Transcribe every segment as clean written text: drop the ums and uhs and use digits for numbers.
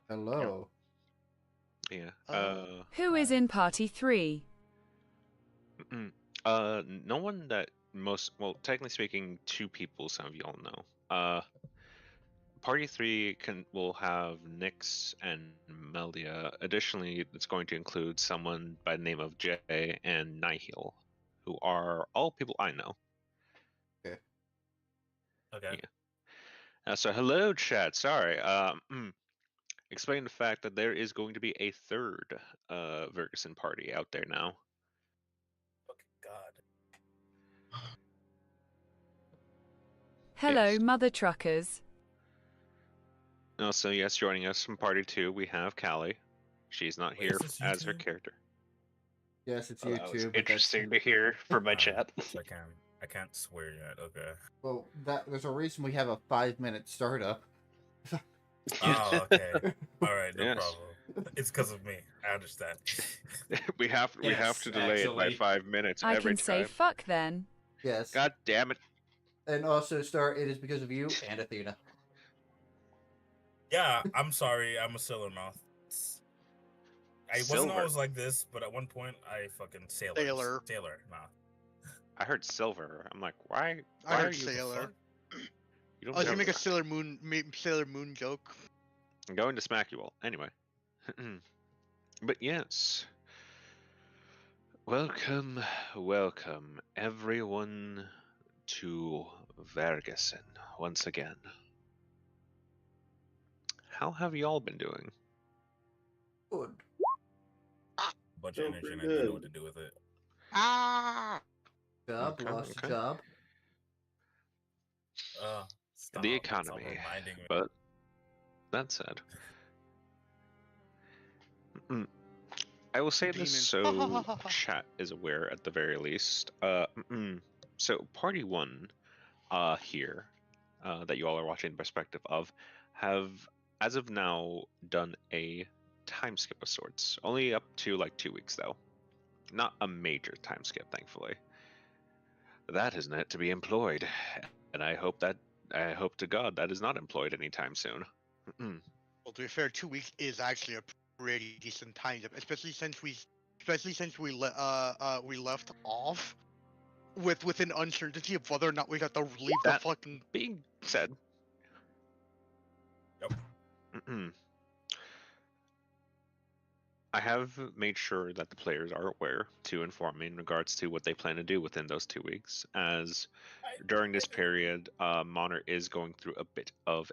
Hello. Yeah. Who is in Party 3? Mm, no one that well, technically speaking, two people. Some of y'all know. Party three will have Nyx and Melia. Additionally, it's going to include someone by the name of Jay and Nihil, who are all people I know. Okay. Okay. Yeah. So hello, chat. Sorry. Explain the fact that there is going to be a third Vergesson party out there now. Okay, God. Hello, Yes. Mother Truckers. Also, yes, joining us from Party 2, we have Callie. She's not Wait, here is this as her YouTube? character. Yes, it's Well, you that was too. But interesting to hear from my chat. So I can't swear yet. Okay. Well, there's a reason we have a 5-minute startup. Oh, okay. All right, no Yes. problem. It's because of me. I understand. we have to Yes, delay it by actually. 5 minutes I every can say time. fuck then. Yes. God damn it. And also, Star, it is because of you and Athena. Yeah, I'm sorry. I'm a sailor mouth. I wasn't Silver. always like this, but at one point I fucking sailor mouth. I heard silver. I'm like, why I are heard you Sailor. You don't I was gonna know make a that. Sailor Moon joke. I'm going to smack you all. Anyway. But yes. Welcome, everyone to Vergesson once again. How have y'all been doing? Good. Bunch of energy and I don't know what to do with it. Ah! Job, Okay, lost okay. a job. Stop. The Stop economy. reminding me. But that said, I will say this Demon. so chat is aware at the very least. So party one here that you all are watching the perspective of have as of now done a time skip of sorts. Only up to like 2 weeks though. Not a major time skip, thankfully. That is not to be employed, and I hope to God that is not employed anytime soon. Well, to be fair, 2 weeks is actually a pretty decent time, especially since we left off with an uncertainty of whether or not we got to leave the That fucking. being said, Yep. I have made sure that the players are aware to inform me in regards to what they plan to do within those 2 weeks, as during this period, Monner is going through a bit of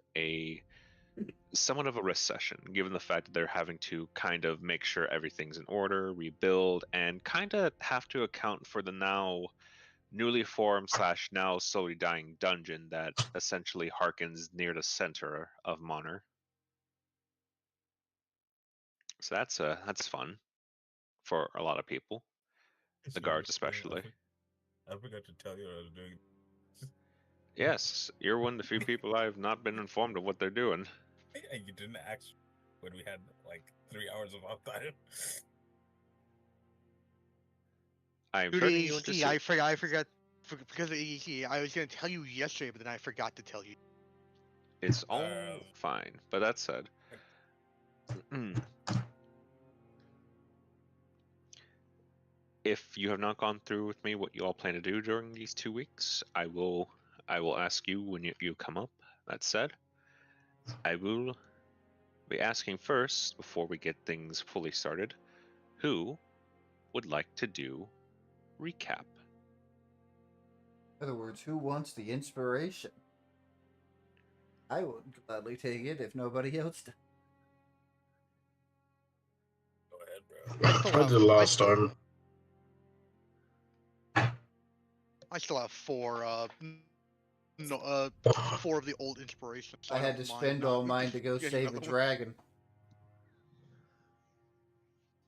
somewhat of a recession, given the fact that they're having to kind of make sure everything's in order, rebuild, and kind of have to account for the now newly formed / now slowly dying dungeon that essentially harkens near the center of Monner. So that's fun for a lot of people, the guards especially. I forgot to tell you what I was doing. Yes, you're one of the few people I have not been informed of what they're doing. And you didn't ask when we had like 3 hours of off time. I am Due to turning you into ADHD, I forgot because of ADHD. I was gonna tell you yesterday, but then I forgot to tell you. It's all fine. But that said, if you have not gone through with me what you all plan to do during these 2 weeks, I will ask you when you come up. That said, I will be asking first, before we get things fully started, who would like to do recap? In other words, who wants the inspiration? I would gladly take it if nobody else does. Go ahead, bro. I did last time. I still have four of the old inspirations. So I had to spend all mine to go save a dragon.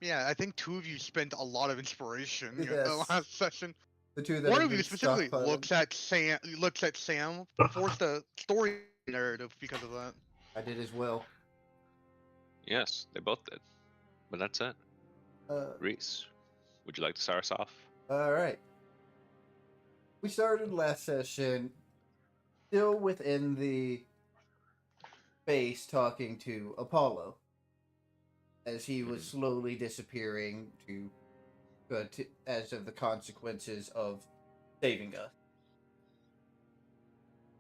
Yeah, I think 2 of you spent a lot of inspiration in the Yes. last session. The two that One have of you been specifically stockpiling. looks at Sam, forced a story narrative because of that. I did as well. Yes, they both did. But that's it. Reese, would you like to start us off? All right. We started last session still within the base talking to Apollo. as he was slowly disappearing as of the consequences of saving us.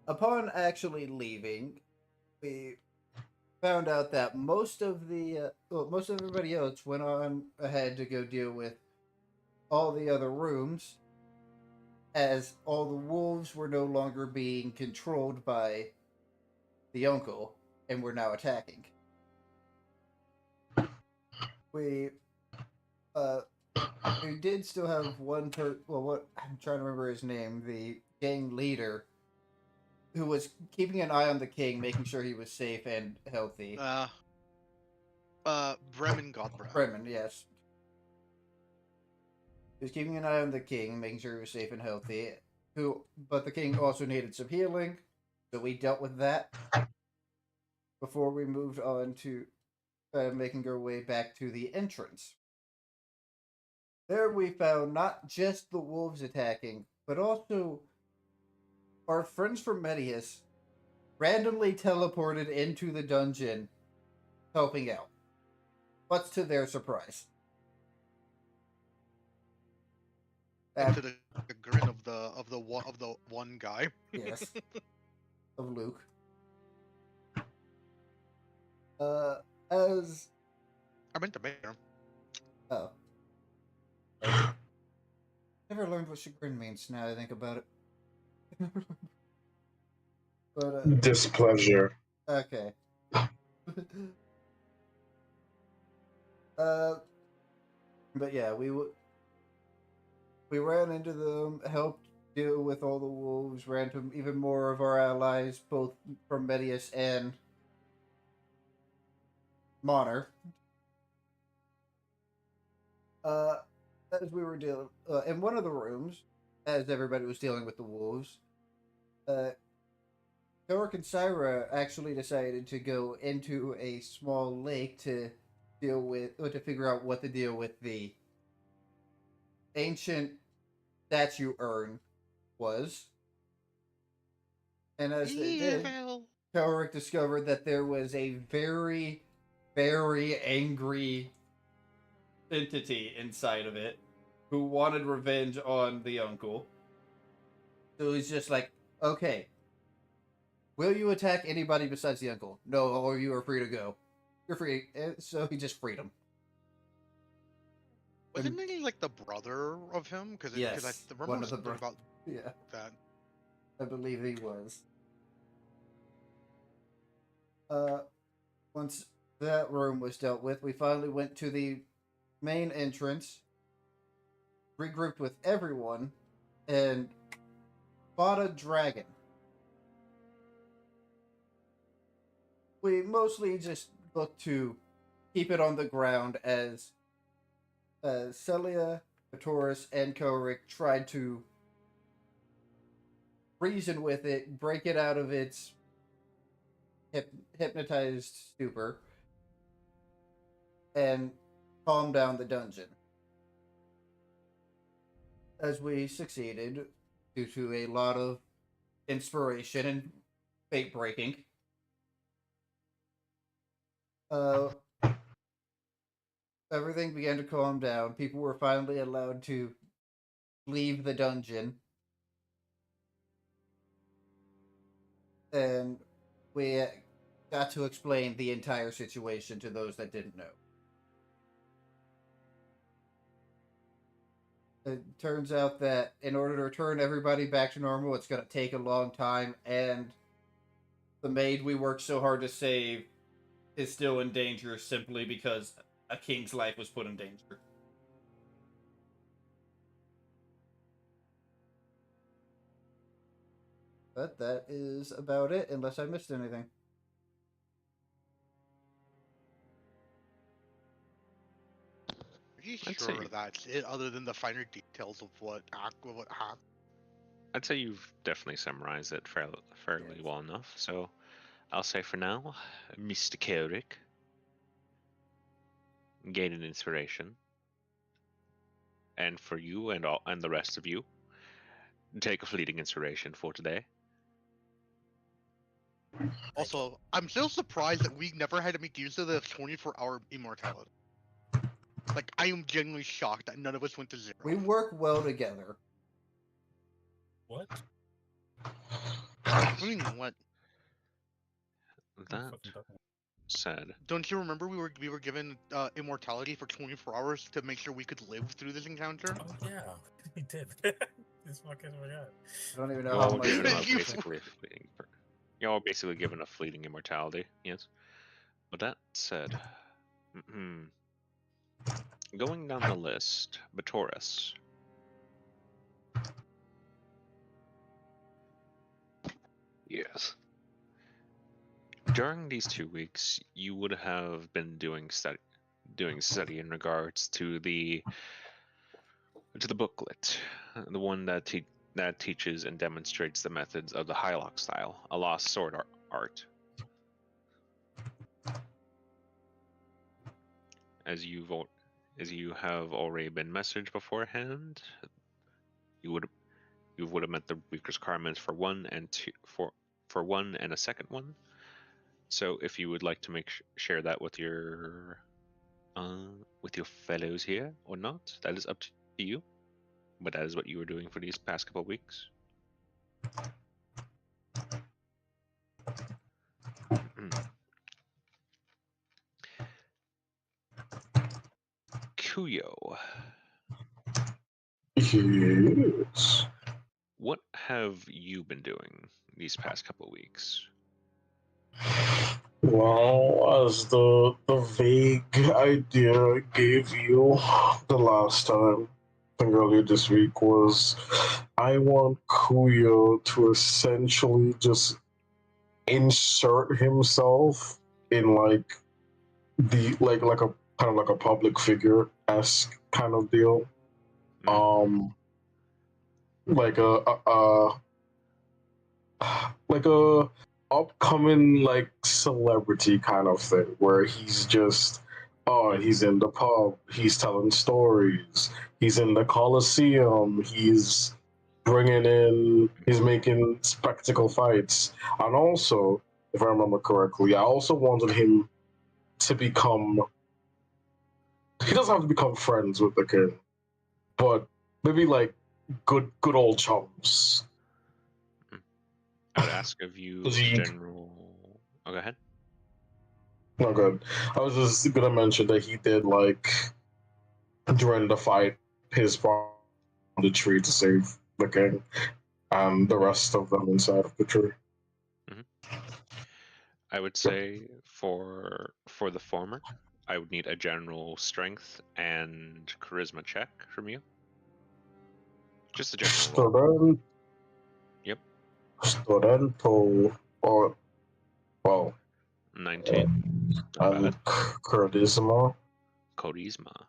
Upon actually leaving, we found out that most of everybody else went on ahead to go deal with all the other rooms, as all the wolves were no longer being controlled by the uncle and were now attacking. We we did still have one what I'm trying to remember his name, the gang leader, who was keeping an eye on the king, making sure he was safe and healthy. Bremen Godbra. Bremen, yes. He was keeping an eye on the king, making sure he was safe and healthy. But the king also needed some healing, so we dealt with that before we moved on to making our way back to the entrance. There we found not just the wolves attacking, but also our friends from Medius randomly teleported into the dungeon, helping out. Much to their surprise. And to the grin of the one guy. Yes. Of Luke. As I meant the mayor. oh. Never learned what chagrin means now I think about it. But displeasure. okay. But yeah, we ran into them, helped deal with all the wolves, ran to even more of our allies, both from Medius and Monner. As we were dealing in one of the rooms, as everybody was dealing with the wolves, Thork and Syra actually decided to go into a small lake to figure out what to deal with the ancient statue urn was. And as they did, Thork discovered that there was a very, very angry entity inside of it who wanted revenge on the uncle. So he's just like, okay, will you attack anybody besides the uncle? No, or you are free to go. You're free. So he just freed him. Wasn't he like the brother of him? Because Yes, I remember one of the something about yeah, that. I believe he was. Once that room was dealt with, we finally went to the main entrance, regrouped with everyone, and fought a dragon. We mostly just looked to keep it on the ground as Celia, Patoris, and Korik tried to reason with it, break it out of its hypnotized stupor, and calm down the dungeon. As we succeeded, due to a lot of inspiration and fate breaking, everything began to calm down. People were finally allowed to leave the dungeon. And we got to explain the entire situation to those that didn't know. It turns out that in order to return everybody back to normal, it's going to take a long time, and the maid we worked so hard to save is still in danger simply because a king's life was put in danger. But that is about it, unless I missed anything. Are you I'd sure say- that's it, other than the finer details of what happened? I'd say you've definitely summarized it fairly well enough. So I'll say for now, Mr. Korik, gain an inspiration. And for you and the rest of you, take a fleeting inspiration for today. Also, I'm still surprised that we never had to make use of the 24-hour immortality. Like, I am genuinely shocked that none of us went to 0. We work well together. What? I mean, what? What That fucking talking said, Don't you remember we were given immortality for 24 hours to make sure we could live through this encounter? about? Oh yeah, we did. This fucking forgot. I don't even know you're how all much. given it a is. You- basically fleeting. You're all basically given a fleeting immortality. Yes. But that said, going down the list, Batoris. Yes. During these 2 weeks, you would have been doing study in regards to the booklet, the one that teaches and demonstrates the methods of the Hylock style, a lost sword art. As you have already been messaged beforehand, you would have met the weaker's requirements for one and two for one and a second one. So if you would like to share that with your fellows here or not, that is up to you. But that is what you were doing for these past couple of weeks. Kuyo, Yes. what have you been doing these past couple of weeks? Well, as the vague idea I gave you the last time, I think earlier this week, was I want Kuyo to essentially just insert himself in like a kind of like a public figure esque kind of deal. Like like a upcoming like celebrity kind of thing where he's just he's in the pub, he's telling stories, he's in the Coliseum, he's he's making spectacle fights. And also, if I remember correctly, I also wanted him to become, he doesn't have to become friends with the kid, but maybe like good old chums. I would ask of you a general. Oh, go ahead. No, good. I was just gonna mention that he did like during the fight his part on the tree to save the king and the rest of them inside of the tree. I would say for the former, I would need a general strength and charisma check from you. Just a general roll. Yep. Studento or well 19. And charisma. Charisma.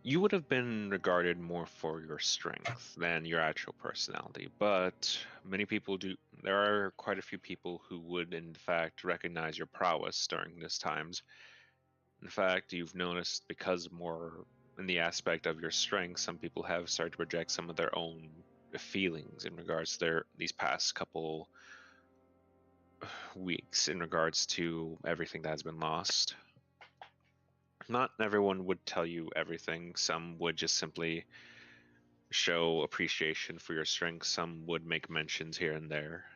You would have been regarded more for your strength than your actual personality, but many people do. There are quite a few people who would, in fact, recognize your prowess during these times. In fact, you've noticed because more in the aspect of your strength, some people have started to project some of their own feelings in regards to these past couple weeks in regards to everything that has been lost. Not everyone would tell you everything. Some would just simply show appreciation for your strength. Some would make mentions here and there.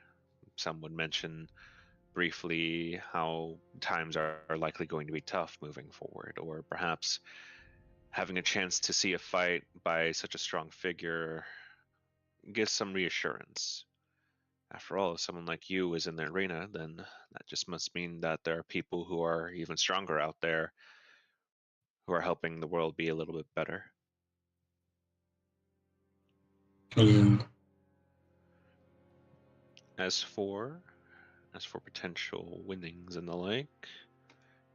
Some would mention briefly how times are likely going to be tough moving forward, or perhaps having a chance to see a fight by such a strong figure gives some reassurance. After all, if someone like you is in the arena, then that just must mean that there are people who are even stronger out there who are helping the world be a little bit better. As for potential winnings and the like,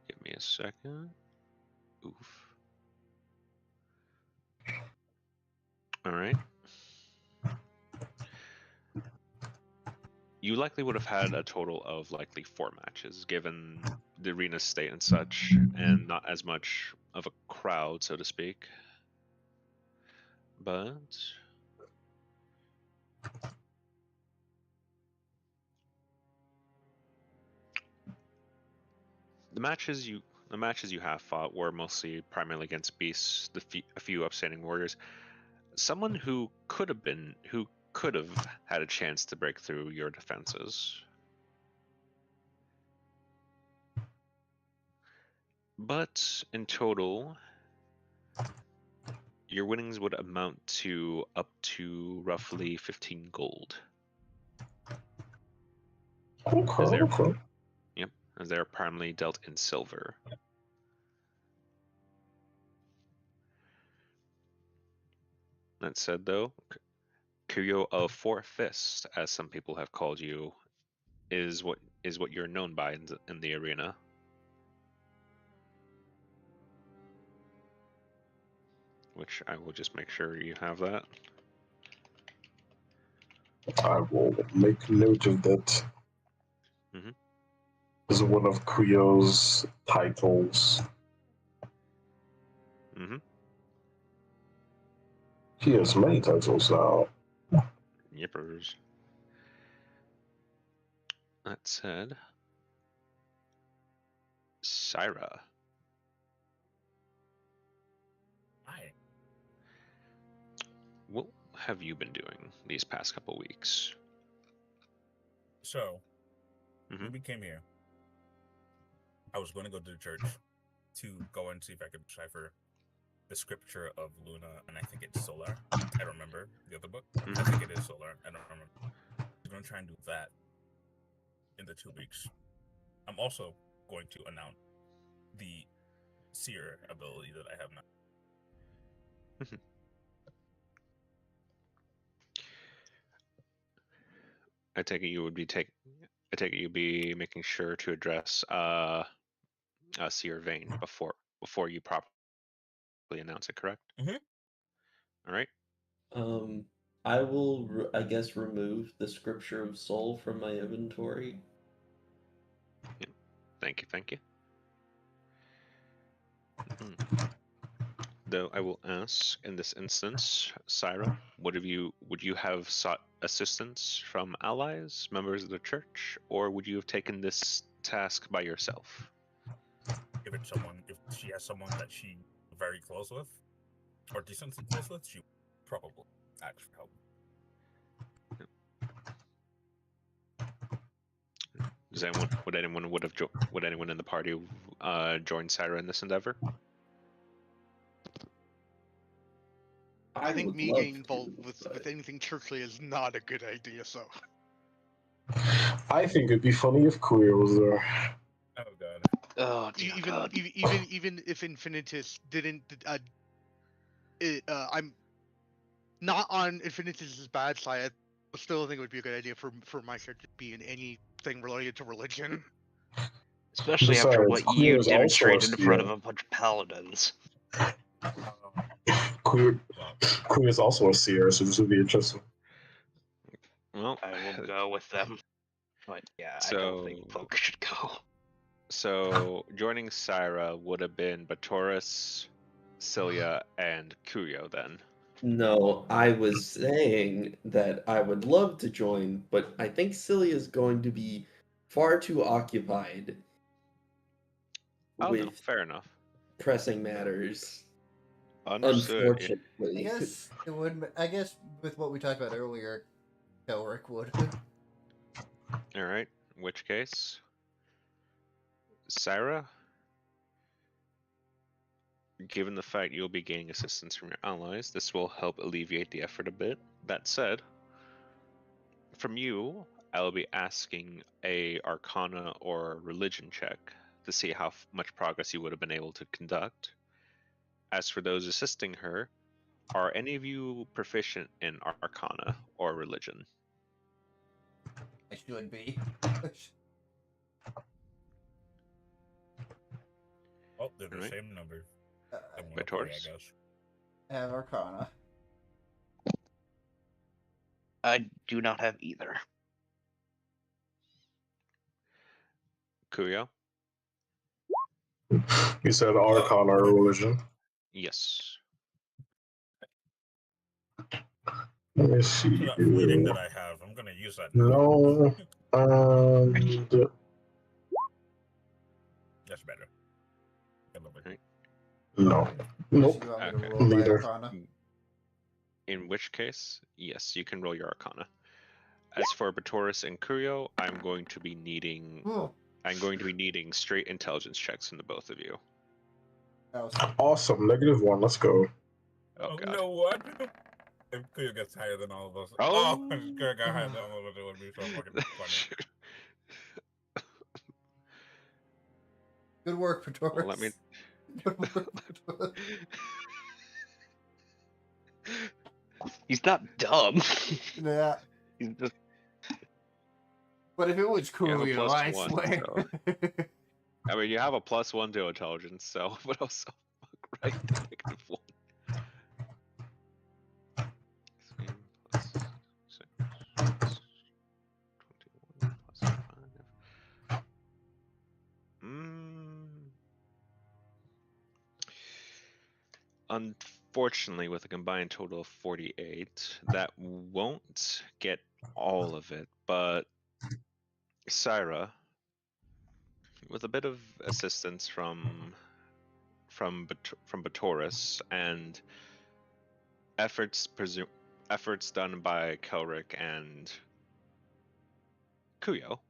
give me a second. Oof. All right. You likely would have had a total of likely 4 matches, given the arena's state and such, and not as much of a crowd, so to speak. But the matches you have fought were mostly primarily against beasts, a few upstanding warriors. Someone who could have had a chance to break through your defenses. But in total, your winnings would amount to up to roughly 15 gold. Okay, Is there- okay. Yep, as they're primarily dealt in silver. That said, though, Kuyo of Four Fists, as some people have called you, is what you're known by in the arena. Which I will just make sure you have that. I will make note of that. Mhm. This is one of Kuyo's titles. Mm-hmm. He has many titles now. Yippers. That said, Syra. Hi. What have you been doing these past couple weeks? So, Mhm. when we came here, I was going to go to the church to go and see if I could decipher the scripture of Luna, and I think it's Solar. I don't remember the other book. I think it is Solar. I don't remember. I'm going to try and do that in the 2 weeks. I'm also going to announce the seer ability that I have now. I take it you'd be making sure to address Seer Vane before you properly announce it, correct? Mhm. All right. I will, I guess, remove the Scripture of Soul from my inventory. Thank you. Though I will ask in this instance, Syra, would you have sought assistance from allies, members of the church, or would you have taken this task by yourself? If she has someone that she's very close with, or decently close with, she probably ask for help. Would anyone in the party join Syra in this endeavor? I think would me love getting to, involved with but- anything churchly is not a good idea. So I think it'd be funny if Kuyo was there. Oh god. Oh dear God. even if Infinitus didn't, I'm not on Infinitus's bad side. I still think it would be a good idea for my character to be in anything related to religion. Especially after Besides, what you Queer's also a demonstrated in front of seer. a bunch of paladins. Queer Well, is also a seer, so this would be interesting. Well, I will go with them. But yeah, I don't think So- folks should go. So joining Syra would have been Batoris, Cilia, and Kuyo then. No, I was saying that I would love to join, but I think Cilia is going to be far too occupied Oh no, with fair enough. pressing matters. Understood. Unfortunately. I guess it would. I guess with what we talked about earlier, Elric would. All right. In which case, Syra, given the fact you'll be gaining assistance from your allies, this will help alleviate the effort a bit. That said, from you, I'll be asking a Arcana or Religion check to see how much progress you would have been able to conduct. As for those assisting her, are any of you proficient in Arcana or Religion? I should be. oh, they're the Alright. same number. Uh, I'm By gonna play, Taurus? I guess. have Arcana. I do not have either. Kuyo? You said Arcana or religion. Yes. Let me see. So that fleeting that I have, I'm gonna use that. No, That's better. No. Or Nope. do you want me to Okay. roll my Neither. Arcana? In which case, yes, you can roll your Arcana. As for Batoris and Kurio, I'm going to be needing straight intelligence checks from the both of you. Awesome. -1. Let's go. Oh god. No, what? If Kuya gets higher than all of us. Oh. Kuya got higher than all of us. It would be so fucking funny. Good work, Padoris. Well, let me. Good work, Padoris. He's not dumb. Yeah. He's just But if it was You have a Coolio, I +1, swear. so- I mean, you have a +1 to intelligence, so but also right -1. 3 plus 6 plus 21 plus 5. Unfortunately, with a combined total of 48, that won't get all of it, but Syra, with a bit of assistance from Batoris and efforts done by Kelric and Kuyo,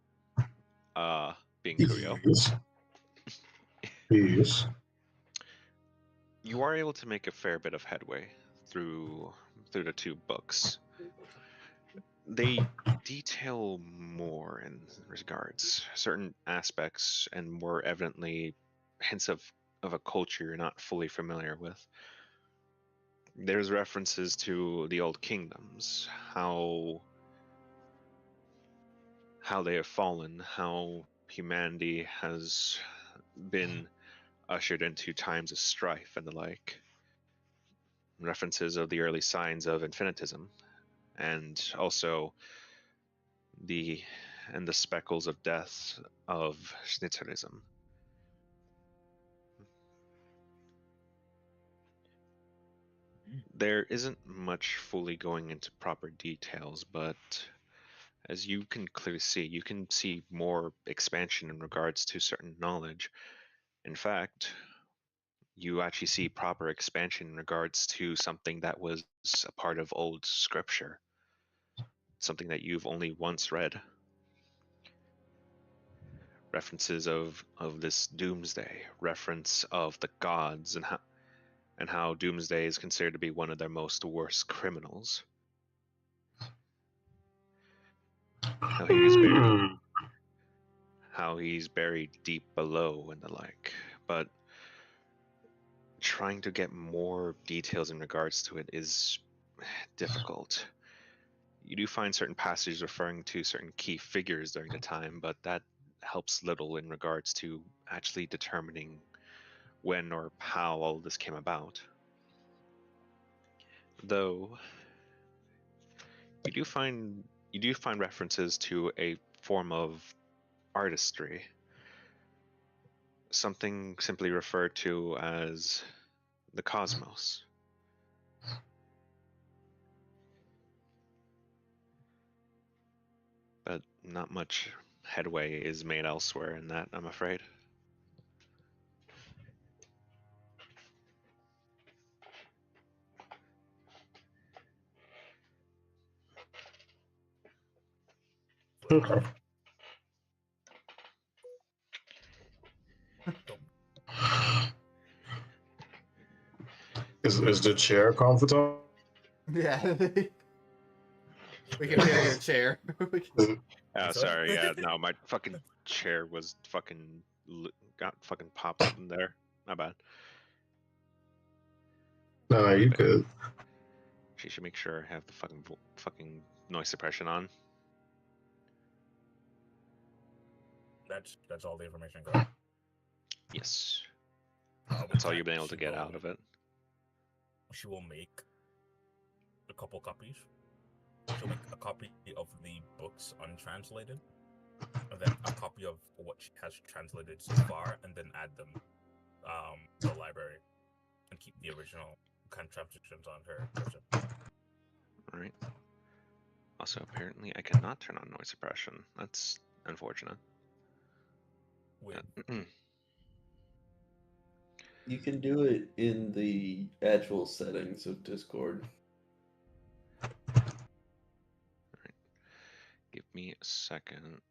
being Kuyo, Yes. Yes. you are able to make a fair bit of headway through the two books. They detail more in regards certain aspects and more evidently hints of a culture you're not fully familiar with. There's references to the old kingdoms, how they have fallen, how humanity has been ushered into times of strife and the like. References of the early signs of infinitism, and also the speckles of death of Schnitzerism. There isn't much fully going into proper details, but as you can clearly see, you can see more expansion in regards to certain knowledge. In fact, you actually see proper expansion in regards to something that was a part of old scripture, something that you've only once read. References of this doomsday, reference of the gods, and how Doomsday is considered to be one of their most worst criminals. How he's buried deep below and the like. But trying to get more details in regards to it is difficult. You do find certain passages referring to certain key figures during the time, but that helps little in regards to actually determining when or how all this came about. Though you do find references to a form of artistry, something simply referred to as the cosmos. But not much headway is made elsewhere in that, I'm afraid. Okay. Is the chair comfortable? Yeah. We can hear your chair. Oh, sorry. Yeah, no, my fucking chair was got fucking popped up in there. My bad. No, you good. She should make sure I have the fucking noise suppression on. That's all the information. Go. Yes. That's all you've been able to get out of it. She will make a couple copies. She'll make a copy of the books untranslated, and then a copy of what she has translated so far, and then add them to the library, and keep the original kind of translations on her person. All right. Also, apparently, I cannot turn on noise suppression. That's unfortunate. Weird. You can do it in the actual settings of Discord. Give me a second.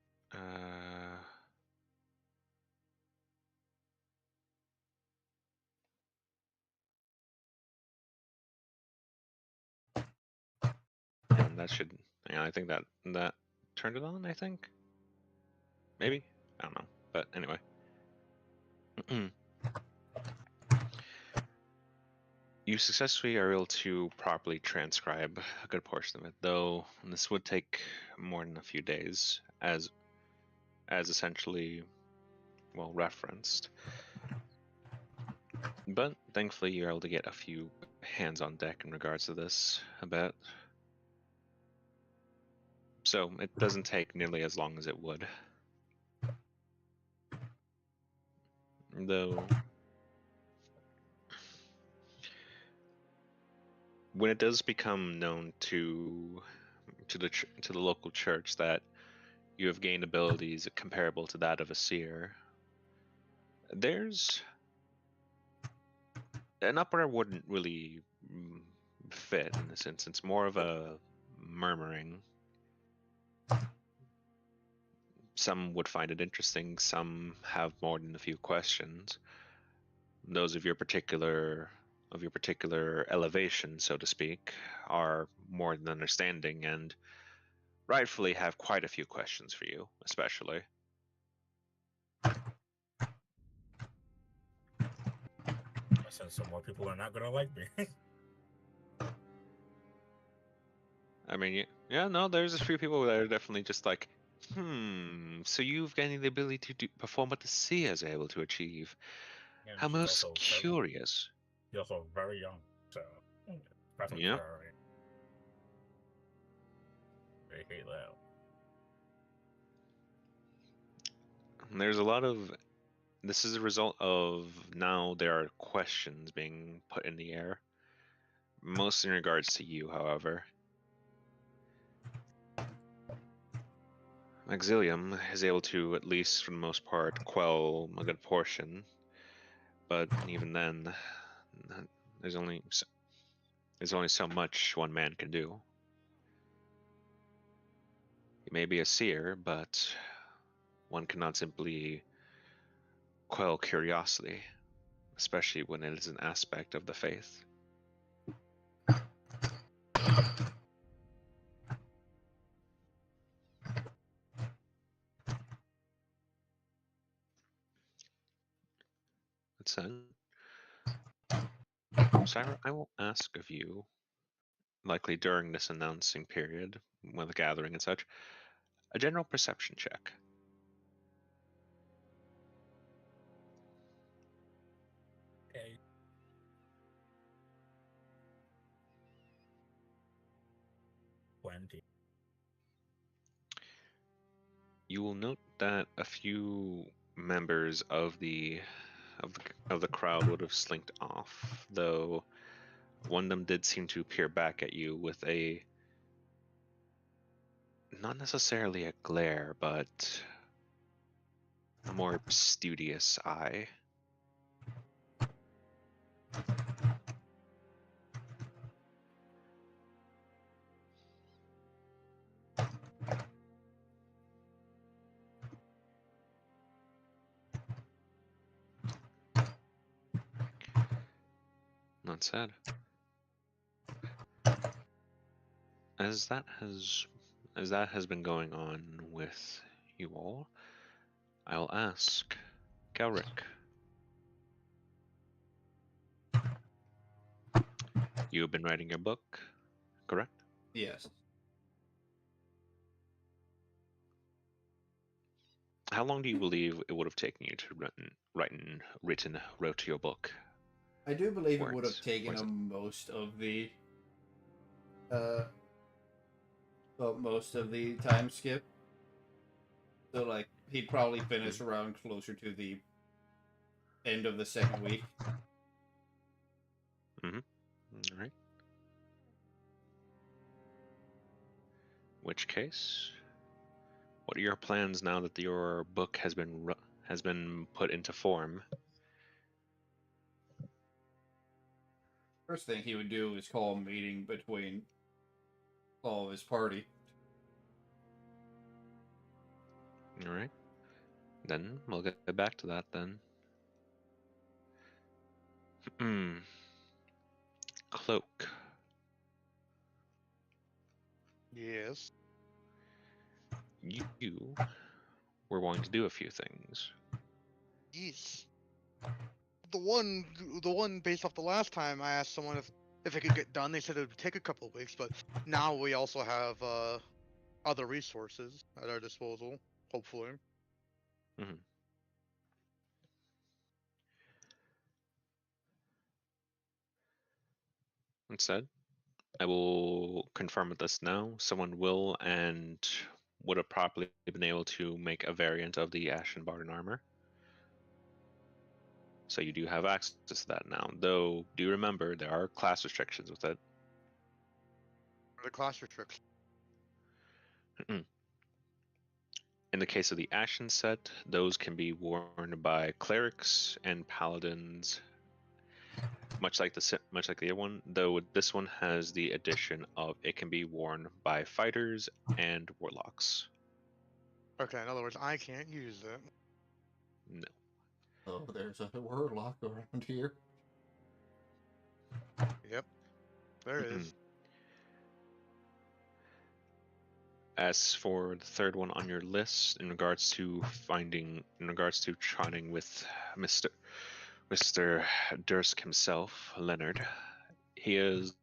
And that should, yeah, I think that turned it on, I think. Maybe? I don't know. But anyway. You successfully are able to properly transcribe a good portion of it, though this would take more than a few days, as essentially, well, referenced. But thankfully you're able to get a few hands on deck in regards to this a bit. So it doesn't take nearly as long as it would. Though when it does become known to the local church that you have gained abilities comparable to that of a seer, there's an uproar wouldn't really fit in this instance. More of a murmuring. Some would find it interesting. Some have more than a few questions. Those of your particular elevation, so to speak, are more than understanding and rightfully have quite a few questions for you, especially. I said some more people are not gonna like me. I mean, yeah, no, there's a few people that are definitely just like, so you've gained the ability to perform what the seer is able to achieve. Yeah, How she's most also curious. She's also very young, so perfect Yeah. for her. They hate that. There's a lot of. This is a result of now there are questions being put in the air. Most in regards to you, however. Exilium is able to, at least for the most part, quell a good portion. But even then, there's only so much one man can do. He may be a seer, but one cannot simply quell curiosity, especially when it is an aspect of the faith. That said, Cyber, I will ask of you, likely during this announcing period, with the gathering and such, a general perception check. Okay. You will note that a few members of the crowd would have slinked off, though one of them did seem to peer back at you with a, not necessarily a glare, but a more studious eye. That said, as that has been going on with you all, I'll ask Galric. You have been writing your book, correct? Yes. How long do you believe it would have taken you to wrote your book? I do believe it would have Words. taken Words. him most of the time skip. So like he'd probably finish around closer to the end of the second week. Mm-hmm. All right. Which case, what are your plans now that your book has been put into form? First thing he would do is call a meeting between all of his party. All right. Then we'll get back to that then. Cloak. Yes. You were going to do a few things. Yes. The one based off the last time I asked someone if it could get done, they said it would take a couple of weeks, but now we also have other resources at our disposal, hopefully. Instead, I will confirm with this now. Someone will and would have probably been able to make a variant of the Ashen Barden armor. So you do have access to that now. Though, do remember there are class restrictions with it. The class restrictions. In the case of the Ashen set, those can be worn by clerics and paladins, much like the other one. Though this one has the addition of it can be worn by fighters and warlocks. Okay, in other words, I can't use it. No. Oh, there's a warlock around here. Yep, there is. As for the third one on your list, in regards to trotting with Mr. Dursk himself, Leonard, he is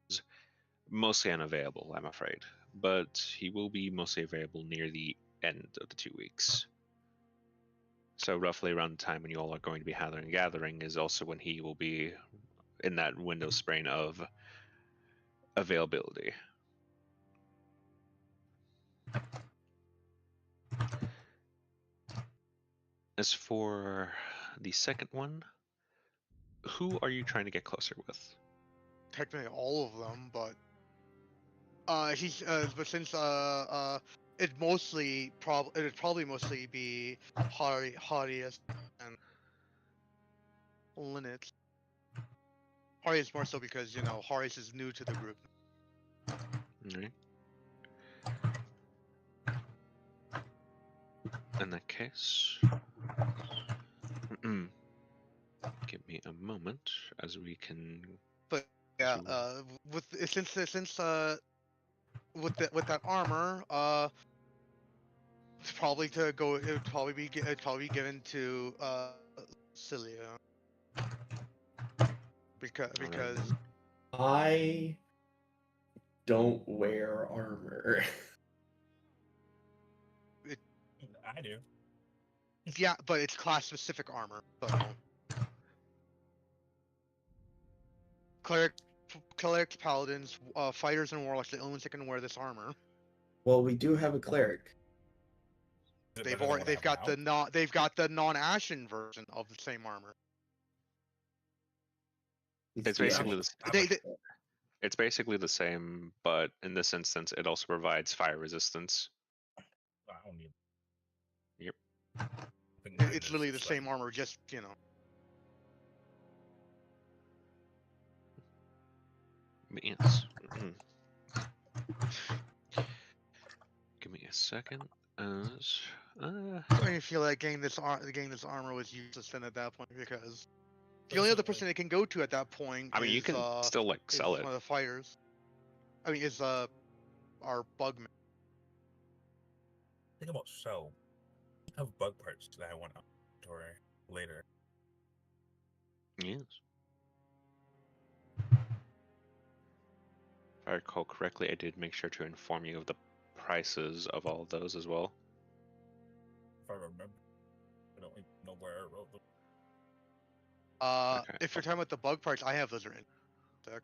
mostly unavailable, I'm afraid, but he will be mostly available near the end of the 2 weeks. So roughly around the time when you all are going to be gathering is also when he will be in that window sprain of availability. As for the second one, who are you trying to get closer with? Technically all of them, but since it'd probably mostly be Harius and Linux. Harius more so because Harius is new to the group. Alright. In that case, give me a moment as we can. But yeah, with that armor, it's probably it'd probably be given to Cilia because I don't wear armor. I do. yeah, but it's class specific armor. So. Clerics, paladins, fighters, and warlocks are the only ones that can wear this armor. Well, we do have a cleric. They've got the non-ashen version of the same armor. It's basically the same, but in this instance, it also provides fire resistance. I don't need. Yep. It's literally the same armor, just Yes. Give me a second. I feel like getting this armor was useless then at that point because the only other person they can go to at that point. I mean, you can still sell it. One of the fighters. I mean, is our bugman. Think about sell. I have bug parts that I want to inventory later. Yes. If I recall correctly, I did make sure to inform you of the prices of all of those as well. If I remember, I don't even know where I wrote them. Okay. If you're talking about the bug parts, I have those in deck.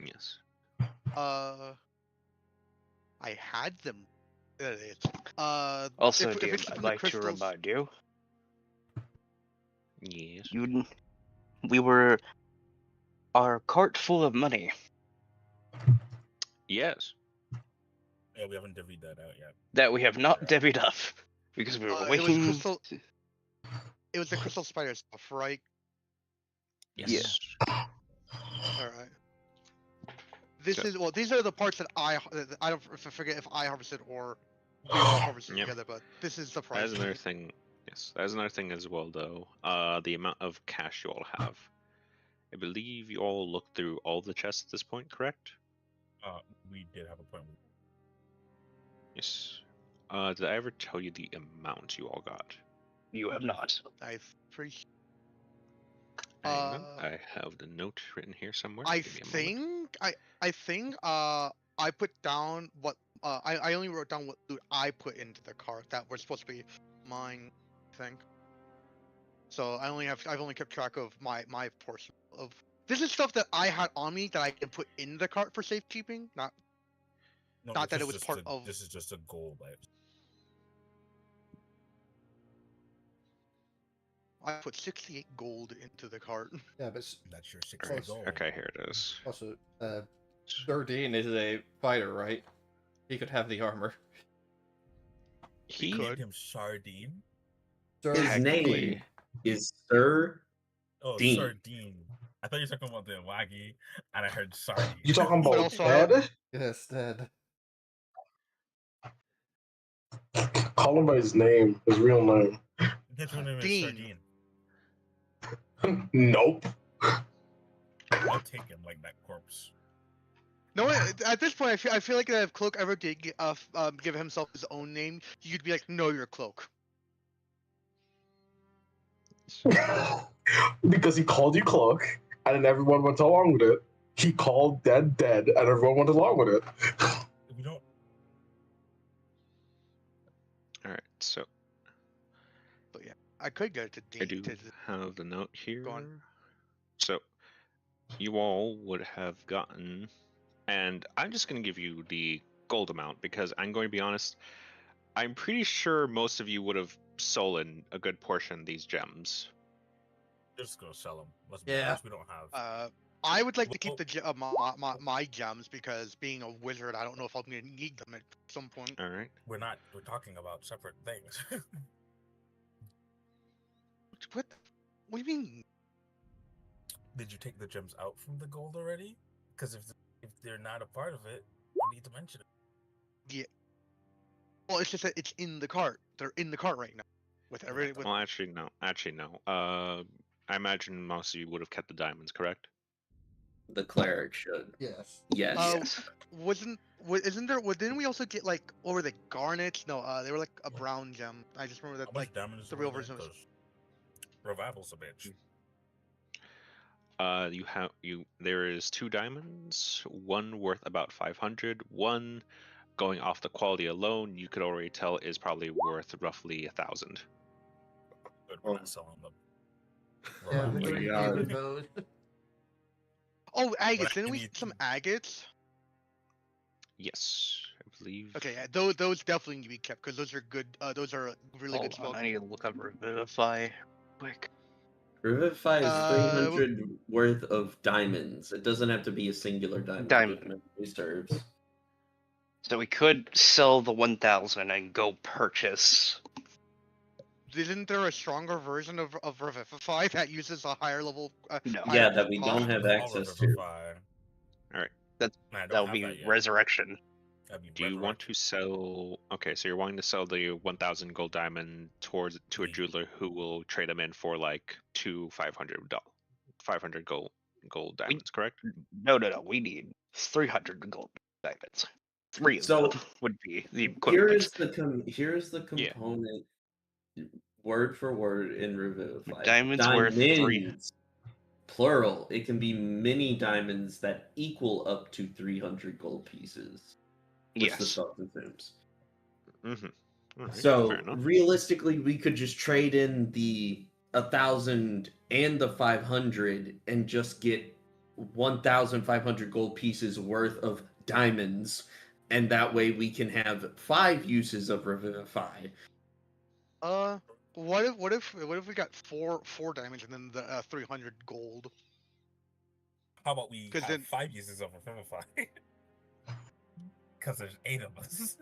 Yes. I had them. There it is. Also, if dude, it's I'd from the like to crystals- remind you, Yes. we were our cart full of money. Yes. Yeah, we haven't divvied that out yet. That we have not divvied up because we were waiting. It was the crystal spider stuff, right? Yes. Yeah. All right. this So- is well. These are the parts that I don't forget if I harvested or we all harvested Yep. together. But this is the That price. is another thing. Yes, that is another thing as well, though. The amount of cash you all have. I believe you all looked through all the chests at this point, correct? We did have a point. Yes. Did I ever tell you the amount you all got? You have not. I appreciate. Hang on, I have the note written here somewhere. I Give me a moment. think I put down what I only wrote down what loot I put into the cart that was supposed to be mine, I think. So I've only kept track of my portion of this is stuff that I had on me that I can put in the cart for safekeeping, not No, Not this that it is was just part a- of- This is just a goal. I put 68 gold into the cart. Yeah, but That's your Close. 60 goal. Okay, here it is. also, Dardine is a fighter, right? He could have the armor. He could. Named him Sardine. His Technically. name is Sir. Oh, Dean. Sardine. I thought you were talking about the Waggy, and I heard Sardine. You talking But about also- Ted? Yes, Dad. Call him by his name, his real name. His real name is Dean. Sardine. Nope. I'll take him like that corpse. No, at this point, I feel like if Cloak ever did give himself his own name, you'd be like, no, you're Cloak. Because he called you Cloak, and then everyone went along with it. He called Dead Dead, and everyone went along with it. We don't. Alright, so But yeah, I could go to I Dean. do have the note here. Go on. So you all would have gotten, and I'm just going to give you the gold amount because I'm going to be honest. I'm pretty sure most of you would have stolen a good portion of these gems. Just go sell them. Let's be Yeah. honest, we don't have. I would like to keep Well- my gems because being a wizard, I don't know if I'm gonna need them at some point. All right. We're talking about separate things. What? What do you mean? Did you take the gems out from the gold already? Because if they're not a part of it, we need to mention it. Well, it's just that it's in the cart. They're in the cart right now. With every with Well, actually, no. Actually, no. I imagine most of you would have kept the diamonds, correct? The cleric should. Yes. Yes. Yes. isn't there? Didn't we also get like over the garnets? No, they were like a brown gem. I just remember How that much like diamonds the were real there? version was- 'Cause Revival's a bitch. There is 2 diamonds, one worth about 500, one going off the quality alone, you could already tell is probably worth roughly 1,000. Good, we're not selling them. Yeah, Oh we my already God. needed those. Oh, agates! I Didn't we need get some to- agates? Yes, I believe. Okay, yeah, those definitely need to be kept because those are good. Those are really good Hold on, spells. I need to look up Revivify quick. Revivify is Uh, 300 worth of diamonds. It doesn't have to be a singular diamond. Diamond. if memory serves. So we could sell the 1,000 and go purchase. Isn't there a stronger version of Revivify that uses a higher level? No. higher Yeah, that we cost? don't have All access to. Revivify. Alright. Man, I That don't would have be that yet. Resurrection. That'd be Do you want to sell? Okay, so you're wanting to sell the 1,000 gold diamond to a Please. jeweler who will trade them in for like 500 gold diamonds, correct? No. We need 300 gold diamonds. 3 of So, them would be the Here equivalent. is the Yeah. component, word for word in Revivify. Diamonds worth 3. Diamonds, plural. It can be many diamonds that equal up to 300 gold pieces, which the Yes. spell consumes. Mm-hmm. So fair enough. realistically, we could just trade in the 1,000 and the 500 and just get 1,500 gold pieces worth of diamonds, and that way we can have 5 uses of Revivify. What if we got four diamonds and then the 300 gold? How about we 'Cause have then- 5 uses of Revivify? Because there's 8 of us.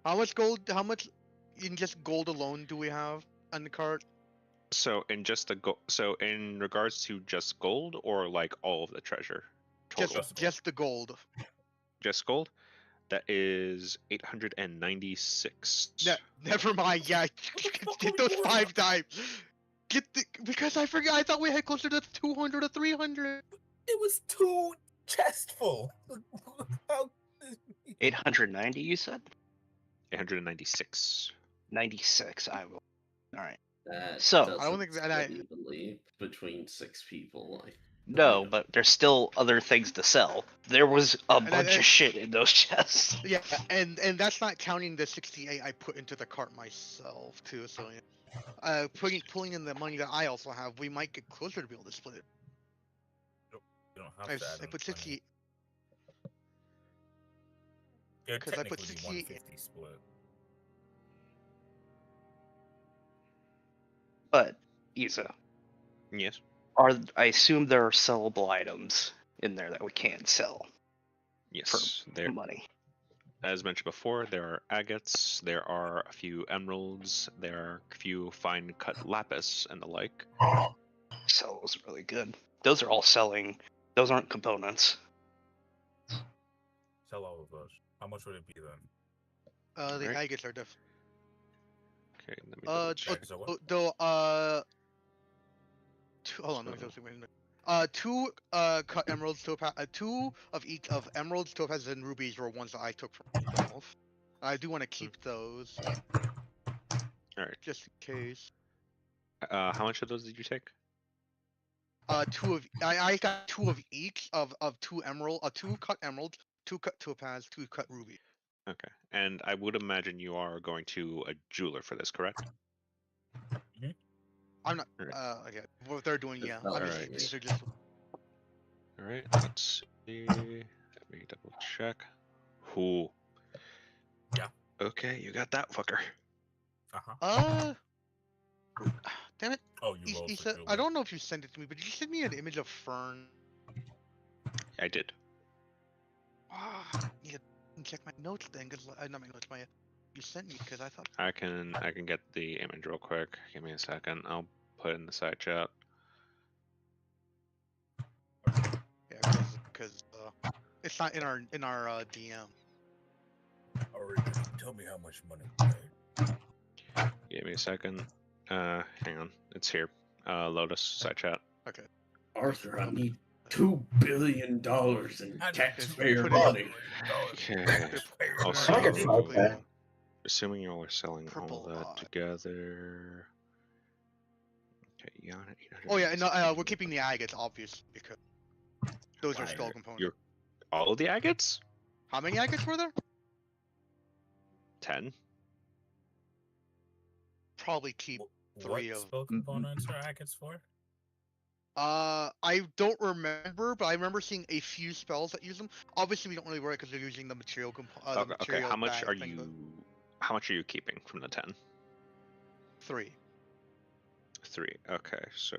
How much gold? How much in just gold alone do we have on the cart? So in just the so in regards to just gold or like all of the treasure total? Just the gold. Just gold. That is 896. Never mind. Yeah, get those 5 dimes. Because I forgot. I thought we had closer to 200 or 300. It was 2 chests full. How- 890, you said? 896. 96. I will. All right. That So- doesn't I don't think that I- split evenly between 6 people. No, Yeah. but there's still other things to sell. There was a And bunch of shit in those chests. Yeah, and that's not counting the 68 I put into the cart myself too. So yeah, pulling in the money that I also have, we might get closer to be able to split it. You don't have I, to add I in put 20. 68. It'd 'cause I put technically be 68 150 split. But, Isa, Yes. I assume there are sellable items in there that we can sell Yes. for There, money. as mentioned before, there are agates. There are a few emeralds. There are a few fine cut lapis and the like. So it was really good. Those are all selling. Those aren't components. Sell all of those. How much would it be then? The Right. agates are different. Okay, let me double check. Check. So what? Though hold on, let me So- just wait a minute. 2 cut emeralds, topaz, 2 of each of emeralds, topaz, and rubies were ones that I took from myself. I do want to keep those. Alright. Just in case. How much of those did you take? 2 of I got 2 of each of 2 emerald, 2 cut emeralds, 2 cut topaz, 2 cut ruby. Okay. And I would imagine you are going to a jeweler for this, correct? I'm not. Alright. Okay. What they're doing, yeah. I mean, Alright. these are just. Alright, let's see. Let me double check. Who? Yeah. Okay, you got that fucker. Uh-huh. Damn it. Oh, you rolled He for said, jeweler. I don't know if you sent it to me, but did you send me an image of Fern? I did. Need to check my notes then, cause not my notes, my you sent me, cause I thought. I can get the image real quick. Give me a second. I'll put it in the side chat. Yeah, cause it's not in our DM. Alright, tell me how much money you made. Give me a second. Hang on. It's here. Lotus side chat. Okay. Arthur, I need $2 billion in I- taxpayer Put it- money. Okay. Also, I can fight that. assuming y'all are selling Purple all of that eye. together. Okay, yeah. Oh yeah, and we're keeping the agates, obviously, because those are skull components. You're all of the agates? How many agates were there? 10. Probably keep. What 3 of- spell components are agates for? I don't remember, but I remember seeing a few spells that use them. Obviously, we don't really worry because they're using the material Okay, okay. How much bag are thing, but you? How much are you keeping from the 10? 3. 3. Okay, so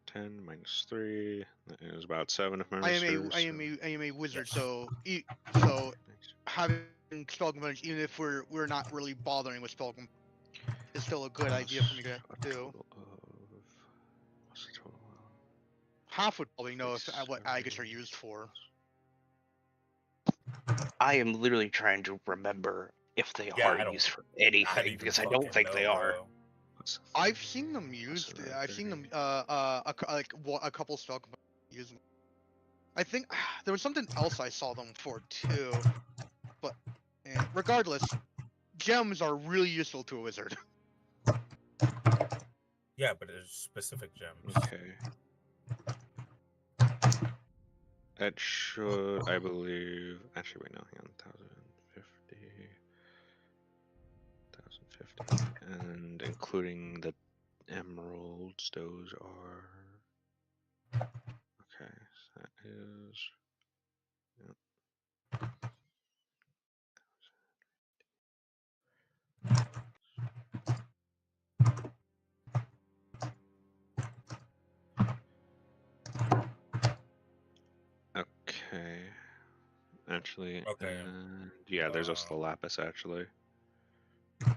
10 minus 3 is about 7 if memory serves. I am a wizard, Yes. so having spell components, even if we're not really bothering with spell components, is still a good idea for me to A do. total of- what's the total? Half would probably know if, what 6, agates are 7, used for. I am literally trying to remember if they Yeah, I are don't- used for I don't anything even because I fucking don't think they know, are. bro. plus I've seen them used. around I've seen 30. them a couple spell components use them. I think there was something else I saw them for too, but regardless, gems are really useful to a wizard. Yeah, but there's specific gems. Okay. That should, I believe. Actually, wait, no, hang on. 1,050. And including the emeralds, those are. Okay, so that is. Yep. Okay. Actually, Okay, yeah, there's also the lapis actually. So,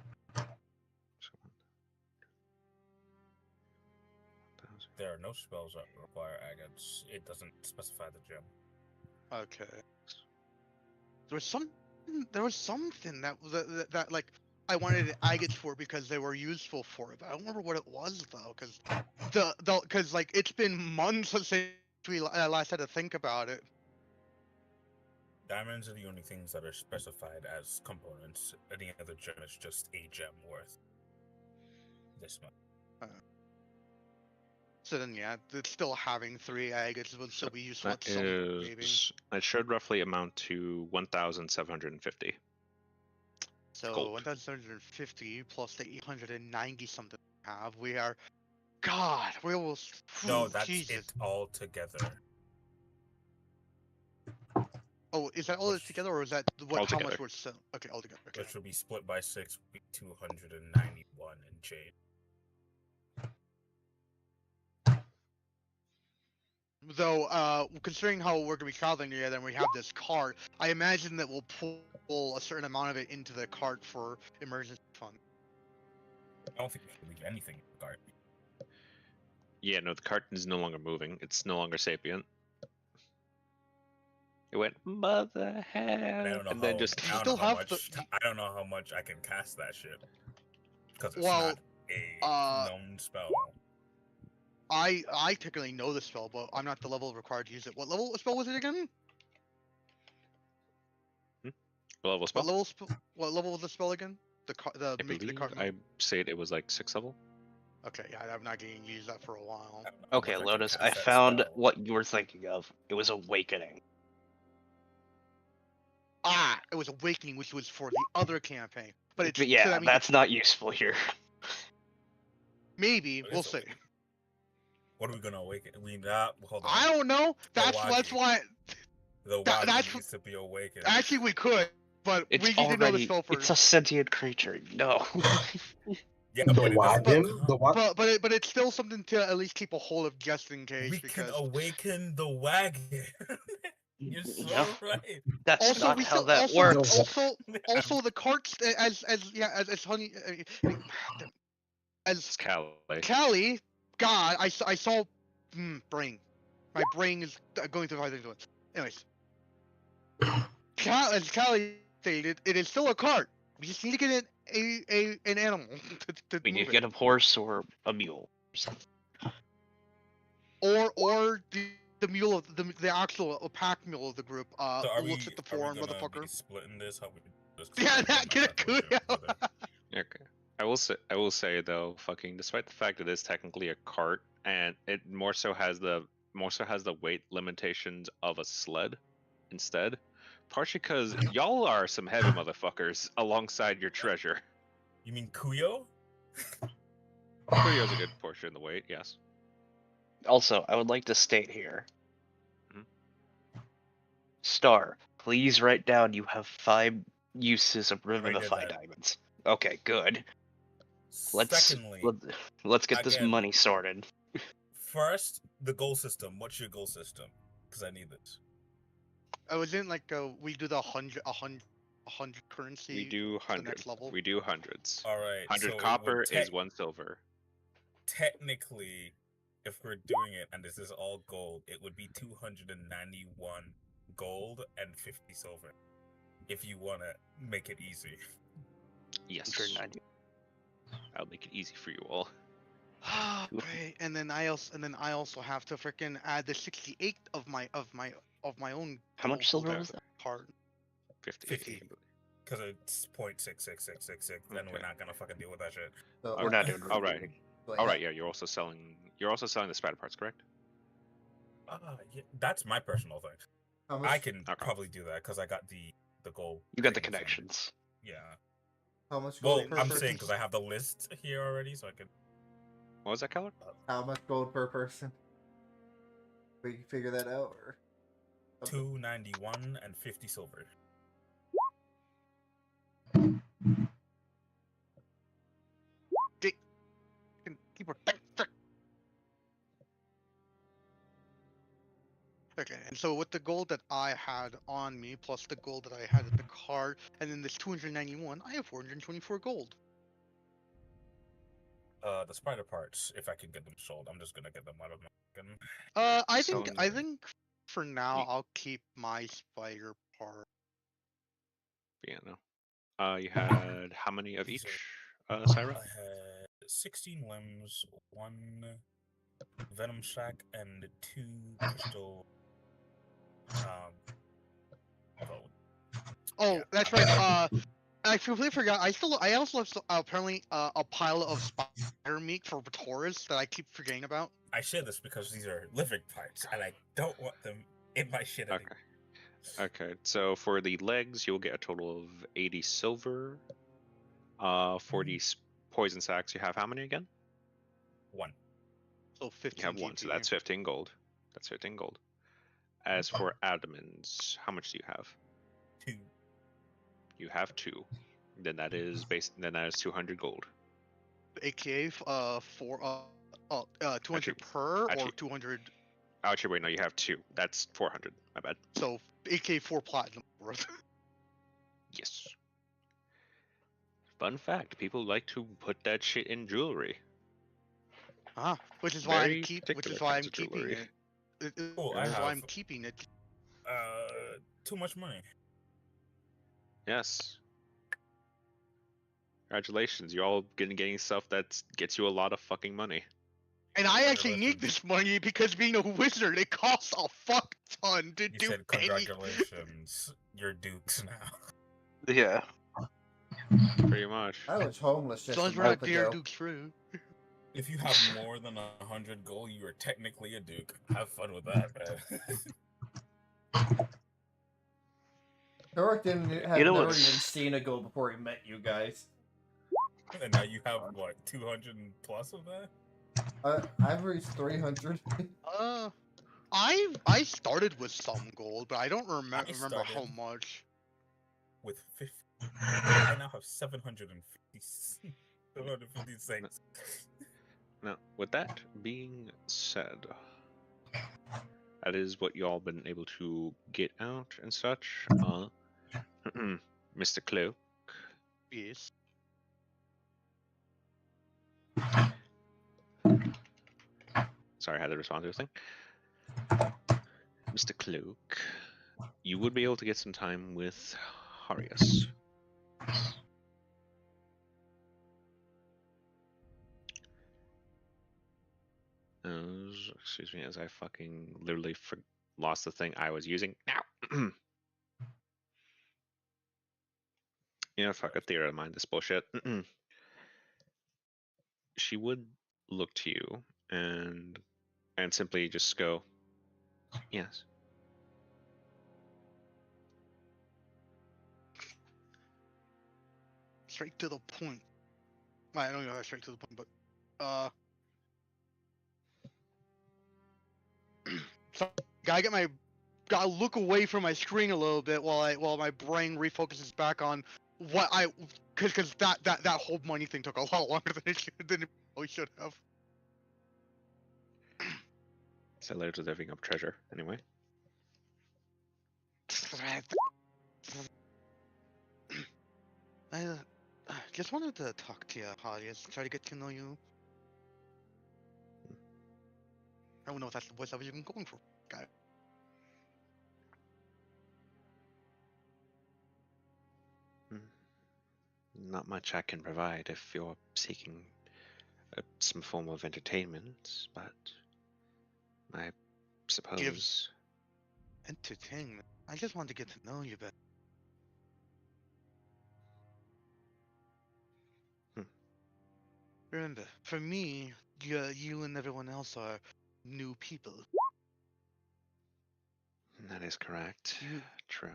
most spells that require agates. It doesn't specify the gem. Okay. There was something that like I wanted agates for because they were useful for it. But I don't remember what it was though, because like it's been months since we last had to think about it. Diamonds are the only things that are specified as components. Any other gem is just a gem worth this much. So then, yeah, still having 3 agates would still be useful That at some point, maybe. it should roughly amount to 1,750. So gold. 1,750 plus the 890 something we have, we are. God, we almost. No, that's Jesus. it all together. Oh, is that all Which- together, or is that what? How Altogether. much we're selling? Okay, all together. Okay. Which will be split by 6, would be 291 and change. Though, considering how we're gonna be traveling together and we have this cart, I imagine that we'll pull a certain amount of it into the cart for emergency fund. I don't think we can leave anything in the cart. Yeah, no, the cart is no longer moving. It's no longer sapient. It went mother hell, And I don't know and then how. just I don't still know how have much. I don't know how much I can cast that shit. Because it's Well, not a known spell. I technically know the spell, but I'm not the level required to use it. What level spell was it again? level spell. What level was the spell again? I believe I said it was like 6th level. Okay, yeah, I'm not getting to use that for a while. I don't know how Okay, much can Lotus, cast I that found spell. what you were thinking of. It was Awakening. Ah, it was Awakening, which was for the other campaign. But it's But yeah, so that means that's not useful here. maybe It we'll is see. awakening. What are we gonna awaken? We not. Hold on. I don't know. That's Wagi. why. The that- Wagi that's- needs to be awakened. Actually, we could, but It's we need to know the already spell it's first. a sentient creature. No. Yeah, The but it doesn't- wagon? The what? But it's still something to at least keep a hold of just in case. we because can awaken the wagon. You're so Yeah. right. That's also not we how still that also works. also the carts as honey It's as Calais. Callie. God, I saw brain. My brain is going through 5 things at once. Anyways, as Callie stated, it is still a cart. We just need to get an animal to We need move to get a horse or a mule. or the mule of the actual pack mule of the group. So are we, looks at the are we forearm gonna motherfucker. be splitting this? How we this? Yeah, that get a could. kuyo. Okay. I will say though, fucking despite the fact that it is technically a cart and it more so has the weight limitations of a sled instead, partially because y'all are some heavy motherfuckers alongside your treasure. You mean Kuyo? Kurio's a good portion of the weight, yes. Also, I would like to state here. Mhm. Star, please write down you have 5 uses of already did Revivify that. diamonds. Okay, good. Secondly, Let's get this again- money sorted. first, the goal system. What's your goal system? Because I need this. I was in like we do the 100 currency. We do the 100. next level. We do hundreds. All right. 100 so it would copper is 1 silver. Technically, if we're doing it and this is all gold, it would be 291 gold and 50 silver. If you want to make it easy. Yes. 190. I'll make it easy for you all. Great. And then I also have to freaking add the 68 of my own. How much gold silver was that? Card. 50. 50. Because it's 0.6666, then we're Okay. not gonna fucking deal with that shit. So, We're not doing All right. repeating. so All right, yeah, you're also selling the spider parts, correct? Yeah, that's my personal thing. How much, I can Okay. probably do that because I got the gold. You got the things and- connections. Yeah. How much Well, gold per I'm person? saying because I have the list here already, so I can. What was that, Keller? How much gold per person? We can figure that out, or 291 and 50 silver. Keep her. Okay, and so with the gold that I had on me, plus the gold that I had at the card, and then this 291, I have 424 gold. The spider parts, if I can get them sold, I'm just gonna get them out of my. I So think for now Ye- I'll keep my spider part. yeah, no. You had how many of These each, Syra? I had 16 limbs, 1 venom sac, and 2 crystal. Gold. Oh, Yeah, that's I'm- right. I completely forgot. I also have apparently a pile of spider meat for Taurus that I keep forgetting about. I share this because these are living parts, and I don't want them in my shit anymore. Okay. So for the legs, you'll get a total of 80 silver. For the poison sacks, you have how many again? 1. So You 15 have one, so GP. that's 15 gold. That's 15 gold. As for adamins, how much do you have? 2. You have 2. Then that is 200 gold. AKA 200 Actually- per or actually- 200. Actually, wait, no, you have 2. That's 400. My bad. So AKA 4 platinum worth. Yes. Fun fact: people like to put that shit in jewelry. Which is why Very Which particular is why kinds I'm of keeping jewelry. it. Oh, I That's why have I'm keeping it. too much money. Yes. Congratulations, you all getting stuff that gets you a lot of fucking money. And I actually need Congratulations. this money because being a wizard, it costs a fuck ton to You do said anything. congratulations. You're dukes now. Yeah. Pretty much. I was homeless As just long a as we're not month Dear ago. Duke's true. If you have more than 100 gold, you are technically a duke. Have fun with that, man. Torek didn't have You know never what's- even seen a goal before he met you guys. And now you have what, 200 plus of that? I've reached 300. I started with some gold, but I don't remember how started- much. With 50, I now have 756. Now, with that being said, that is what y'all been able to get out and such. Mr. Cloak, Yes. sorry, I had to respond to a thing. Mr. Cloak, you would be able to get some time with Harius. Excuse me, as I fucking literally lost the thing I was using. Now, you know, fuck a theory of mine. This bullshit. She would look to you and simply just go, yes. Straight to the point. Well, I don't know straight to the point, but so gotta look away from my screen a little bit while my brain refocuses back on what because that whole money thing took a lot longer than it probably should have. So later living up treasure anyway. I just wanted to talk to you, Hadius, try to get to know you. I don't know if that's the voice I was even going for, guy. Not much I can provide if you're seeking some form of entertainment, but I suppose. Entertainment. I just wanted to get to know you better. Remember, for me, you and everyone else are new people. That is correct. You True.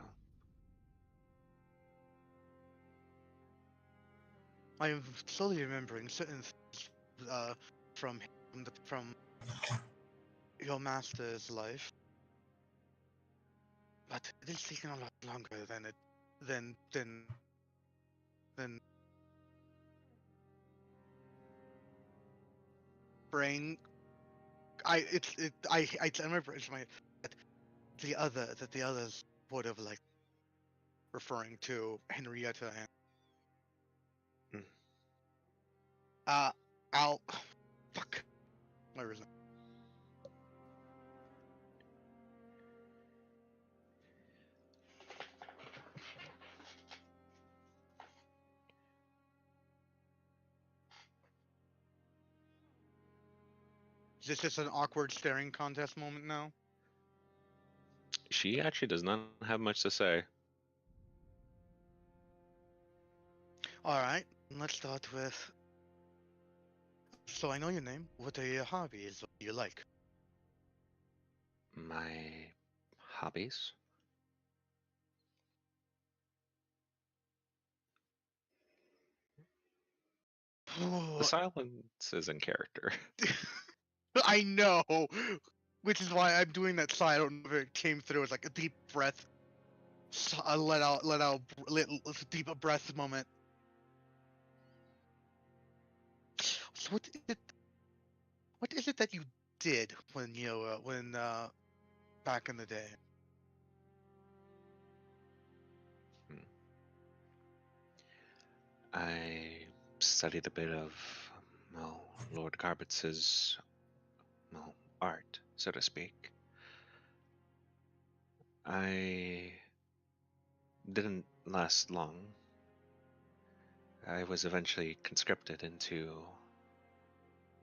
I am slowly remembering certain things from from your master's life, but it is taking a lot longer than brain. I remember it's my that the others would have like referring to Henrietta and Mm. Out. Fuck. Where is it? Is this just an awkward staring contest moment now? She actually does not have much to say. Alright, let's start with. So I know your name. What are your hobbies? What do you like? My hobbies? The silence is in character. I know, which is why I'm doing that sigh. I don't know if it came through. It's like a deep breath. Let out, deep breath moment. So what is it that you did when back in the day? I studied a bit of, well, Lord Garbutz's, well, art, so to speak. I didn't last long. I was eventually conscripted into,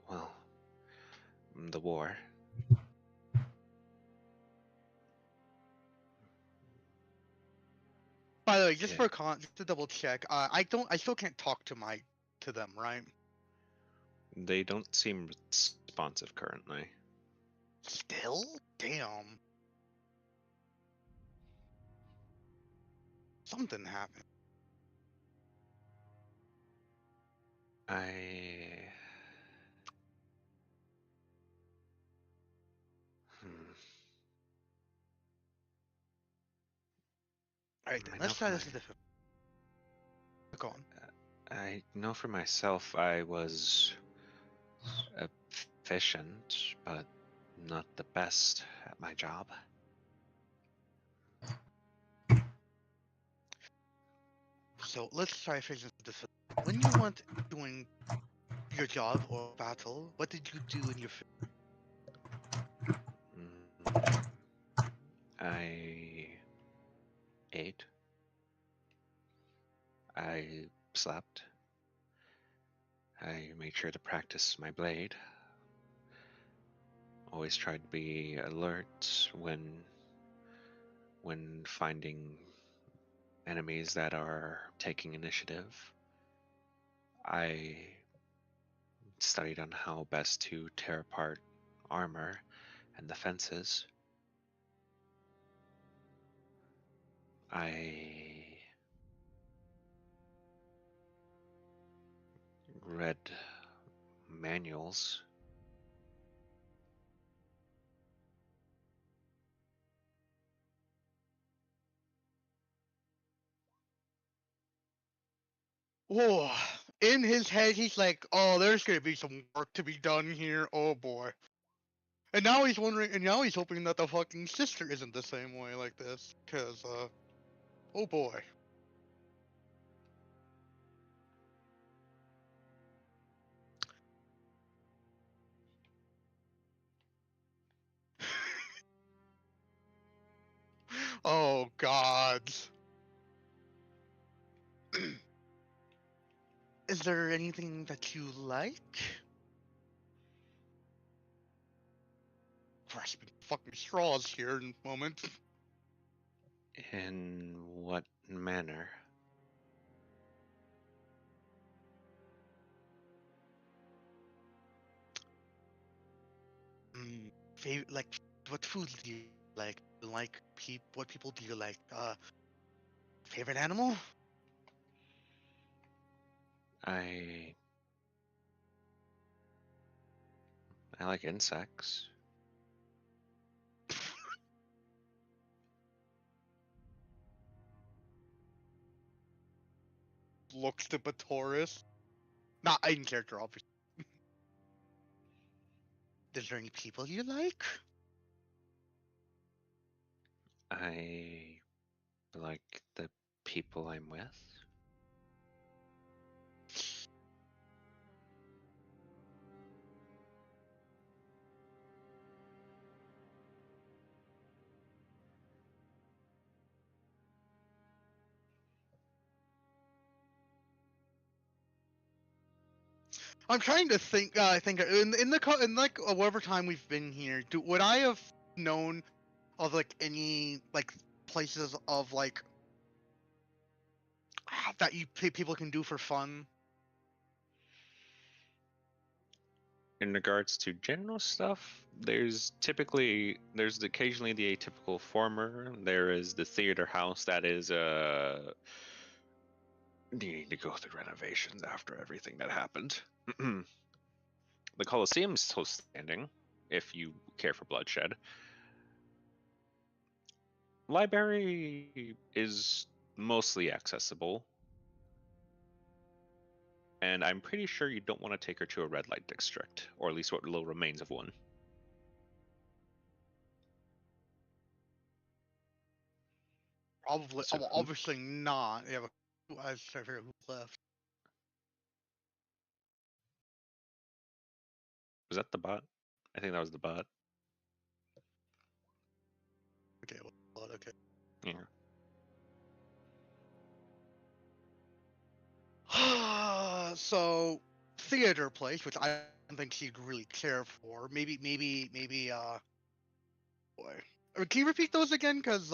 well, the war. By the way, just Yeah. just to double check, I still can't talk to them, right? They don't seem responsive currently. Still? Damn. Something happened. I... Alright then, I know let's for try my, this a different. Go on. I know for myself I was efficient, but not the best at my job. So let's try phrasing this. When you weren't doing your job or battle, what did you do in your Mm, I ate. I slept. I made sure to practice my blade. Always tried to be alert when finding enemies that are taking initiative. I studied on how best to tear apart armor and defenses. I read manuals. Oh, in his head, he's like, "Oh, there's gonna be some work to be done here. Oh boy." And now he's wondering, and now he's hoping that the fucking sister isn't the same way like this, cause oh boy. Oh God. Is there anything that you like? Grasping fucking straws here in a moment. In what manner? Favorite, like, what foods do you like? What people do you like? Favorite animal? I like insects. Looks to Batoris. Not in character, obviously. Is there any people you like? I like the people I'm with. I'm trying to think. Think in like whatever time we've been here, would I have known of like any like places of like that people can do for fun? In regards to general stuff, there's occasionally the atypical former. There is the theater house that is needing to go through renovations after everything that happened. The Colosseum is still standing, if you care for bloodshed. Library is mostly accessible. And I'm pretty sure you don't want to take her to a red light district, or at least what little remains of one. Probably. So Well, obviously not. Yeah, but I was trying to figure out who left. Was that the bot? I think that was the bot. Okay. Well, okay. Yeah. So theater place, which I don't think she'd really care for. Maybe. Boy, can you repeat those again? Cause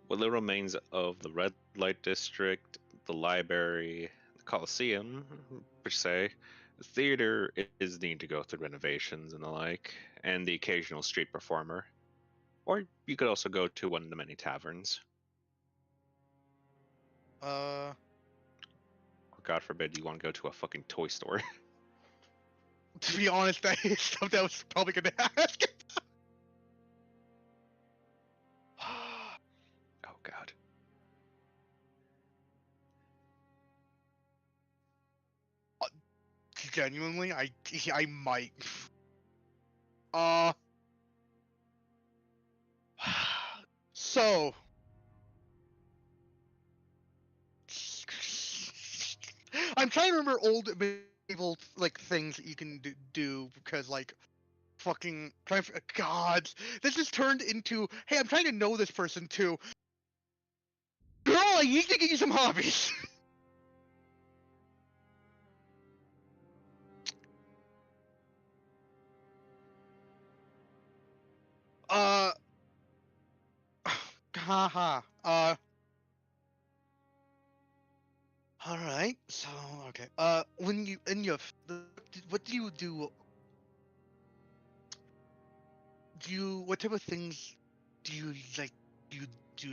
What little remains of the red light district, the library, the Coliseum, per se. The theater is needing to go through renovations and the like, and the occasional street performer. Or you could also go to one of the many taverns. Or God forbid you want to go to a fucking toy store. to be honest, that is something I was probably gonna ask. Oh God. Genuinely, I might. So. I'm trying to remember old medieval like things that you can do because like fucking God, this just turned into hey, I'm trying to know this person too. Girl, I need to get you some hobbies. Haha. All right. So okay. When you in your what do you do? What type of things do you like? Do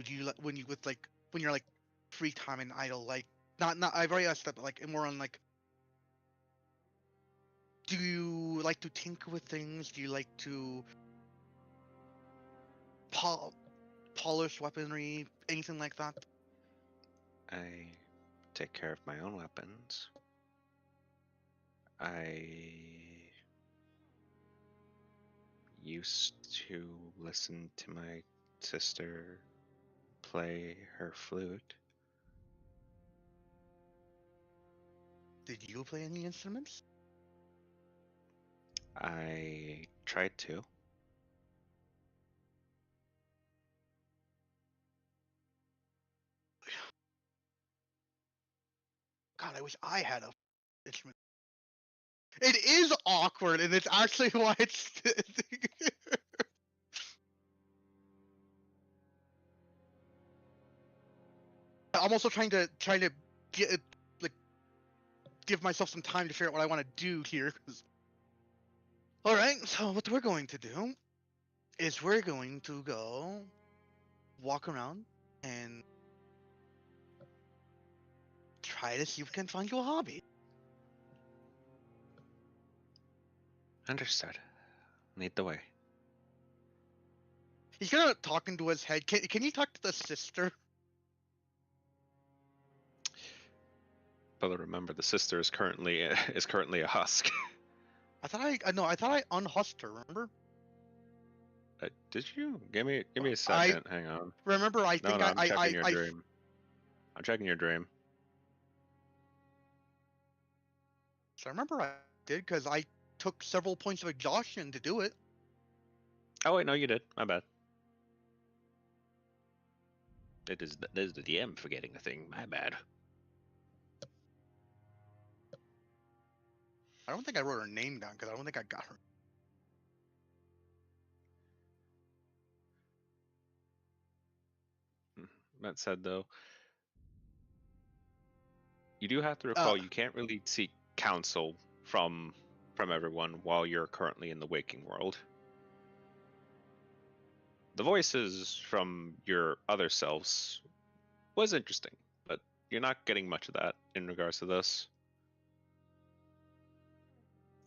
you like when you with like when you're like free time and idle? Like not I've already asked that, but like more on like. Do you like to tinker with things? Do you like to polish weaponry? Anything like that? I take care of my own weapons. I used to listen to my sister play her flute. Did you play any instruments? I tried to. God, I wish I had a instrument. It is awkward, and it's actually why it's. I'm also trying to get like give myself some time to figure out what I want to do here. All right, so what we're going to do is we're going to go walk around and try to see if we can find you a hobby. Understood. Lead the way. He's gonna talk into his head. Can you talk to the sister? But remember, the sister is currently a husk. I thought I unhusked her. Remember? Did you? Give me a second. Hang on. Remember, I No, think no, I'm checking your dream. I'm checking your dream. So I remember I did because I took several points of exhaustion to do it. Oh wait, no, you did. My bad. It is the DM forgetting a thing. My bad. I don't think I wrote her name down because I don't think I got her. That said, though, you do have to Uh, recall you can't really seek counsel from everyone while you're currently in the waking world. The voices from your other selves was interesting, but you're not getting much of that in regards to this.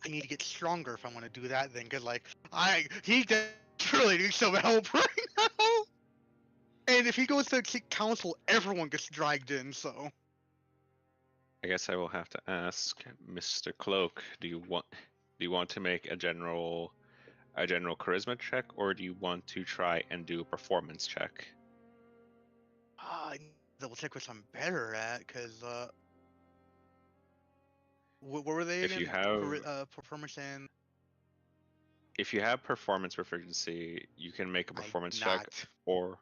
I need to get stronger if I want to do that then, because like he really needs some help right now. And if he goes to seek counsel, everyone gets dragged in. So I guess I will have to ask Mr. Cloak, do you want to make a general charisma check, or do you want to try and do a performance check? I need to double check what I'm better at, because what were they If you again? have Performance and performance proficiency, you can make a performance check, not. or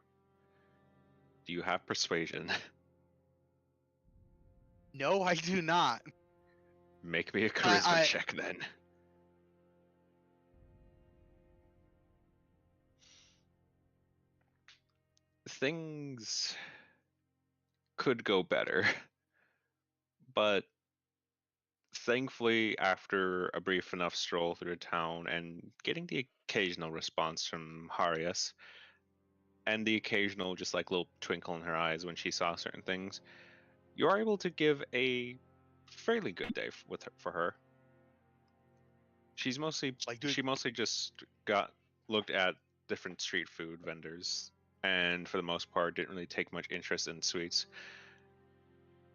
do you have persuasion? No, I do not. Make me a charisma I- check then. Things could go better, but thankfully, after a brief enough stroll through the town and getting the occasional response from Harius, and the occasional just like little twinkle in her eyes when she saw certain things, you are able to give a fairly good day for her. She's mostly Like, dude, she mostly just looked at different street food vendors, and for the most part didn't really take much interest in sweets.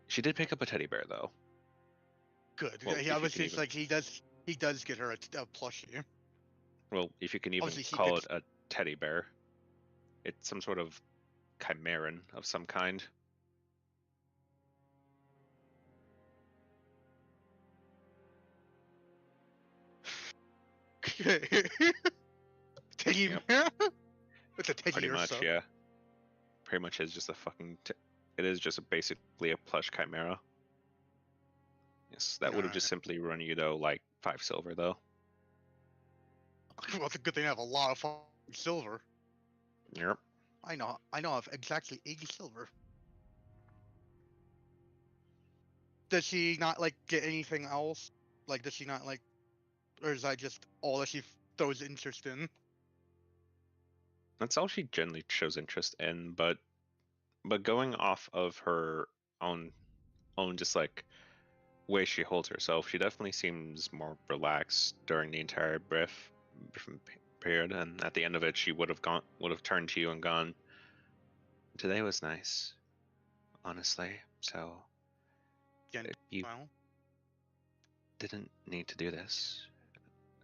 She did pick up a teddy bear though. good. Well, He if you obviously can it's even like he does get her a plushie. well, if you can even Obviously, she call it picks. a teddy bear, it's some sort of chimeran of some kind. Teddy Yep. bear. It's a teddy Pretty or much, so. yeah. Pretty much is just a fucking. It is just basically a plush chimera. Yes, that would have just simply run you though like 5 silver though. Well, it's a good thing I have a lot of fucking silver. Yep. I know I have exactly 80 silver. Does she not like get anything else? Like, does she not like, or is that just all that she throws interest in? That's all she generally shows interest in, but going off of her own just like way she holds herself, she definitely seems more relaxed during the entire period, and at the end of it she would have turned to you and gone, today was nice, honestly, so Gent- you well, didn't need to do this,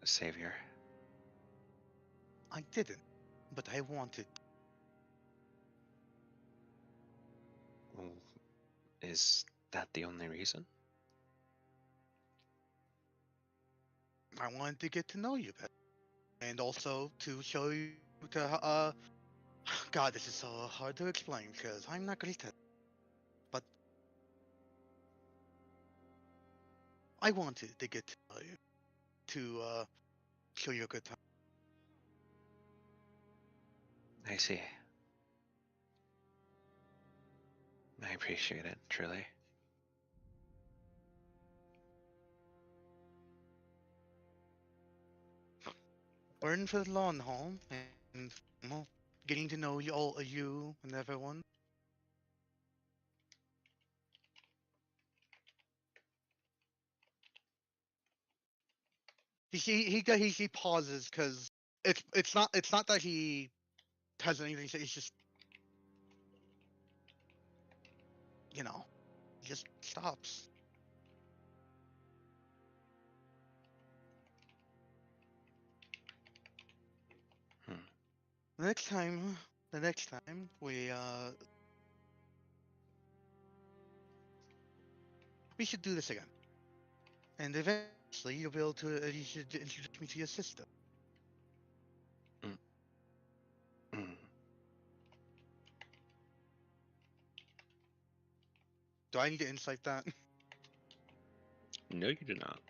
savior. I didn't, but I wanted. Well, is that the only reason? I wanted to get to know you better, and also to show you to God, this is so hard to explain because I'm not great at it. But I wanted to get to know you, to show you a good time. I see. I appreciate it, truly. We're in for the long haul, and well, getting to know you and everyone. He pauses because it's not that he has anything to say. It's just he just stops. Hmm. The next time we should do this again, and eventually you'll be able to you should introduce me to your sister. Mm. Do I need to insight that? No, you do not.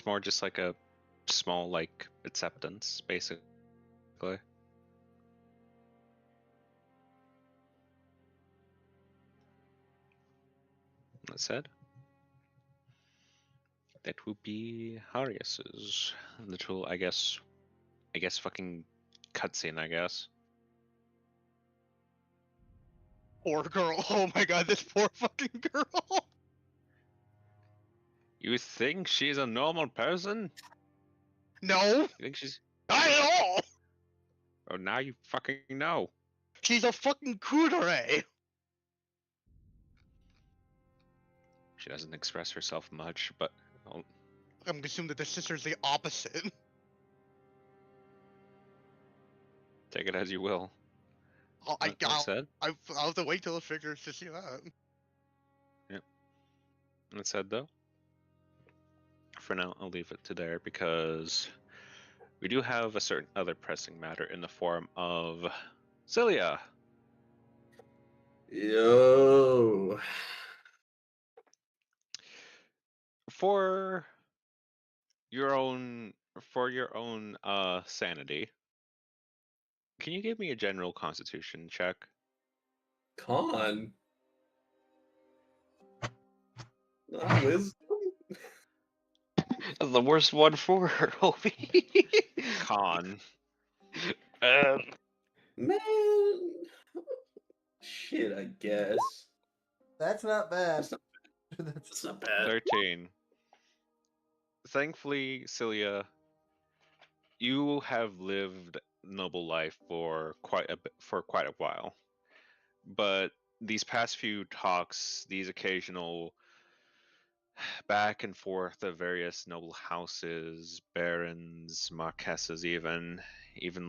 more just like a small like acceptance, basically. That said, that would be Harius's little, I guess fucking cutscene, I guess. Poor girl. Oh my god, this poor fucking girl. You think she's a normal person? No, You think she's... not at all. Oh, now you fucking know. She's a fucking kudere. She doesn't express herself much, but well, I'm assuming that the sister's the opposite. take it as you will. That said, I'll have to wait till it figures to see that. that said though, for now I'll leave it to there because we do have a certain other pressing matter in the form of Cilia. Yo. For your own sanity, can you give me a general constitution check? Con. Not wisdom. That's the worst one for her, Obi. Con. Man. Shit, I guess. That's not bad. That's not, that's not bad. 13. Thankfully, Cilia, you have lived noble life for quite a while. But these past few talks, these occasional back and forth of various noble houses, barons, marquesses, even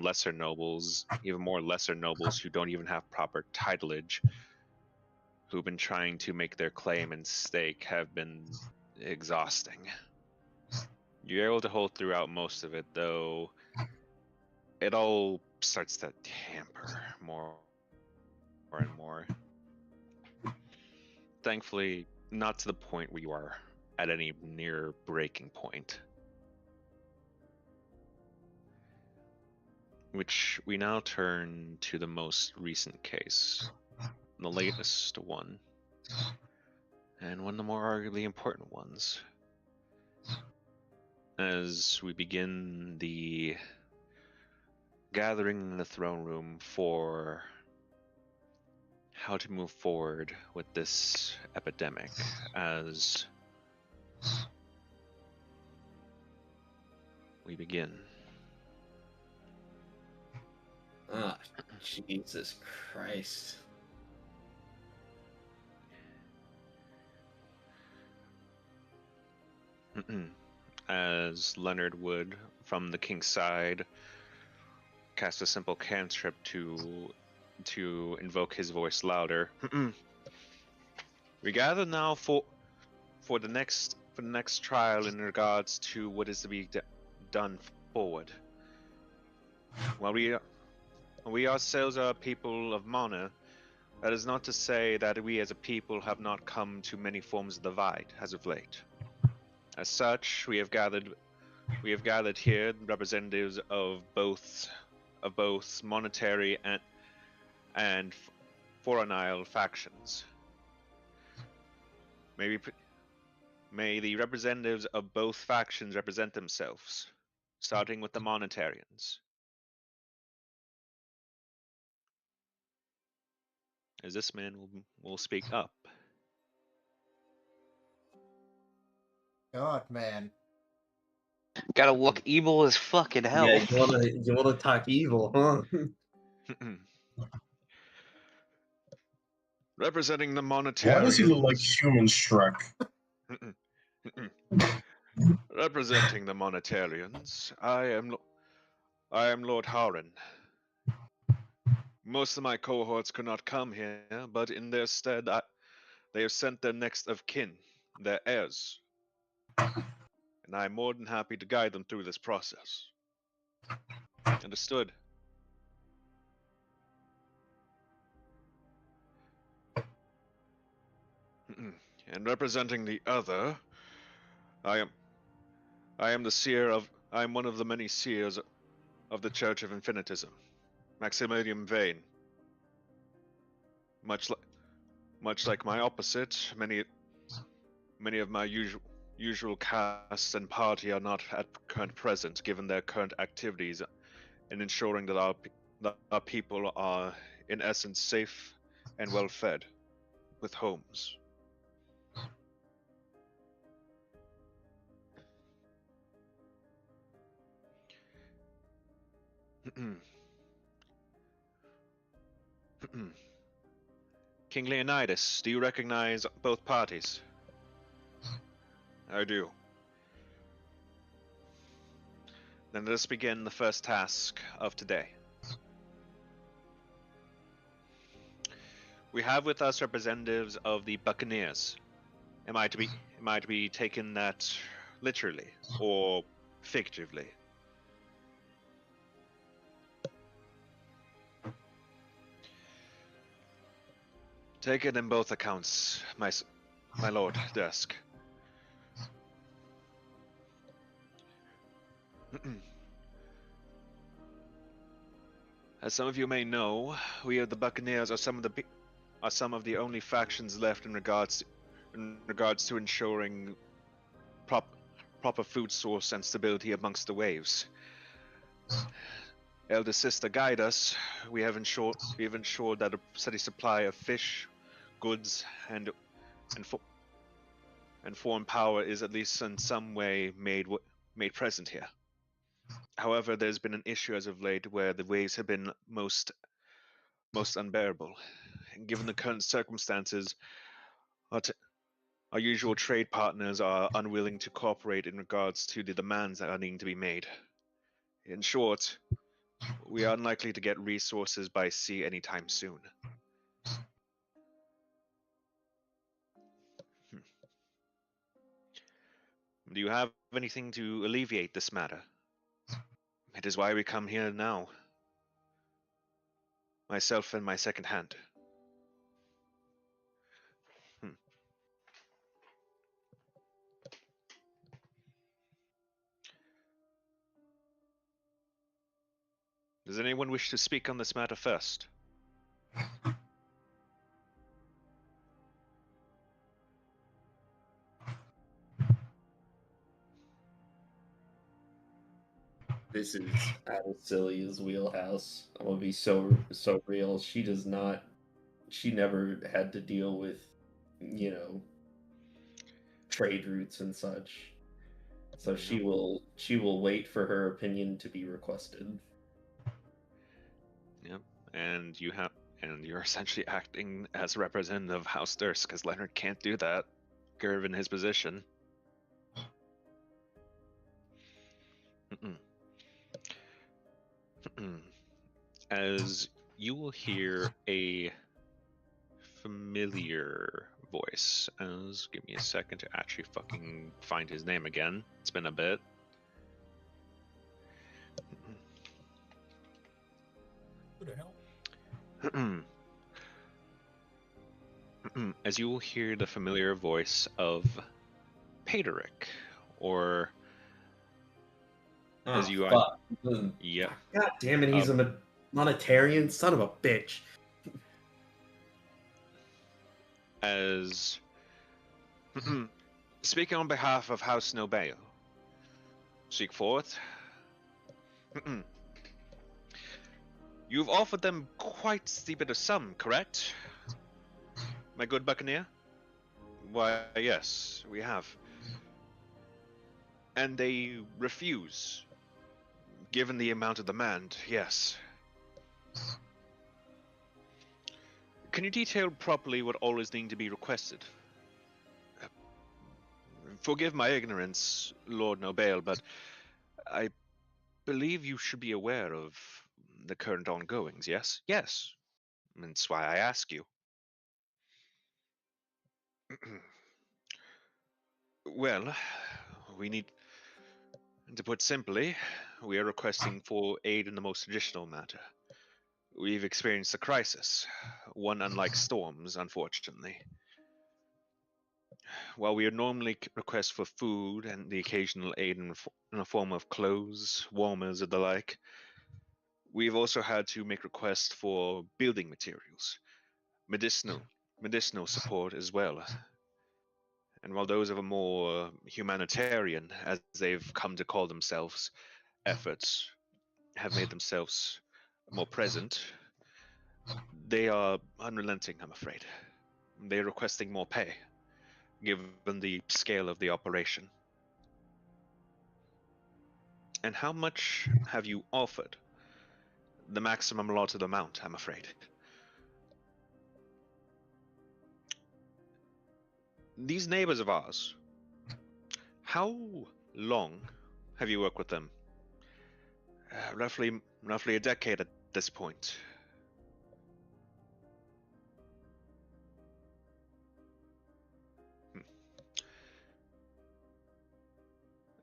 lesser nobles, even more lesser nobles who don't even have proper titleage, who've been trying to make their claim and stake, have been exhausting. You're able to hold throughout most of it, though it all starts to tamper more and more. Thankfully, not to the point where you are at any near breaking point. Which we now turn to the most recent case, the latest one, and one of the more arguably important ones. As we begin the gathering in the throne room for how to move forward with this epidemic, as we begin. Ah, Jesus Christ. As Leonard would, from the king's side, cast a simple cantrip to invoke his voice louder. We gather now for the next trial in regards to what is to be done forward. While we ourselves are a people of Mana, that is not to say that we as a people have not come to many forms of divide as of late. As such, we have gathered here representatives of both monetary and foreign isle factions. May the representatives of both factions represent themselves, starting with the monetarians. As this man will speak up. God, man. Gotta look evil as fucking hell. Yeah, you wanna talk evil, huh? Representing the monetarians. Why does he look like Human Shrek? Representing the monetarians, I am Lord Haran. Most of my cohorts could not come here, but in their stead, they have sent their next of kin, their heirs. And I am more than happy to guide them through this process. Understood? And representing the other, I am I am one of the many seers of the Church of Infinitism, Maximilian Vane. Much like my opposite, many of my usual caste and party are not at current present, given their current activities in ensuring that our people are, in essence, safe and well fed, with homes. King Leonidas, do you recognize both parties? I do. Then let us begin the first task of today. We have with us representatives of the Buccaneers. Am I to be taken that literally or figuratively? Take it in both accounts, my lord Dusk. As some of you may know, we of the Buccaneers are some of the only factions left in regards to ensuring proper food source and stability amongst the waves. Elder sister, guide us. We have ensured that a steady supply of fish, goods, and foreign power is at least in some way made present here. However, there's been an issue as of late where the waves have been most unbearable. And given the current circumstances, our usual trade partners are unwilling to cooperate in regards to the demands that are needing to be made. In short, we are unlikely to get resources by sea anytime soon. Do you have anything to alleviate this matter? It is why we come here now. Myself and my second hand. Does anyone wish to speak on this matter first? This is out of Celia's wheelhouse. I'm gonna be so real. She never had to deal with, trade routes and such. So she will wait for her opinion to be requested. Yep, and you're essentially acting as a representative of House Durst, because Leonard can't do that, given his position. As you will hear a familiar voice. Give me a second to actually fucking find his name again. It's been a bit. Who the hell? As you will hear the familiar voice of Paterick, or as you are. Yeah. God damn it, he's a monetarian son of a bitch. As speaking on behalf of House Nobel, speak forth. You've offered them quite the bit of sum, correct? My good Buccaneer? Why, yes, we have. And they refuse, given the amount of demand, yes. Can you detail properly what all is needing to be requested? Forgive my ignorance, Lord Nobel, but I believe you should be aware of the current ongoings, yes? Yes. That's why I ask you. Well, we need... To put simply, we are requesting for aid in the most traditional matter. We've experienced a crisis, one unlike storms, unfortunately. while we would normally request for food and the occasional aid in the form of clothes, warmers, and the like, we've also had to make requests for building materials, medicinal support as well. And while those of a more humanitarian, as they've come to call themselves, efforts have made themselves more present, they are unrelenting, I'm afraid. They're requesting more pay, given the scale of the operation. And how much have you offered? The maximum allotted amount, I'm afraid. These neighbors of ours, how long have you worked with them? Roughly a decade at this point.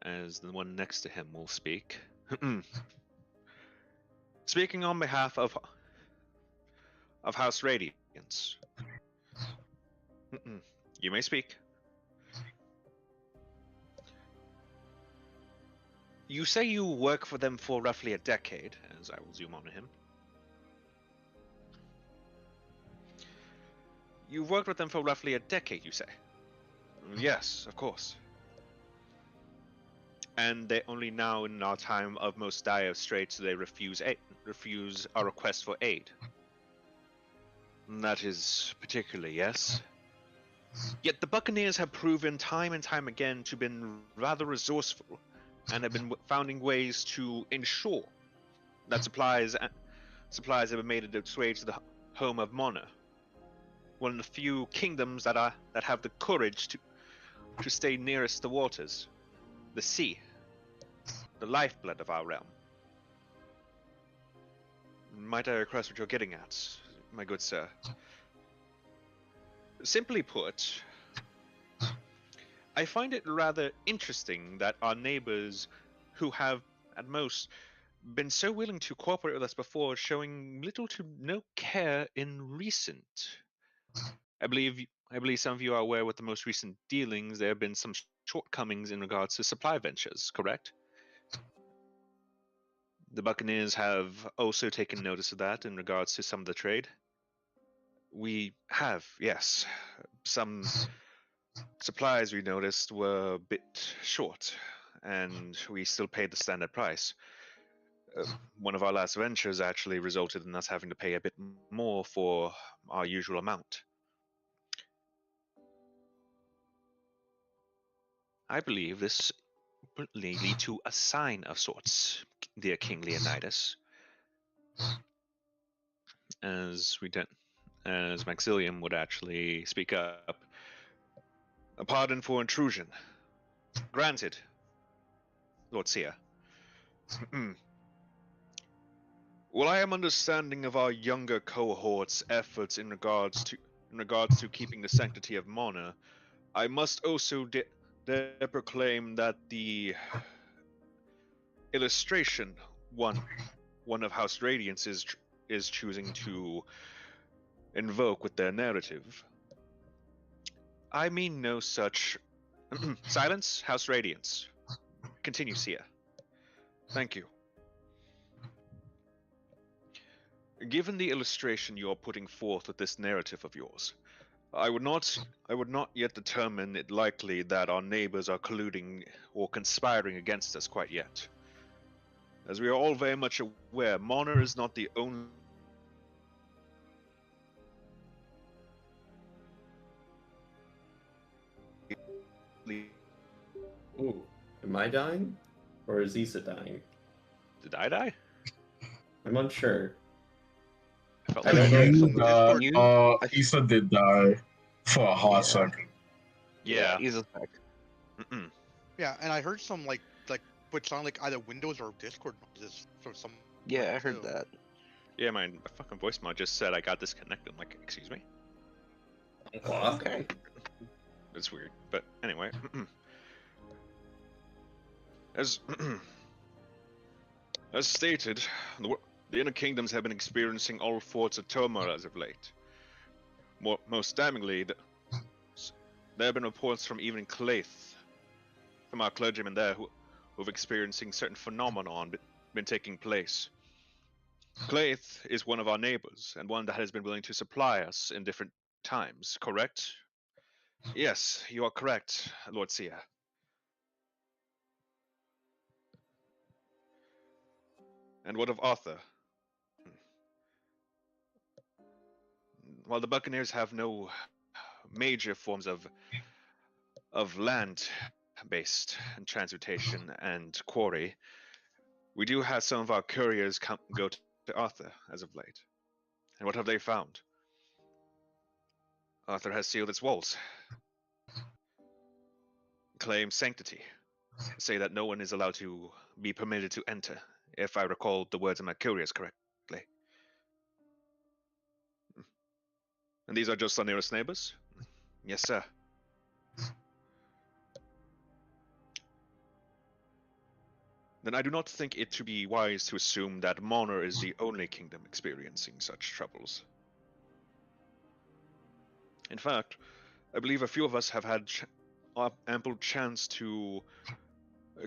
As the one next to him will speak. Speaking on behalf of House Radiance. You may speak. You say you work for them for roughly a decade, as I will zoom on to him. You've worked with them for roughly a decade, you say? Yes, of course. And they're only now in our time of most dire straits, so they refuse our request for aid. That is particularly, yes. Yet the Buccaneers have proven time and time again to have been rather resourceful, and have been finding ways to ensure that supplies have been made its way to the home of Mona, one of the few kingdoms that have the courage to stay nearest the waters, the sea, the lifeblood of our realm. Might I request what you're getting at, my good sir? Simply put, I find it rather interesting that our neighbors, who have, at most, been so willing to cooperate with us before, showing little to no care in recent. I believe some of you are aware with the most recent dealings, there have been some shortcomings in regards to supply ventures, correct? The Buccaneers have also taken notice of that in regards to some of the trade. We have, yes. Some supplies we noticed were a bit short, and we still paid the standard price. One of our last ventures actually resulted in us having to pay a bit more for our usual amount. I believe this will lead to a sign of sorts, dear King Leonidas. As Maxilium would actually speak up. A pardon for intrusion. Granted, Lord Seer. Well, I am understanding of our younger cohort's efforts in regards to keeping the sanctity of Mona. I must also dare proclaim that the illustration one of House Radiance is choosing to invoke with their narrative. I mean no such. Silence, House Radiance. Continue, Sia. Thank you. Given the illustration you are putting forth with this narrative of yours, I would not yet determine it likely that our neighbors are colluding or conspiring against us quite yet. As we are all very much aware, Mona is not the only Ooh, am I dying? Or is Issa dying? Did I die? I'm unsure. I felt I like don't know. someone You- Issa did die for a hot Yeah. second. Yeah. He's back. Mm-mm. Yeah, and I heard some like what sound like either Windows or Discord noises from some. Yeah, I heard too. that. Yeah, my fucking voice mod just said I got disconnected. I'm like, excuse me? Okay. It's weird. But anyway. As as stated, the Inner Kingdoms have been experiencing all sorts of turmoil as of late. Most damningly, There have been reports from even Claith, from our clergymen there, who've experiencing certain phenomenon been taking place. Claith is one of our neighbors, and one that has been willing to supply us in different times, correct? Yes, you are correct, Lord Seer. And what of Arthur? While the Buccaneers have no major forms of land-based transportation and quarry, we do have some of our couriers go to Arthur as of late. And what have they found? Arthur has sealed its walls, claim sanctity, say that no one is allowed to be permitted to enter, if I recall the words of my couriers correctly. And these are just our nearest neighbors? Yes, sir. Then I do not think it to be wise to assume that Monor is the only kingdom experiencing such troubles. In fact, I believe a few of us have had ample chance to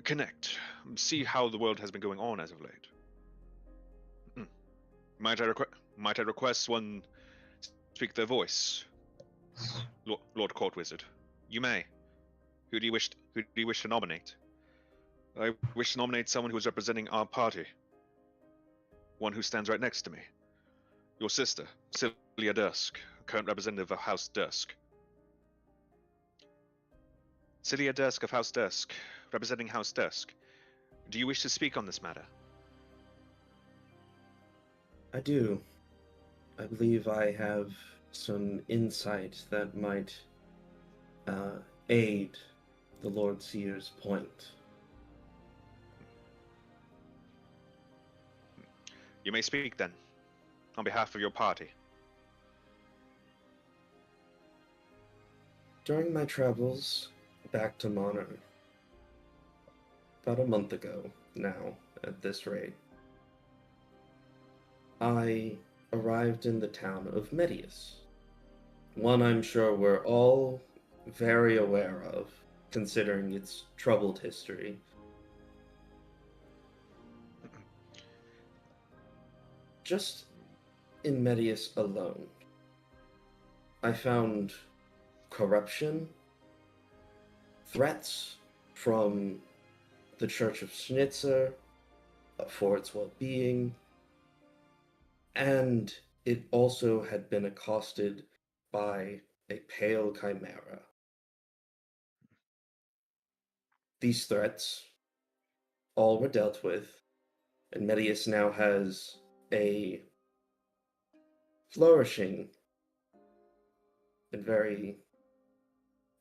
connect, see how the world has been going on as of late. Might I request one speak their voice? Lord Court Wizard. You may. Who do you wish to nominate? I wish to nominate someone who is representing our party. One who stands right next to me. Your sister, Celia Dursk, current representative of House Dursk. Celia Dursk of House Dursk, representing House Dursk. Do you wish to speak on this matter? I do. I believe I have some insight that might aid the Lord Seer's point. You may speak then, on behalf of your party. During my travels back to Monor, about a month ago now, at this rate, I arrived in the town of Medius. One I'm sure we're all very aware of, considering its troubled history. Just in Medius alone, I found corruption, threats from the Church of Schnitzer for its well-being, and it also had been accosted by a pale chimera. These threats all were dealt with, and Medius now has a flourishing and very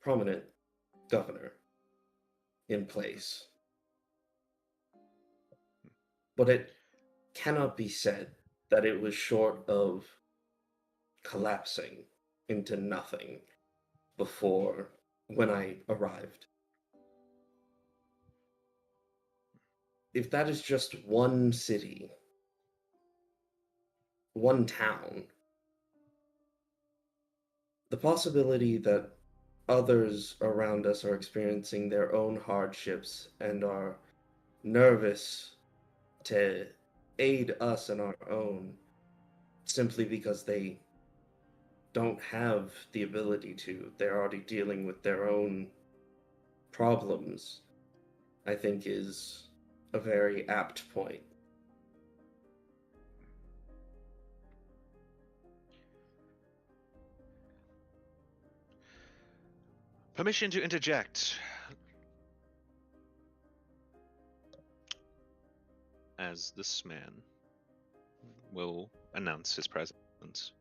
prominent governor in place. But it cannot be said that it was short of collapsing into nothing before when I arrived. If that is just one city, one town, the possibility that others around us are experiencing their own hardships and are nervous to aid us in our own simply because they don't have the ability to. They're already dealing with their own problems, I think is a very apt point. Permission to interject. As this man will announce his presence.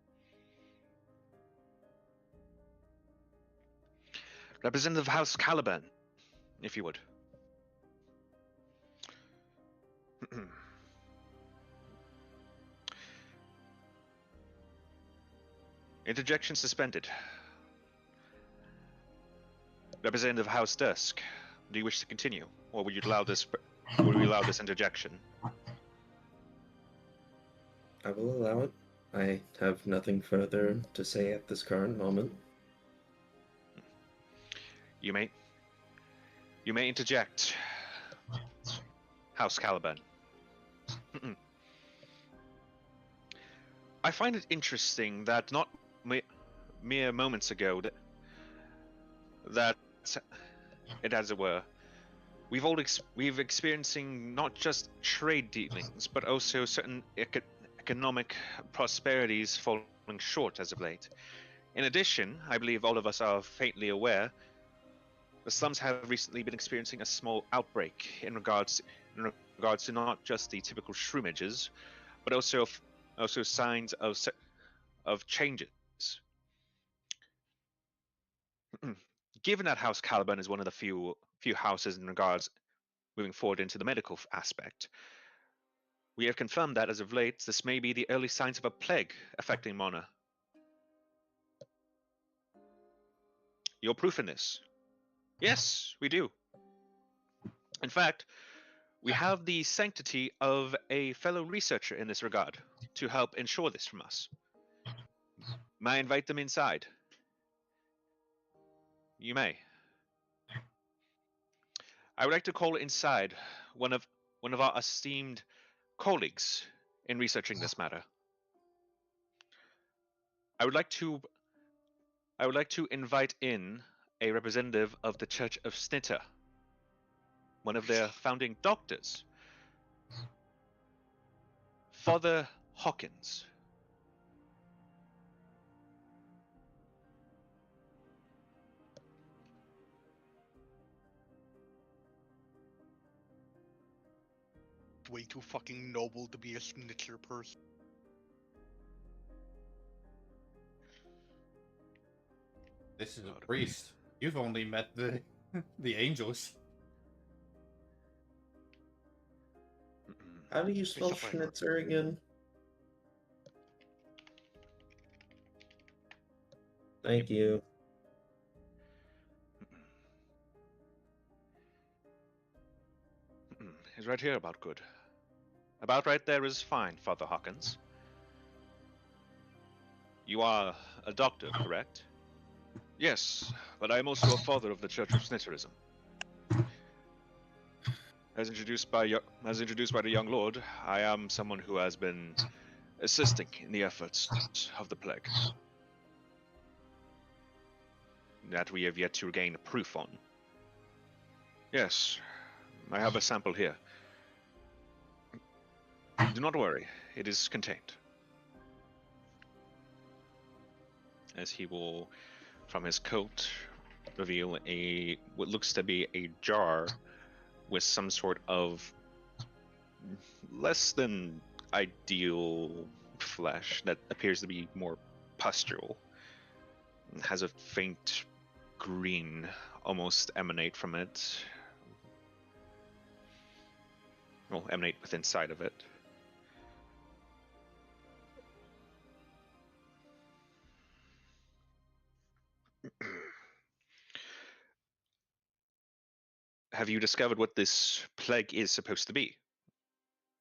Representative House Caliban, if you would. Interjection suspended. Representative House Dusk, do you wish to continue, or would you allow this? Would we allow this interjection? I will allow it. I have nothing further to say at this current moment. You may interject, House Caliban. I find it interesting that not mere moments ago that it, as it were, we've experiencing not just trade dealings, but also certain economic prosperities falling short as of late. In addition, I believe all of us are faintly aware the slums have recently been experiencing a small outbreak in regards to not just the typical shroomages, but also signs of changes. Given that House Caliban is one of the few houses in regards moving forward into the medical aspect, we have confirmed that as of late this may be the early signs of a plague affecting Mona. Your proof in this? Yes, we do. In fact, we have the sanctity of a fellow researcher in this regard to help ensure this from us. May I invite them inside? You may. I would like to call inside one of our esteemed colleagues in researching this matter. I would like to invite in a representative of the Church of Snitter, one of their founding doctors, Father Hawkins. Way too fucking noble to be a snitcher person. This is a priest. You've only met the the angels. How do you spell It's a fine Schnitzer again? Thank you. He's right here about good. About right there is fine, Father Hawkins. You are a doctor, correct? Yes, but I am also a father of the Church of Snitterism. As introduced by the young lord, I am someone who has been assisting in the efforts of the plague that we have yet to gain proof on. Yes, I have a sample here. Do not worry, it is contained. As he will, from his coat, reveal what looks to be a jar with some sort of less than ideal flesh that appears to be more pustule. It has a faint green almost emanate from it. Well, emanate within inside of it. Have you discovered what this plague is supposed to be?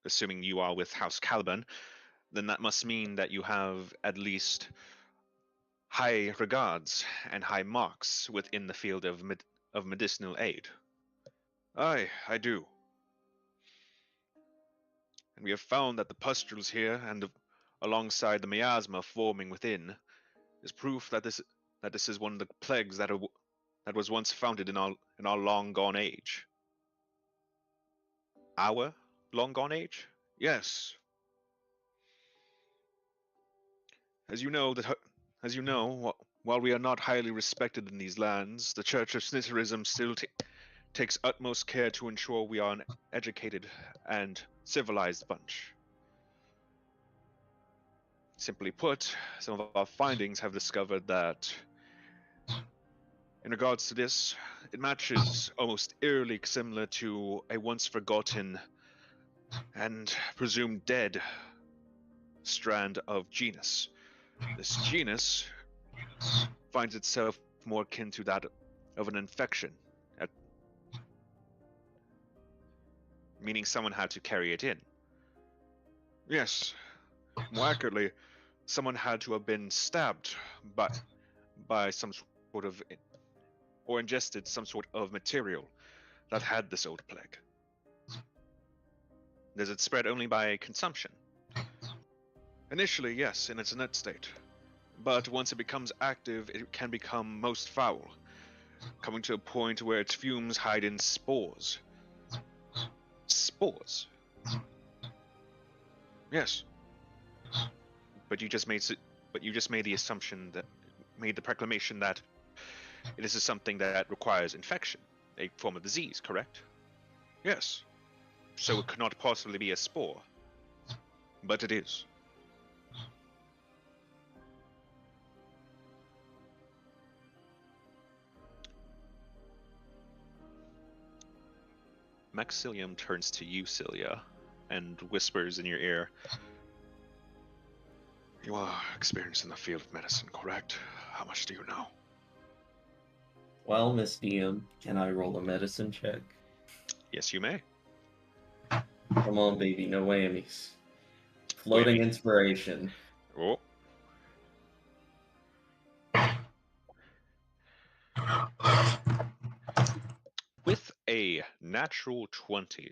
Assuming you are with House Caliban, then that must mean that you have at least high regards and high marks within the field of medicinal aid. Aye, I do. And we have found that the pustules here and alongside the miasma forming within is proof that this is one of the plagues that was once founded in our long gone age. Our long gone age? Yes. As you know, while we are not highly respected in these lands, the Church of Snitterism still takes utmost care to ensure we are an educated and civilized bunch. Simply put, some of our findings have discovered that, in regards to this, it matches almost eerily similar to a once forgotten and presumed dead strand of genus. This genus finds itself more akin to that of an infection, meaning someone had to carry it in. Yes, more accurately, someone had to have been stabbed by some sort of or ingested some sort of material that had this old plague? Does it spread only by consumption? Initially, yes, in its innate state. But once it becomes active, it can become most foul, coming to a point where its fumes hide in spores. Spores? Yes. But you just made the assumption that made the proclamation that this is something that requires infection, a form of disease, correct? Yes. So it could not possibly be a spore. But it is. Maxilium turns to you, Cilia, and whispers in your ear. You are experienced in the field of medicine, correct? How much do you know? Well, Miss DM, can I roll a medicine check? Yes, you may. Come on, baby, no whammies. Floating Whammy. inspiration. Oh. With a natural 20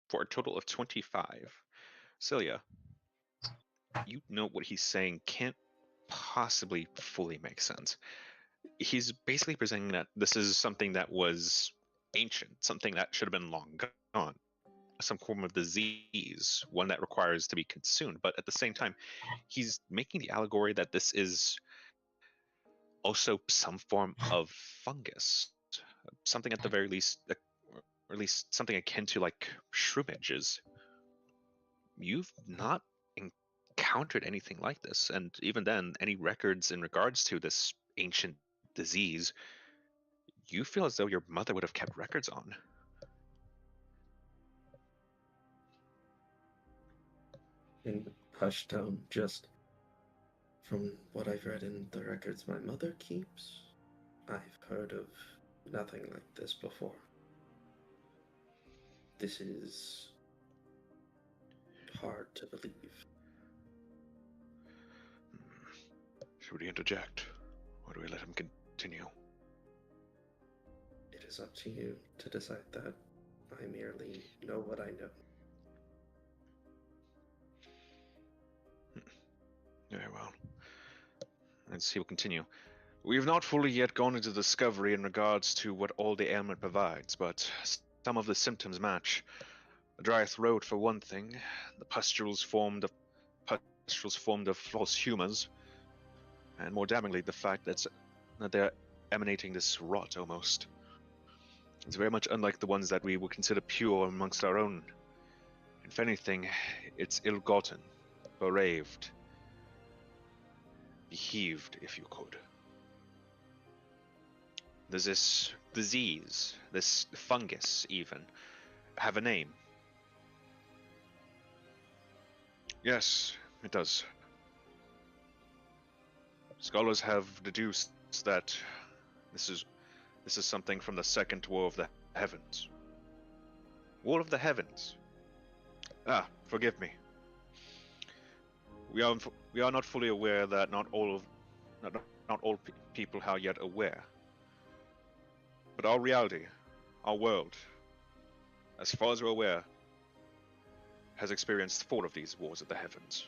for a total of 25, Cilia, you know what he's saying can't possibly fully make sense. He's basically presenting that this is something that was ancient, something that should have been long gone, some form of disease, one that requires to be consumed. But at the same time, he's making the allegory that this is also some form of fungus, something at the very least, or at least something akin to like shroomages. You've not encountered anything like this, and even then, any records in regards to this ancient disease, you feel as though your mother would have kept records on. In hushed tone, just from what I've read in the records my mother keeps, I've heard of nothing like this before. This is hard to believe. Should we interject, or do we let him continue? It is up to you to decide that. I merely know what I know. Very well. Let's see, we'll continue. We have not fully yet gone into discovery in regards to what all the ailment provides, but some of the symptoms match. A dry throat, for one thing, the pustules formed of false humors, and more damningly, the fact that they're emanating this rot almost. It's very much unlike the ones that we would consider pure amongst our own. If anything, it's ill-gotten, bereaved, beheaved, if you could. Does this disease, this fungus even, have a name? Yes, it does. Scholars have deduced that this is something from the second war of the heavens. War of the heavens. Ah, forgive me. We are not fully aware that not all people are yet aware. But our reality, our world, as far as we're aware, has experienced 4 of these wars of the heavens.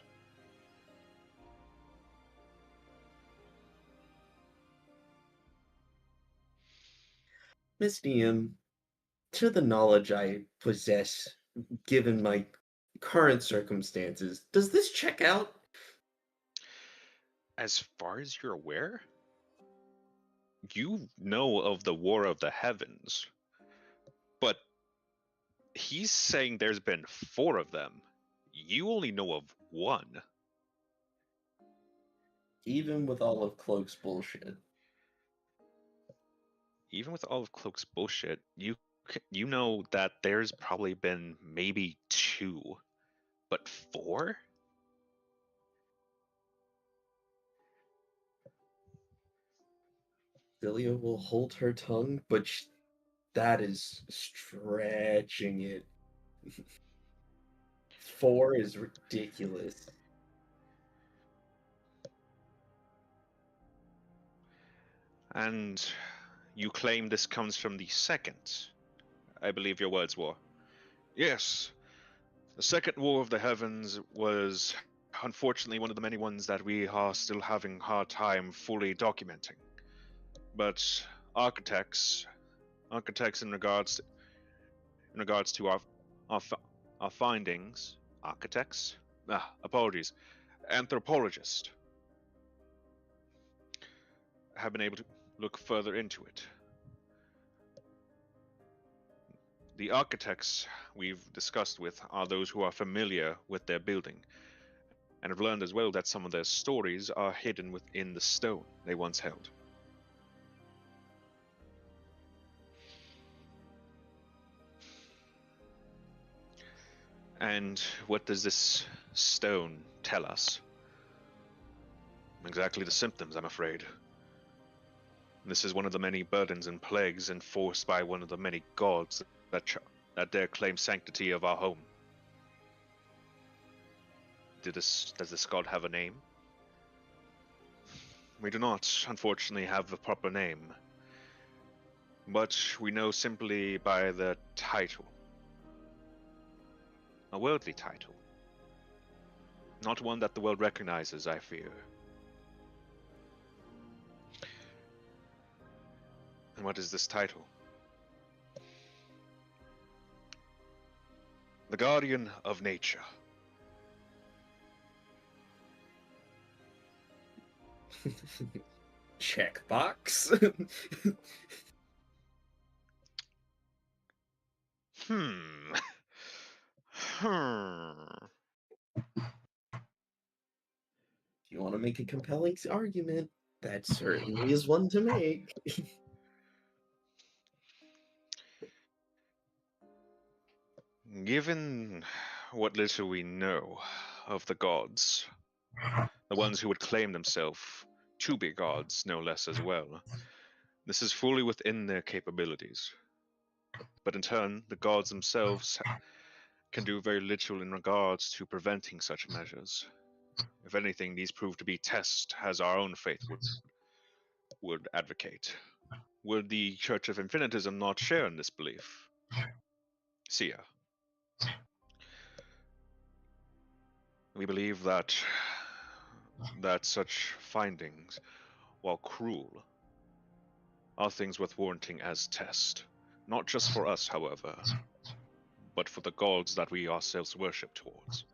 Miss DM, to the knowledge I possess, given my current circumstances, does this check out? As far as you're aware, you know of the War of the Heavens, but he's saying there's been 4 of them. You only know of 1. Even with all of Cloak's bullshit. Even with all of Cloak's bullshit, you know that there's probably been maybe 2, but 4? Celia will hold her tongue, but that is stretching it. 4 is ridiculous. And you claim this comes from the second, I believe your words were. Yes, the second war of the heavens was unfortunately one of the many ones that we are still having hard time fully documenting. But architects in regards to our, our findings, anthropologists have been able to look further into it. The architects we've discussed with are those who are familiar with their building, and have learned as well that some of their stories are hidden within the stone they once held. And what does this stone tell us? Exactly the symptoms, I'm afraid. This is one of the many burdens and plagues enforced by one of the many gods that dare claim sanctity of our home. Does this god have a name? We do not, unfortunately, have a proper name, but we know simply by the title. A worldly title. Not one that the world recognizes, I fear. And what is this title? The Guardian of Nature. Checkbox. Hmm. If you want to make a compelling argument, that certainly is one to make. Given what little we know of the gods, the ones who would claim themselves to be gods, no less as well, this is fully within their capabilities. But in turn, the gods themselves can do very little in regards to preventing such measures. If anything, these prove to be tests as our own faith would advocate. Would the Church of Infinitism not share in this belief? Sia. We believe that such findings, while cruel, are things worth warranting as test. Not just for us, however, but for the gods that we ourselves worship towards.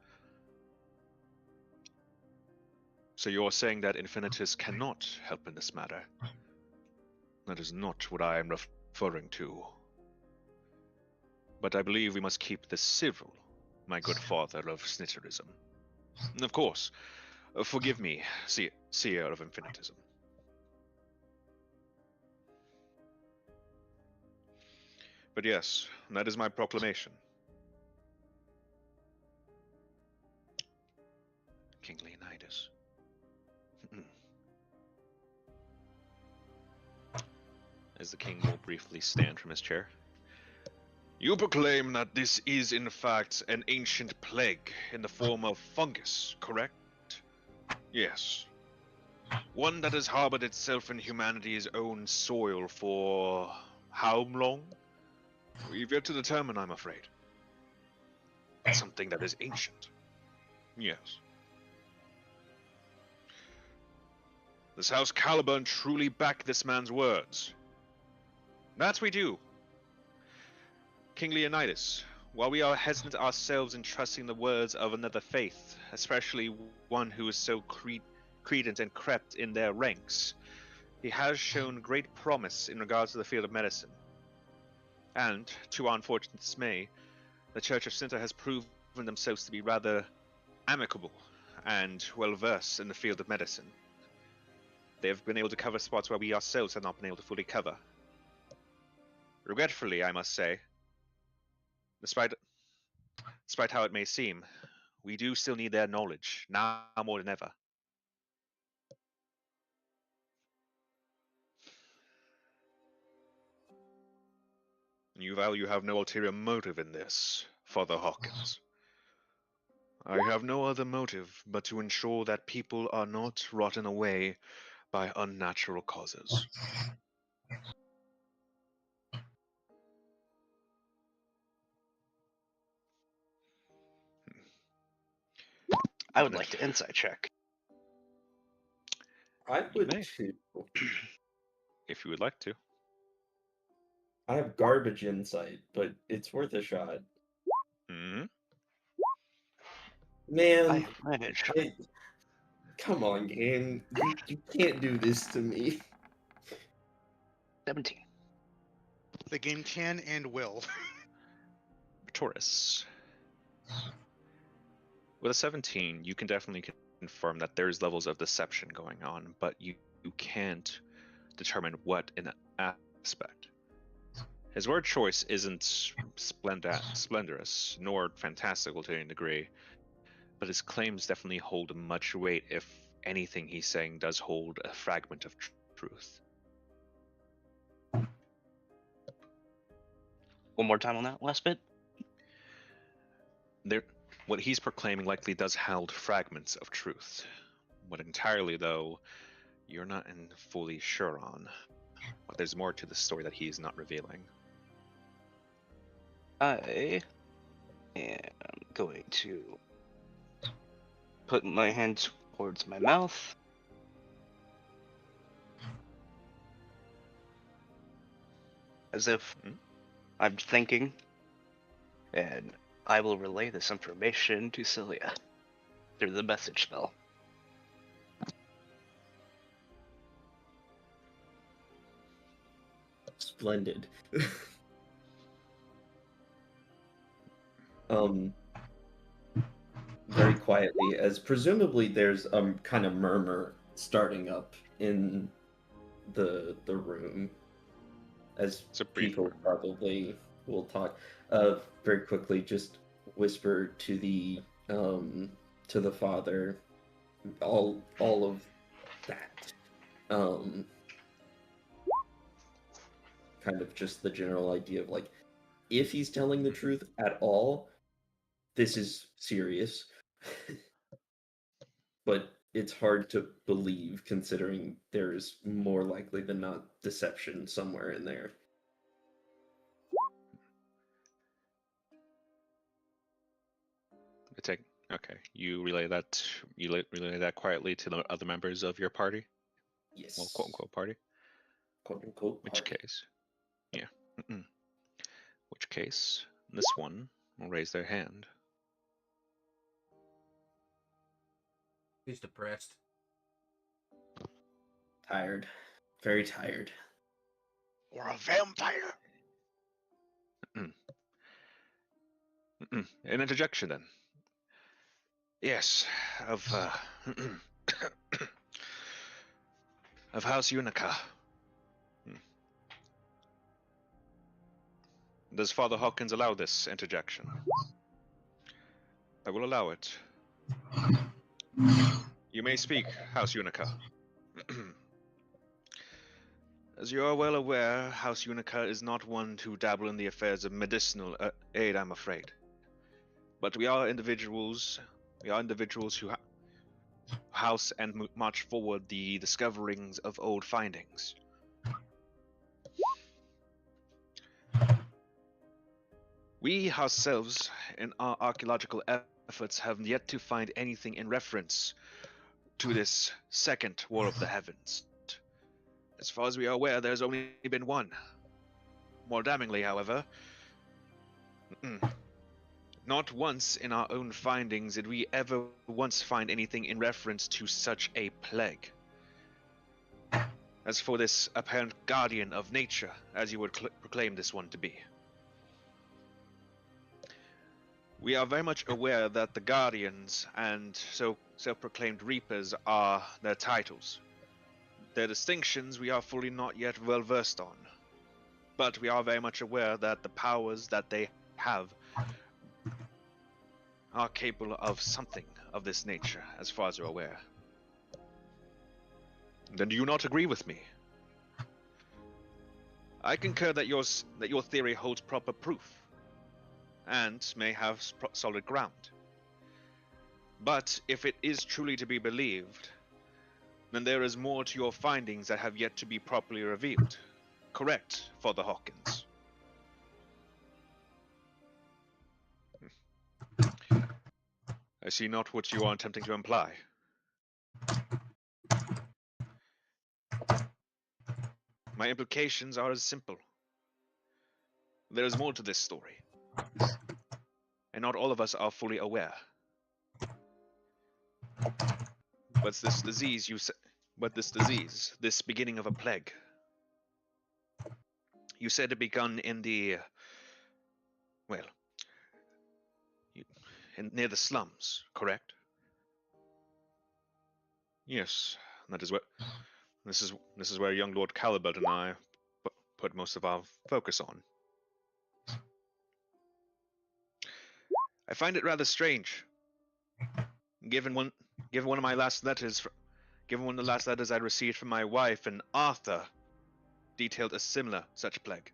So you're saying that Infinitus cannot help in this matter? That is not what I am referring to. But I believe we must keep this civil, my good father of Snitterism. Of course, forgive me, seer of Infinitism. But yes, that is my proclamation. King Leonidas. As the king will briefly stand from his chair. You proclaim that this is in fact an ancient plague in the form of fungus, correct? Yes. One that has harbored itself in humanity's own soil for how long? We've yet to determine, I'm afraid. It's something that is ancient. Yes. Does House Caliburn truly back this man's words? That we do. King Leonidas, while we are hesitant ourselves in trusting the words of another faith, especially one who is so credent and crept in their ranks, he has shown great promise in regards to the field of medicine. And, to our unfortunate dismay, the Church of Sinter has proven themselves to be rather amicable and well-versed in the field of medicine. They have been able to cover spots where we ourselves have not been able to fully cover. Regretfully, I must say, despite how it may seem, we do still need their knowledge, now more than ever. You vow you have no ulterior motive in this, Father Hawkins. I have no other motive but to ensure that people are not rotten away by unnatural causes. I would like to insight check. I would may. too. If you would like to. I have garbage insight, but it's worth a shot. Hmm. Man, I have managed. come on, game. You can't do this to me. 17. The game can and will. Taurus. With a 17, you can definitely confirm that there's levels of deception going on, but you can't determine what in an aspect. His word choice isn't splendorous, nor fantastical to any degree, but his claims definitely hold much weight if anything he's saying does hold a fragment of truth. One more time on that last bit. What he's proclaiming likely does hold fragments of truth. What entirely, though, you're not fully sure on. But there's more to the story that he's not revealing. I am going to put my hand towards my mouth. As if I'm thinking. And I will relay this information to Celia through the message spell. Splendid. Very quietly, as presumably there's a kind of murmur starting up in the room, as people probably will talk. Very quickly, just whisper to the father, all of that. Kind of just the general idea of like, if he's telling the truth at all, this is serious. But it's hard to believe considering there's more likely than not deception somewhere in there. Okay. You relay that quietly to the other members of your party? Yes. Well, quote unquote party. Quote unquote party. Which case, yeah. Which case, this one will raise their hand. He's depressed. Tired. Very tired. Or a vampire. An interjection then. Yes, of of House Unica. Does Father Hawkins allow this interjection? I will allow it. You may speak, House Unica. As you are well aware, House Unica is not one to dabble in the affairs of medicinal aid, I'm afraid. But we are individuals who house and march forward the discoverings of old findings. We ourselves, in our archaeological efforts, have yet to find anything in reference to this second War of the Heavens. As far as we are aware, there's only been one. More damningly, however, not once in our own findings did we ever once find anything in reference to such a plague. As for this apparent guardian of nature, as you would proclaim this one to be, we are very much aware that the guardians and so self-proclaimed reapers are their titles. Their distinctions we are fully not yet well versed on, but we are very much aware that the powers that they have are capable of something of this nature, as far as you're aware. Then do you not agree with me? I concur that your theory holds proper proof, and may have solid ground. But if it is truly to be believed, then there is more to your findings that have yet to be properly revealed. Correct, Father Hawkins? I see not what you are attempting to imply. My implications are as simple. There is more to this story, and not all of us are fully aware. But this disease, this beginning of a plague, you said it begun in the, well, near the slums, correct? Yes, that is what. This is where young Lord Calibert and I put most of our focus on. I find it rather strange, given one of my last letters, given one of the last letters I received from my wife and Arthur, detailed a similar such plague.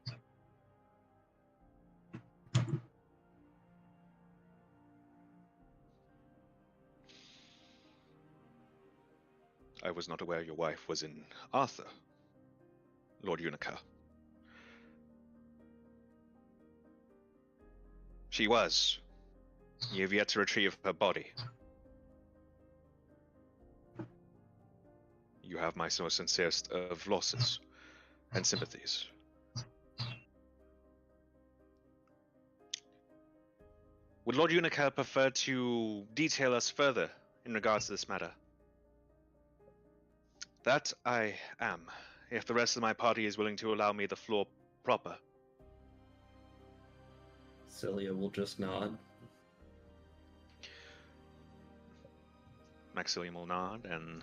I was not aware your wife was in Arthur, Lord Unica. She was. You have yet to retrieve her body. You have my most sincerest of losses and sympathies. Would Lord Unica prefer to detail us further in regards to this matter? That I am, if the rest of my party is willing to allow me the floor proper. Celia will just nod. Maxillian will nod, and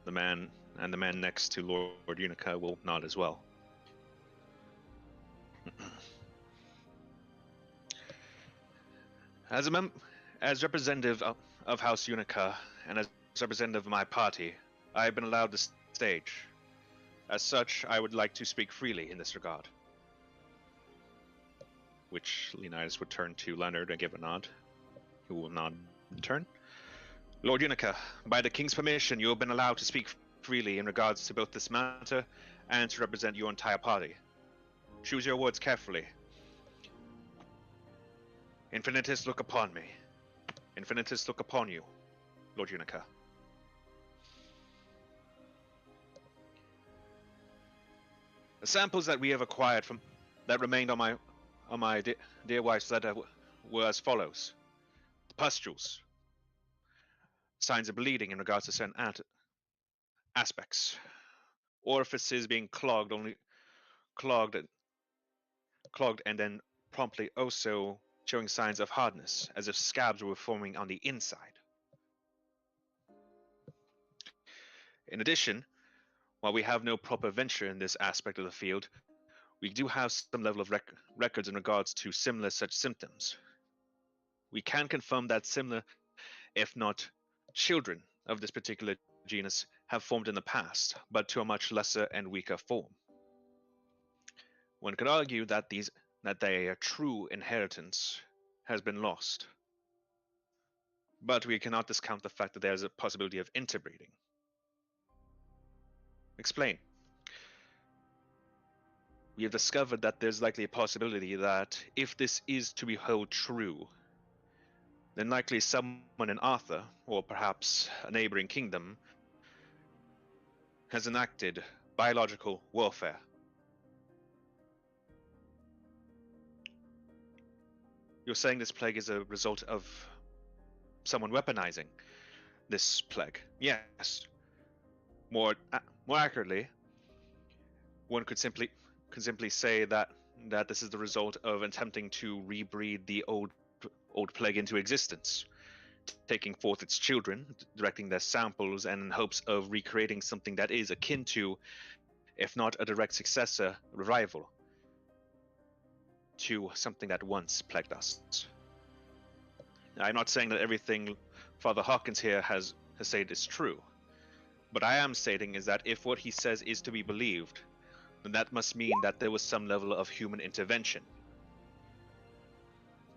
the man next to Lord Unica will nod as well. As representative of House Unica and as representative of my party, I have been allowed the stage. As such, I would like to speak freely in this regard. Which Leonidas would turn to Leonard and give a nod, who will nod in turn. Lord Unica, by the King's permission, you have been allowed to speak freely in regards to both this matter and to represent your entire party. Choose your words carefully. Infinitus, look upon me. Infinitus, look upon you, Lord Unica. The samples that we have acquired that remained on my dear wife's letter were as follows: the pustules, signs of bleeding in regards to certain aspects, orifices being clogged and then promptly also showing signs of hardness, as if scabs were forming on the inside. In addition, while we have no proper venture in this aspect of the field, we do have some level of records in regards to similar such symptoms. We can confirm that similar, if not children of this particular genus, have formed in the past, but to a much lesser and weaker form. One could argue that their true inheritance has been lost, but we cannot discount the fact that there is a possibility of interbreeding. Explain. We have discovered that there's likely a possibility that if this is to be held true, then likely someone in Arthur, or perhaps a neighboring kingdom, has enacted biological warfare. You're saying this plague is a result of someone weaponizing this plague? Yes. More accurately, one could simply say that this is the result of attempting to rebreed the old plague into existence, taking forth its children, directing their samples, and in hopes of recreating something that is akin to, if not a direct successor, rival to something that once plagued us. I'm not saying that everything Father Hawkins here has said is true, but I am stating is that if what he says is to be believed, then that must mean that there was some level of human intervention,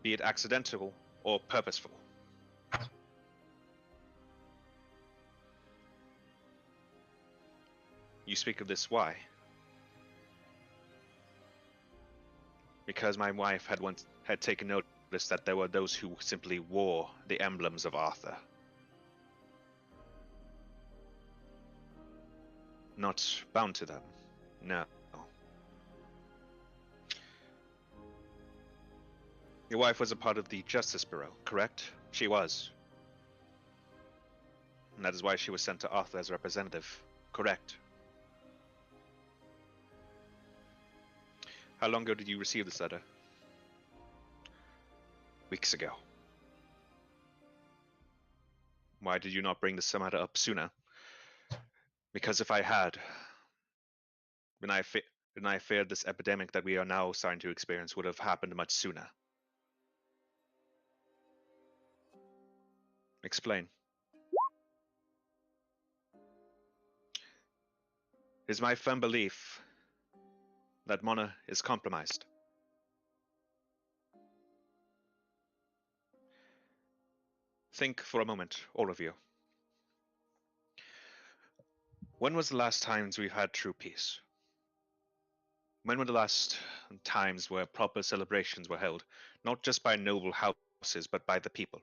be it accidental or purposeful. You speak of this, why? Because my wife had taken note noticed that there were those who simply wore the emblems of Arthur. Not bound to them, no. Your wife was a part of the Justice Bureau, correct? She was. And that is why she was sent to Arthur as a representative, correct? How long ago did you receive this letter? Weeks ago. Why did you not bring this matter up sooner? Because if I had, then I feared this epidemic that we are now starting to experience would have happened much sooner. Explain. It is my firm belief that Mona is compromised. Think for a moment, all of you. When was the last times we've had true peace? When were the last times where proper celebrations were held, not just by noble houses, but by the people?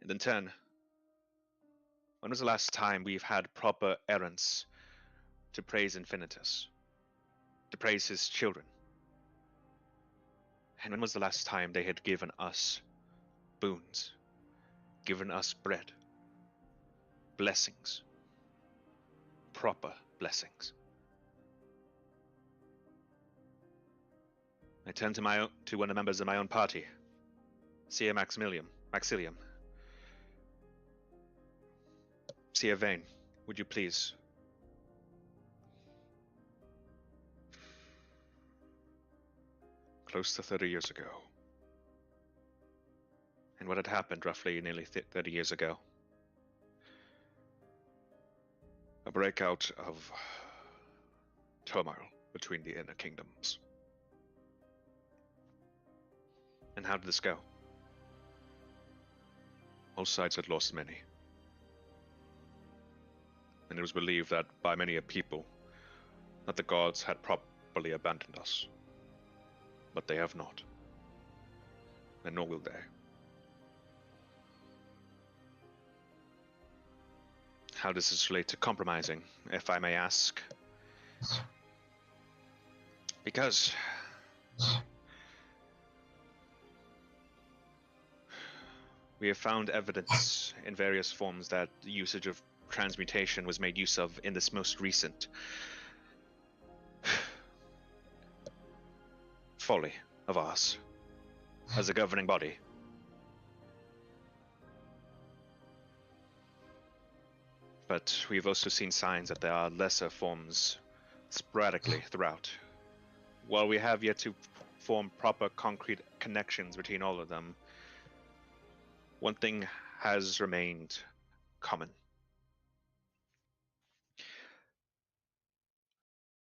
And in turn, when was the last time we've had proper errands to praise Infinitus, to praise his children? And when was the last time they had given us boons, given us bread, blessings, proper blessings? I turned to one of the members of my own party, Seer Maxilium. Seer Vane, would you please? Close to 30 years ago. And what had happened roughly nearly 30 years ago? A breakout of turmoil between the inner kingdoms. And how did this go? Both sides had lost many. And it was believed that by many a people that the gods had properly abandoned us. But they have not. And nor will they. How does this relate to compromising, if I may ask? Because we have found evidence in various forms that the usage of transmutation was made use of in this most recent folly of ours as a governing body. But we've also seen signs that there are lesser forms sporadically throughout. While we have yet to form proper concrete connections between all of them, one thing has remained common.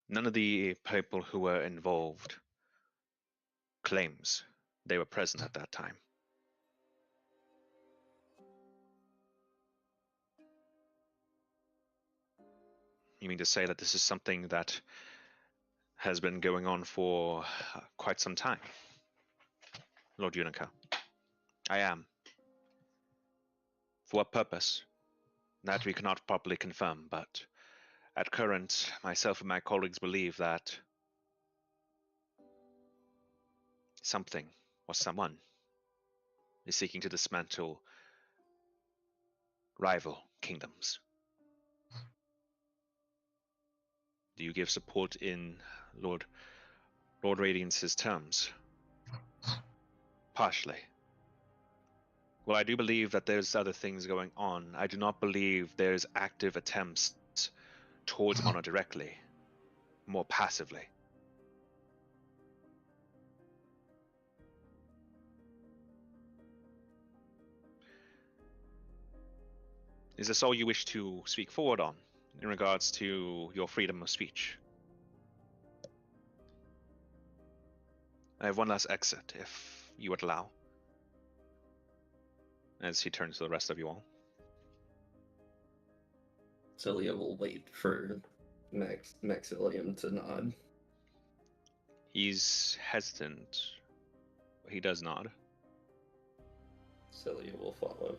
None of the people who were involved claims they were present at that time. You mean to say that this is something that has been going on for quite some time, Lord Unica? I am. For what purpose? That we cannot properly confirm, but at current, myself and my colleagues believe that something or someone is seeking to dismantle rival kingdoms. Do you give support in Lord Radiance's terms? Partially. Well, I do believe that there's other things going on. I do not believe there's active attempts towards Mono directly, more passively. Is this all you wish to speak forward on in regards to your freedom of speech? I have one last exit, if you would allow. As he turns to the rest of you all. Celia will wait for Maxilium to nod. He's hesitant, He does nod. Celia will follow.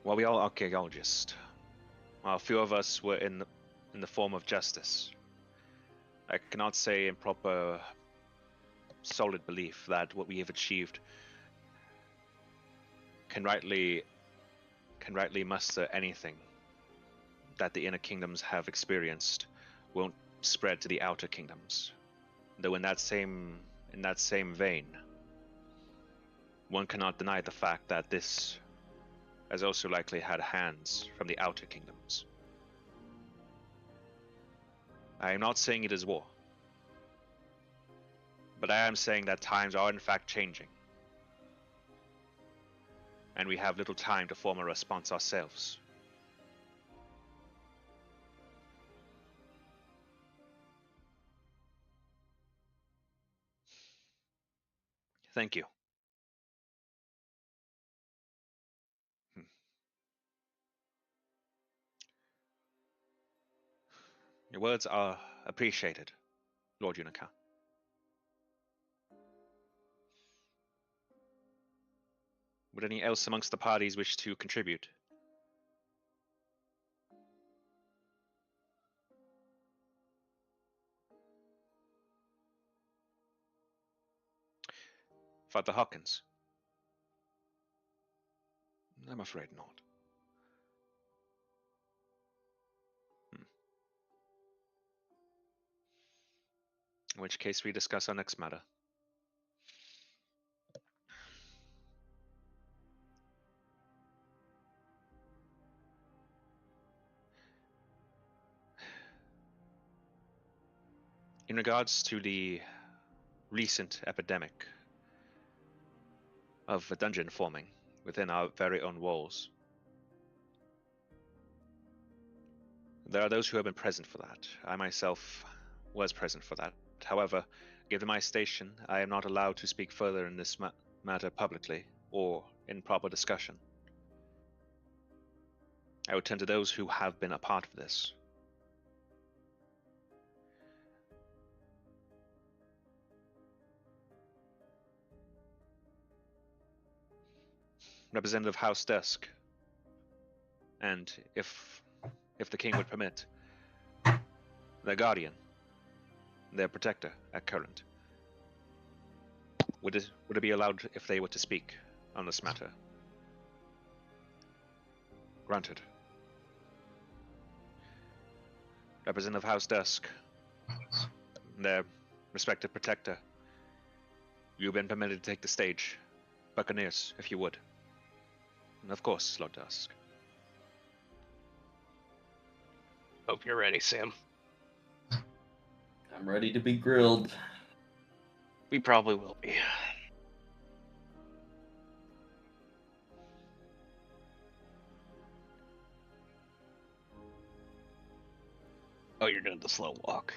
Well, we all archaeologists. While a few of us were in the form of justice. I cannot say in proper, solid belief that what we have achieved can rightly muster anything that the inner kingdoms have experienced won't spread to the outer kingdoms. Though in that same vein, one cannot deny the fact that this has also likely had hands from the outer kingdoms. I am not saying it is war, but I am saying that times are in fact changing, and we have little time to form a response ourselves. Thank you. Your words are appreciated, Lord Unica. Would any else amongst the parties wish to contribute? Father Hawkins? I'm afraid not. In which case we discuss our next matter. In regards to the recent epidemic of a dungeon forming within our very own walls, there are those who have been present for that. I myself was present for that. However, given my station, I am not allowed to speak further in this matter publicly or in proper discussion. I would turn to those who have been a part of this. Representative House Dusk, and if the king would permit, their guardian, their protector at current. Would it be allowed if they were to speak on this matter? Granted. Representative House Dusk, their respective protector, you've been permitted to take the stage. Buccaneers, if you would. And of course, Lord Dusk. Hope you're ready, Sam. I'm ready to be grilled. We probably will be. Oh, you're doing the slow walk.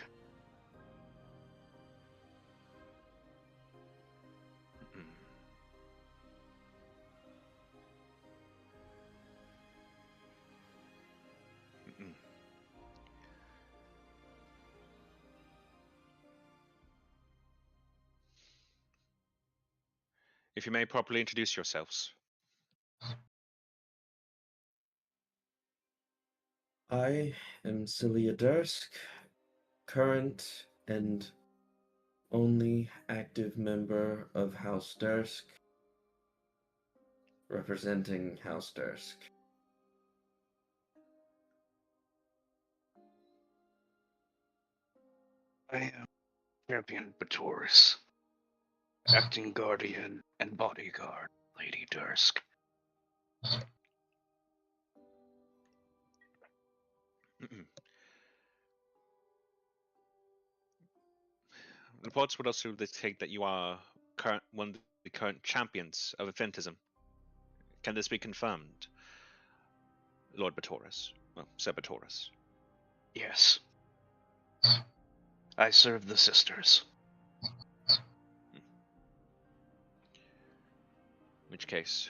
If you may properly introduce yourselves. I am Celia Dursk, current and only active member of House Dursk, representing House Dursk. I am Champion Batoris, acting guardian and bodyguard, Lady Dursk. Reports would also dictate that you are one of the current champions of Eventism. Can this be confirmed, Lord Batoris? Well, Sir Batoris. Yes. I serve the sisters. In which case,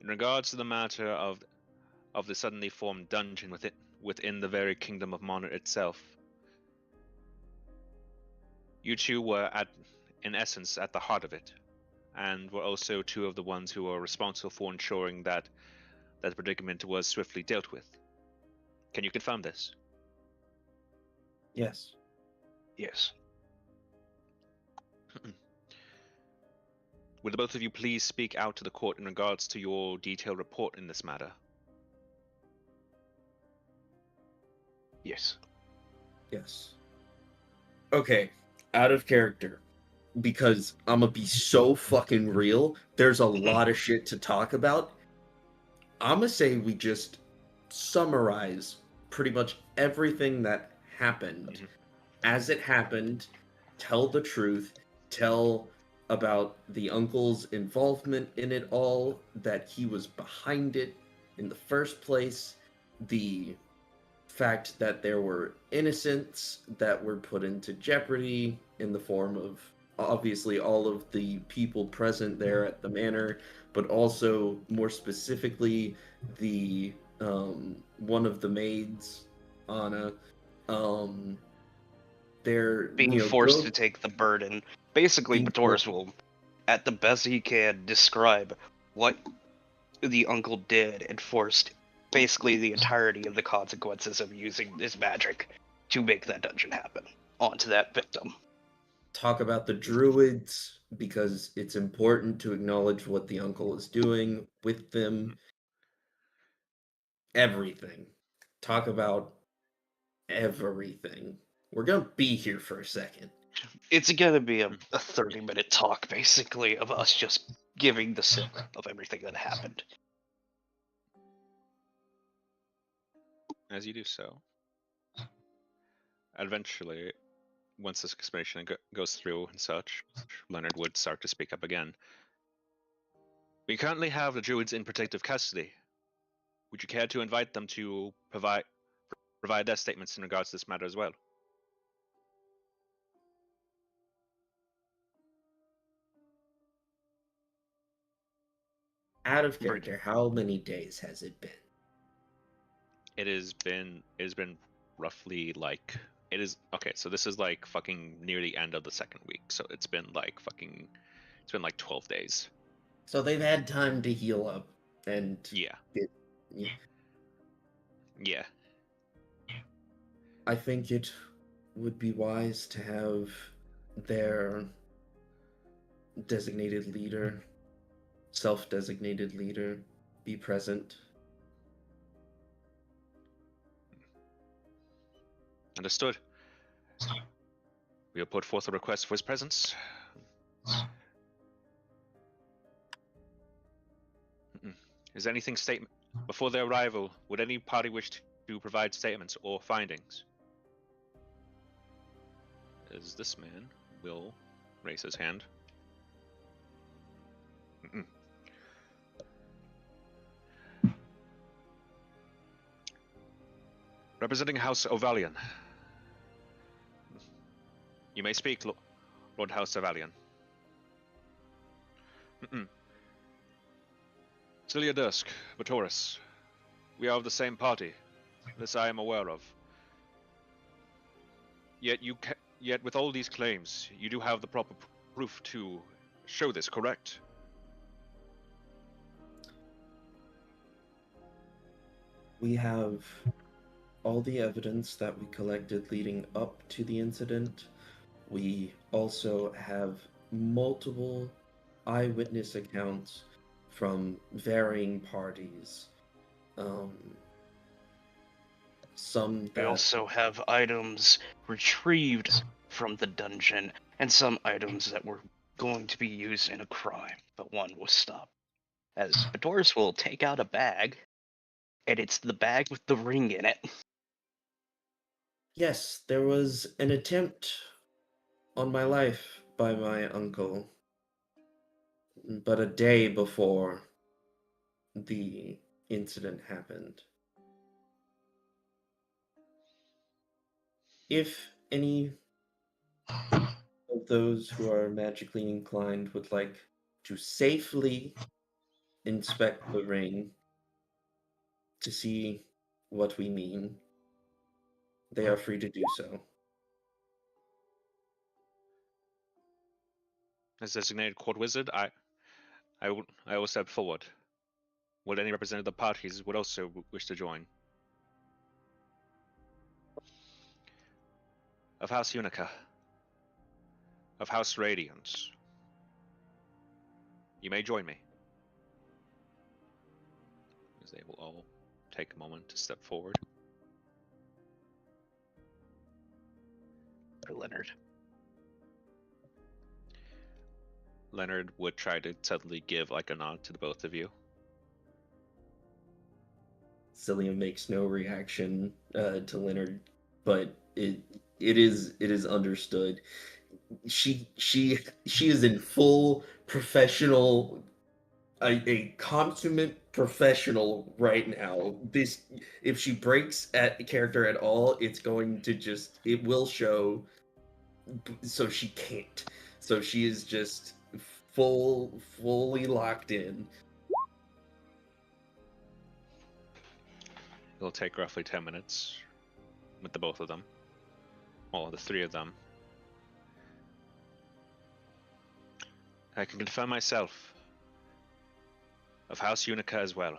In regards to the matter of the suddenly formed dungeon within the very kingdom of Monarch itself, you two were in essence at the heart of it, and were also two of the ones who were responsible for ensuring that that predicament was swiftly dealt with. Can you confirm this? Yes. Yes. Would the both of you please speak out to the court in regards to your detailed report in this matter? Yes. Yes. Okay, out of character. Because I'm gonna be so fucking real. There's a lot of shit to talk about. I'm gonna say we just summarize pretty much everything that happened as it happened, tell the truth, tell about the uncle's involvement in it all, that he was behind it in the first place, the fact that there were innocents that were put into jeopardy in the form of obviously all of the people present there at the manor, but also more specifically the one of the maids, Anna, they're Being forced to take the burden. Basically, Batoris will, at the best he can, describe what the uncle did and forced basically the entirety of the consequences of using his magic to make that dungeon happen onto that victim. talk about the druids because it's important to acknowledge what the uncle is doing with them. Everything. Talk about everything. We're gonna be here for a second. It's gonna be a 30-minute talk, basically, of us just giving the sip of everything that happened. As you do so, eventually, once this explanation goes through and such, Leonard would start to speak up again. We currently have the druids in protective custody. Would you care to invite them to provide their statements in regards to this matter as well? Out of character, how many days has it been? It has been roughly like okay, so this is like fucking near the end of the second week, so it's been like 12 days. So they've had time to heal up and Yeah. Yeah. I think it would be wise to have their designated leader, self-designated leader, be present. Understood. We'll put forth a request for his presence. Is there anything before their arrival? Would any party wish to provide statements or findings? As this man will raise his hand. Representing House Ovalian. You may speak, Lord House Ovalian. Celia Dursk, Batoris. We are of the same party. This I am aware of. Yet with all these claims, you do have the proper proof to show this, correct? We have all the evidence that we collected leading up to the incident. We also have multiple eyewitness accounts from varying parties. We also have items retrieved from the dungeon, and some items that were going to be used in a crime, but one was stopped. As Batoris will take out a bag, and it's the bag with the ring in it. Yes, there was an attempt on my life by my uncle, but a day before the incident happened. If any of those who are magically inclined would like to safely inspect the ring to see what we mean, they are free to do so. As designated court wizard, I will step forward. Would any representative of the parties would also wish to join? Of House Unica. Of House Radiance. You may join me. As they will all take a moment to step forward. Leonard. Leonard would try to suddenly give like a nod to the both of you. Cillian makes no reaction to Leonard, but it is understood. She is in full professional, a consummate professional right now. This, if she breaks at character at all, it's going to it will show. So she can't. So she is just fully locked in. It'll take roughly 10 minutes with the both of them. Well, the three of them. I can confirm myself. Of House Unica as well.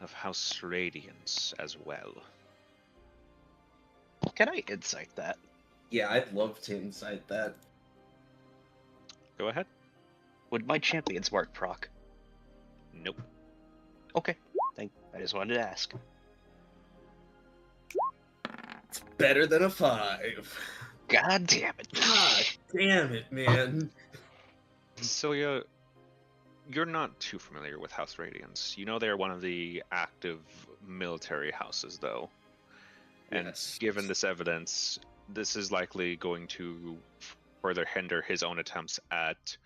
Of House Radiance as well. Can I insight that? Yeah, I'd love to insight that. Go ahead. Would my champion's mark proc? Nope. Okay. I just wanted to ask. It's better than a 5. God damn it. God damn it, man. So you're not too familiar with House Radiance. You know they're one of the active military houses, though. And Yes. given this evidence, this is likely going to further hinder his own attempts at,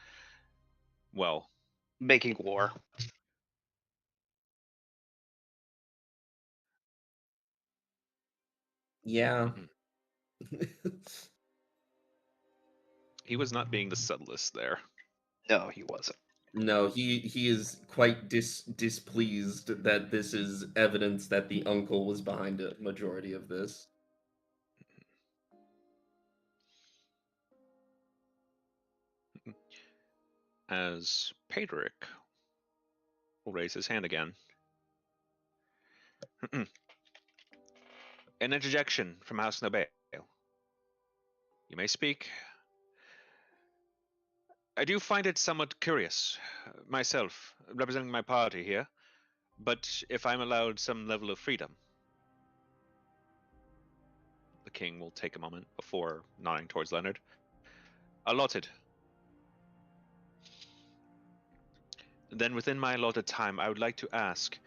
well, Making war. Yeah. he was not being the subtlest there. No, he wasn't. No, he is quite displeased that this is evidence that the uncle was behind a majority of this. As Pedrick will raise his hand again. An interjection from House Nobel. You may speak. I do find it somewhat curious, myself, representing my party here, but if I'm allowed some level of freedom. The king will take a moment before nodding towards Leonard. Allotted. Then within my allotted time, I would like to ask,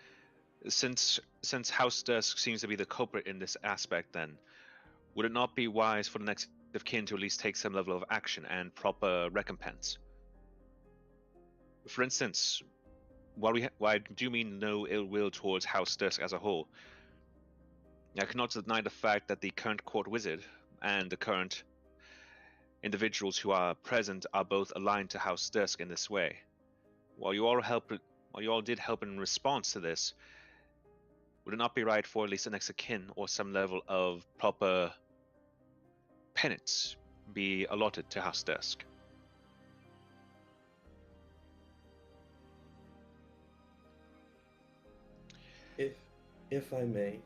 since House Dusk seems to be the culprit in this aspect, then, would it not be wise for the next of kin to at least take some level of action and proper recompense? For instance, while I do mean no ill will towards House Dusk as a whole, I cannot deny the fact that the current court wizard and the current individuals who are present are both aligned to House Dusk in this way. While you all did help in response to this, would it not be right for at least the next of kin or some level of proper penance be allotted to House Dusk? If I may.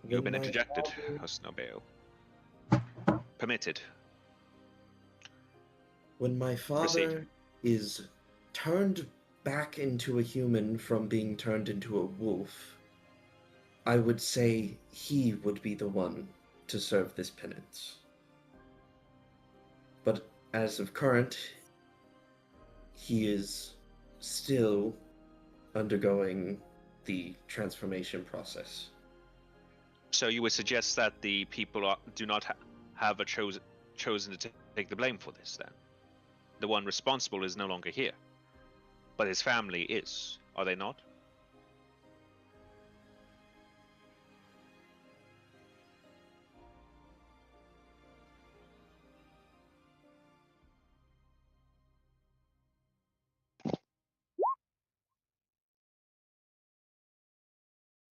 You've been interjected, House Nobel. Permitted. When my father Proceed. is turned back into a human from being turned into a wolf, I would say he would be the one to serve this penance. But as of current, he is still undergoing the transformation process. So you would suggest that the people do not have chosen to take the blame for this, then? The one responsible is no longer here. But his family is, are they not?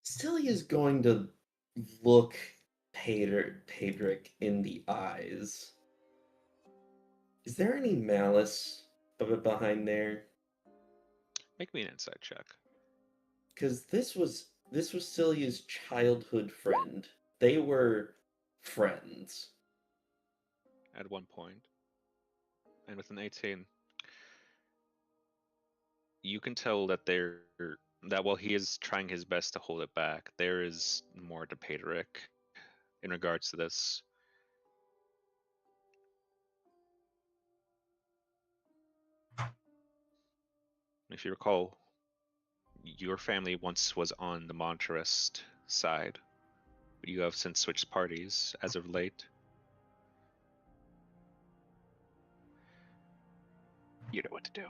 Celia is going to look Pedrick in the eyes. Is there any malice behind there? Make me an insight check. Because this was Celia's childhood friend. They were friends. At one point. And with an 18, you can tell that that while he is trying his best to hold it back, there is more to Pedrick in regards to this. If you recall, your family once was on the monetarist side, but you have since switched parties as of late. You know what to do.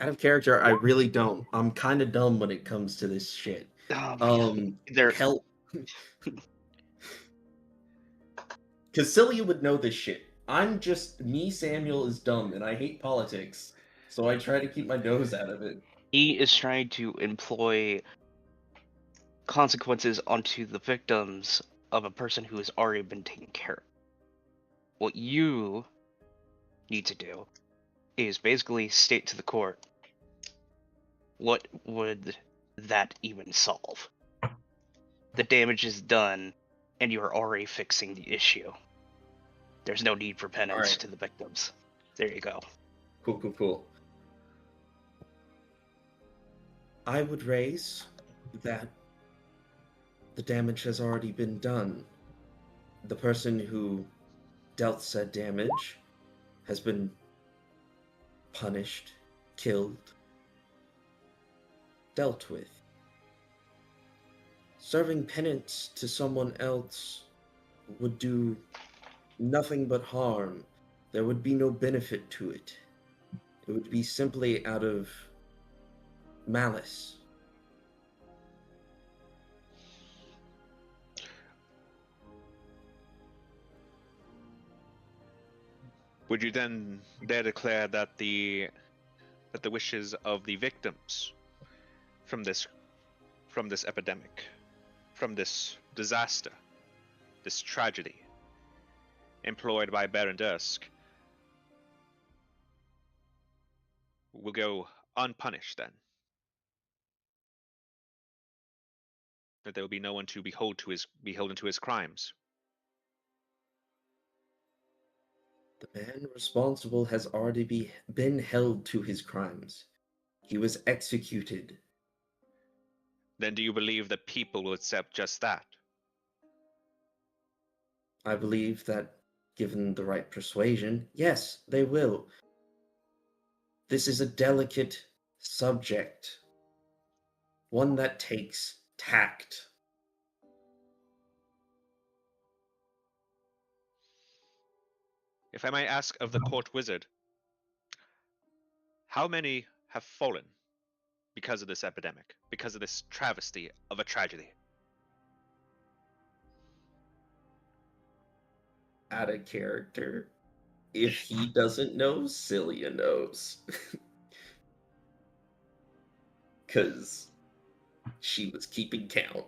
Out of character, I really don't. I'm kind of dumb when it comes to this shit. Help. Because Celia would know this shit. Me, Samuel, is dumb, and I hate politics. So I try to keep my nose out of it. He is trying to employ consequences onto the victims of a person who has already been taken care of. What you need to do is basically state to the court, what would that even solve? The damage is done, and you are already fixing the issue. There's no need for penance to the victims. There you go. Cool. I would raise that the damage has already been done. The person who dealt said damage has been punished, killed, dealt with. Serving penance to someone else would do nothing but harm. There would be no benefit to it. It would be simply out of malice. Would you then dare declare that the wishes of the victims from this epidemic, from this disaster, this tragedy employed by Baron Dusk, will go unpunished then? That there will be no one to beholden to his crimes? The man responsible has already been held to his crimes. He was executed. Then do you believe that people will accept just that? I believe that, given the right persuasion, yes, they will. This is a delicate subject, one that takes tact. If I may ask of the court wizard, how many have fallen because of this epidemic, because of this travesty of a tragedy? Out of character. If he doesn't know, Celia knows. Because she was keeping count.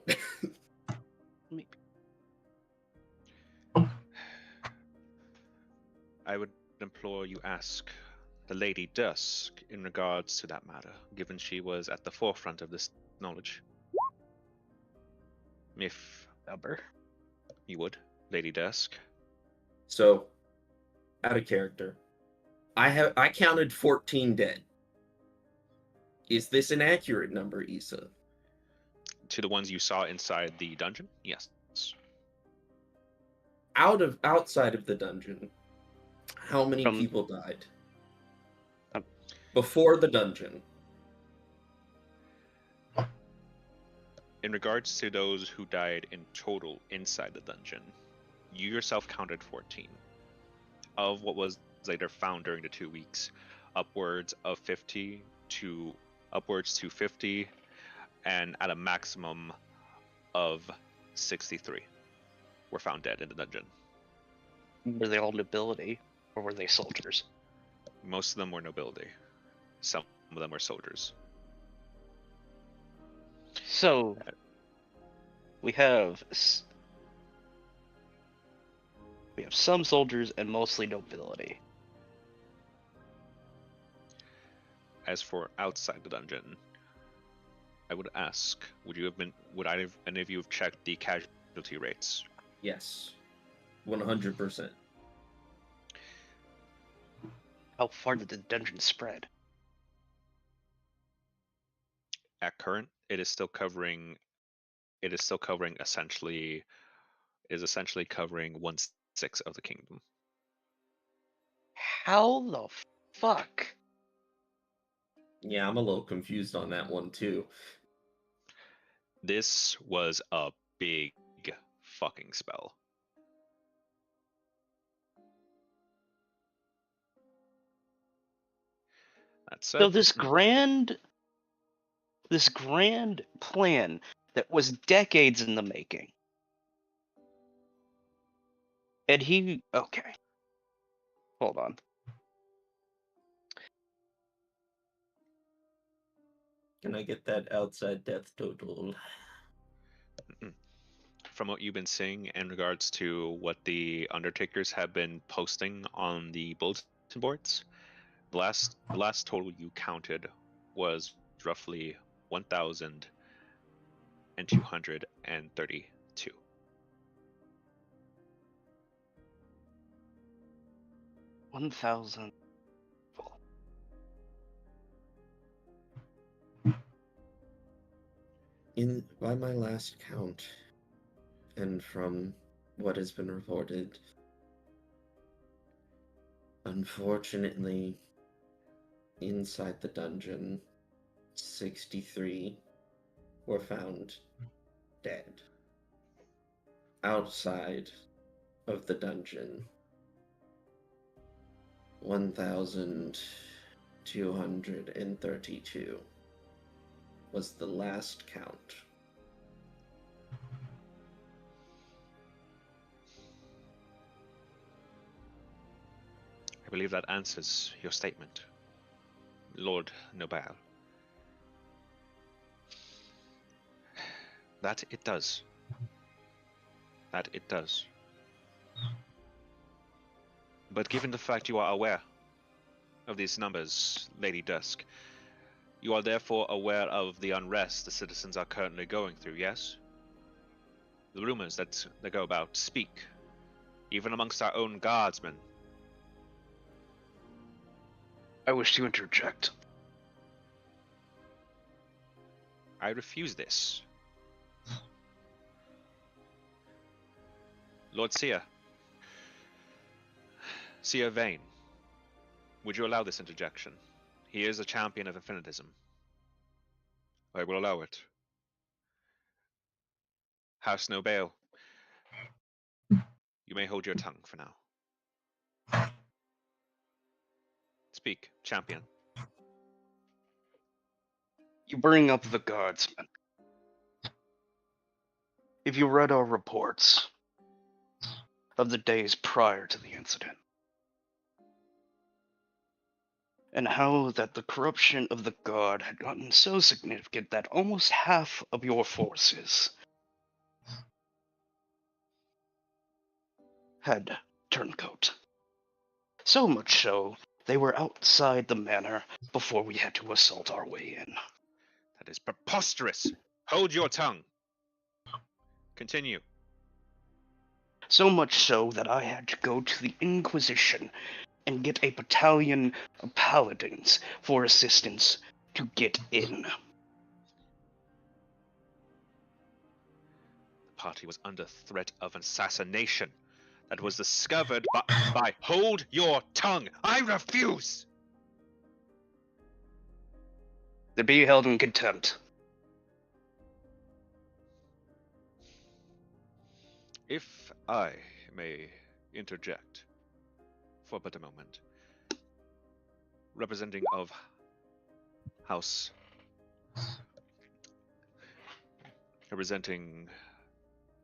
I would implore you ask the Lady Dusk in regards to that matter, given she was at the forefront of this knowledge. If you would, Lady Dusk. So, out of character. I counted 14 dead. Is this an accurate number, Issa? To the ones you saw inside the dungeon? Yes. Outside of the dungeon, how many people died? Before the dungeon. In regards to those who died in total inside the dungeon, you yourself counted 14. Of what was later found during the 2 weeks, upwards to 50, and at a maximum of 63 were found dead in the dungeon. Were they all nobility, or were they soldiers? Most of them were nobility. Some of them were soldiers. So we have some soldiers and mostly nobility. As for outside the dungeon, I would ask, any of you have checked the casualty rates? Yes. 100%. How far did the dungeon spread? At current, it is still covering essentially covering 1/6 of the kingdom. How the fuck? Yeah, I'm a little confused on that one too. This was a big fucking spell. That's So this grand plan that was decades in the making. And okay. Hold on. Can I get that outside death total? From what you've been seeing in regards to what the Undertakers have been posting on the bulletin boards, the last total you counted was roughly 1,232. $1,000. By my last count, and from what has been reported, unfortunately, inside the dungeon, 63 were found dead. Outside of the dungeon, 1,232 was the last count. I believe that answers your statement, Lord Nobel. That it does. That it does. But given the fact you are aware of these numbers, Lady Dusk, you are therefore aware of the unrest the citizens are currently going through, yes? The rumors that they go about speak, even amongst our own guardsmen. I wish to interject. I refuse this. Lord Seer Vane, would you allow this interjection? He is a champion of infinitism. I will allow it. House Nobel, you may hold your tongue for now. Speak, champion. You bring up the guardsmen. If you read our reports of the days prior to the incident, and how that the corruption of the guard had gotten so significant that almost half of your forces had turncoat. So much so, they were outside the manor before we had to assault our way in. That is preposterous! Hold your tongue! Continue. So much so that I had to go to the Inquisition and get a battalion of paladins for assistance to get in. The party was under threat of assassination. That was discovered by hold your tongue! I refuse! To be held in contempt. If I may interject for but a moment, representing of House, representing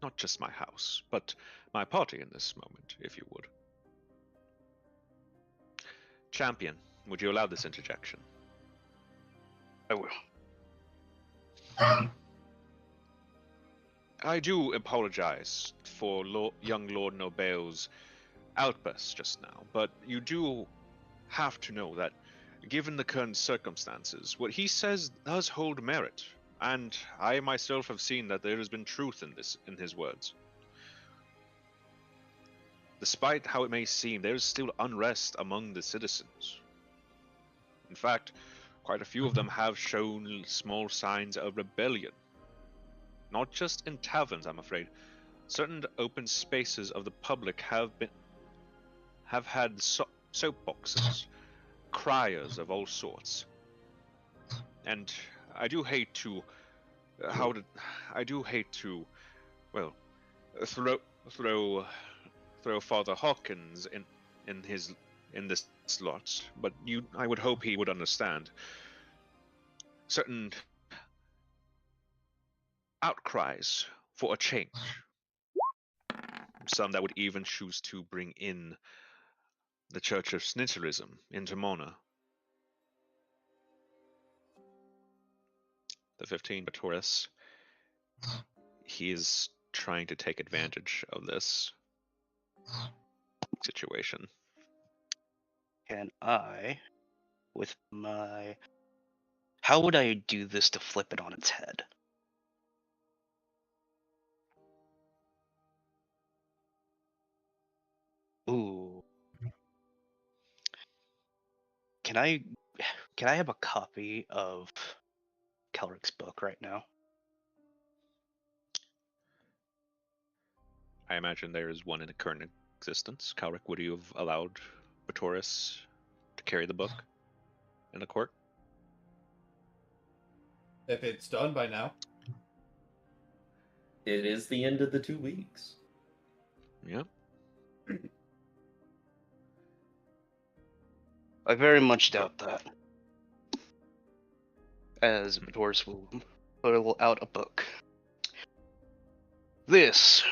not just my house, but my party in this moment, if you would. Champion, would you allow this interjection? I will. I do apologize for young Lord Nobel's outburst just now, but you do have to know that, given the current circumstances, what he says does hold merit, and I myself have seen that there has been truth in his words. Despite how it may seem, there is still unrest among the citizens. In fact, quite a few of them have shown small signs of rebellion. Not just in taverns, I'm afraid. Certain open spaces of the public have had soapboxes, criers of all sorts. And I do hate to well, throw Father Hawkins in this slot, but I would hope he would understand. Certain outcries for a change. Some that would even choose to bring in the Church of Snitcherism into Mona. The 15 Taurus, he is trying to take advantage of this situation. Can I, with my... How would I do this to flip it on its head? Ooh. Can I have a copy of Kelrick's book right now? I imagine there is one in current existence. Calric, would you have allowed Batoris to carry the book in the court? If it's done by now. It is the end of the 2 weeks. Yeah. I very much doubt that, as Batoris will pull out a book. This,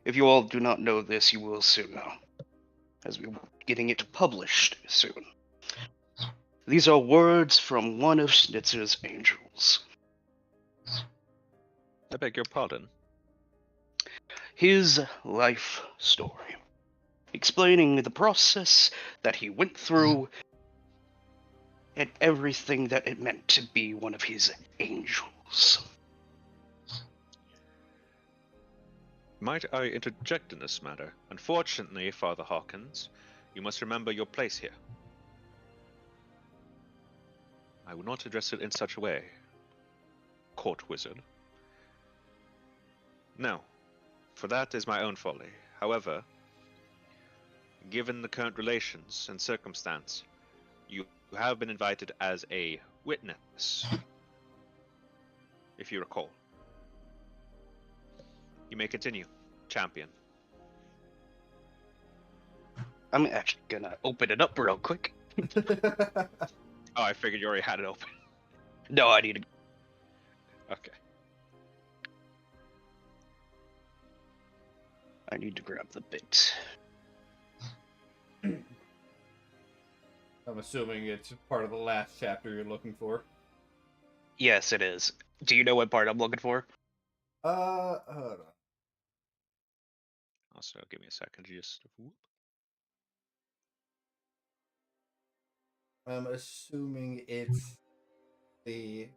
if you all do not know this, you will soon know, as we're getting it published soon. These are words from one of Schnitzer's angels. I beg your pardon. His life story, explaining the process that he went through and everything that it meant to be one of his angels. Might I interject in this matter? Unfortunately, Father Hawkins, you must remember your place here. I will not address it in such a way, court wizard. No, for that is my own folly. However, given the current relations and circumstance, you have been invited as a witness, if you recall. You may continue, champion. I'm actually gonna open it up real quick. Oh, I figured you already had it open. No, I need to. Okay. I need to grab the bit. I'm assuming it's part of the last chapter you're looking for. Yes, it is. Do you know what part I'm looking for? Hold on. Also, give me a second. Just whoop. I'm assuming it's the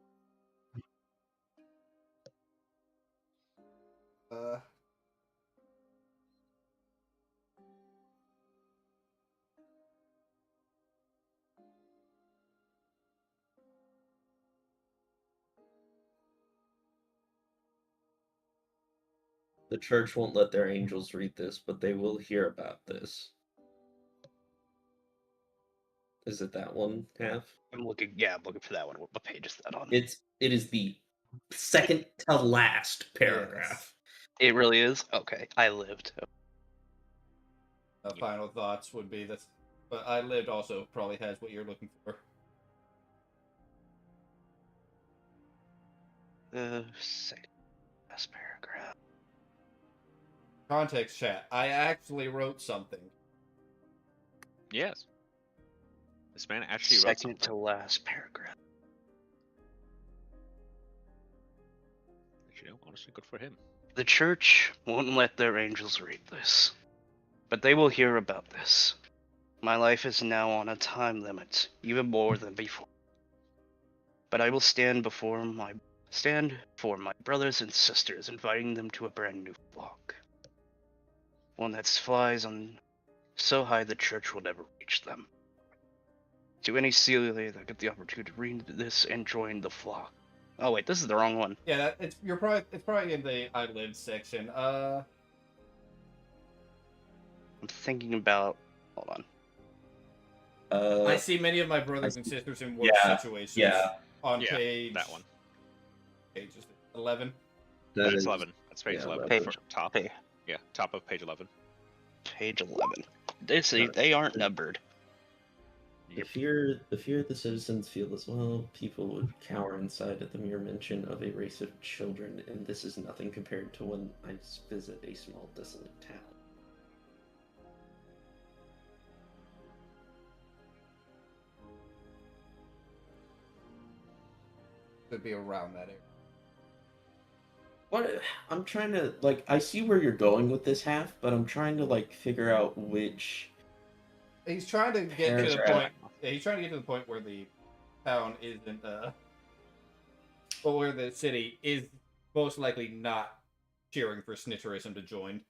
The church won't let their angels read this, but they will hear about this. Is it that one, Half? I'm looking for that one. What page is that on? It is the second to last paragraph. It really is? Okay, I lived. Final thoughts would be that, but I lived also probably has what you're looking for. The second last paragraph. Context chat. I actually wrote something. Yes. This man actually wrote something. Second to last paragraph. You know, honestly, good for him. The church won't let their angels read this, but they will hear about this. My life is now on a time limit, even more than before. But I will stand for my brothers and sisters, inviting them to a brand new flock. One that flies on so high the church will never reach them. To any Celia that get the opportunity to read this and join the flock. Oh wait, this is the wrong one. Yeah, it's probably in the I lived section. I'm thinking about. Hold on. I see many of my brothers and sisters in worse situations. Yeah. On Yeah, page that one. Page 11. That's is- 11. That's page yeah, 11. Page- for top. Hey, Yeah, top of page 11. page 11. They aren't numbered. The fear the citizens feel as well, people would cower inside at the mere mention of a race of children, and this is nothing compared to when I visit a small desolate town. Could be around that area. What I'm trying to I see where you're going with this half, but I'm trying to figure out which. He's trying to get to the Paragraph. point. Yeah, he's trying to get to the point where the town isn't, or where the city is most likely not cheering for snitcherism to join.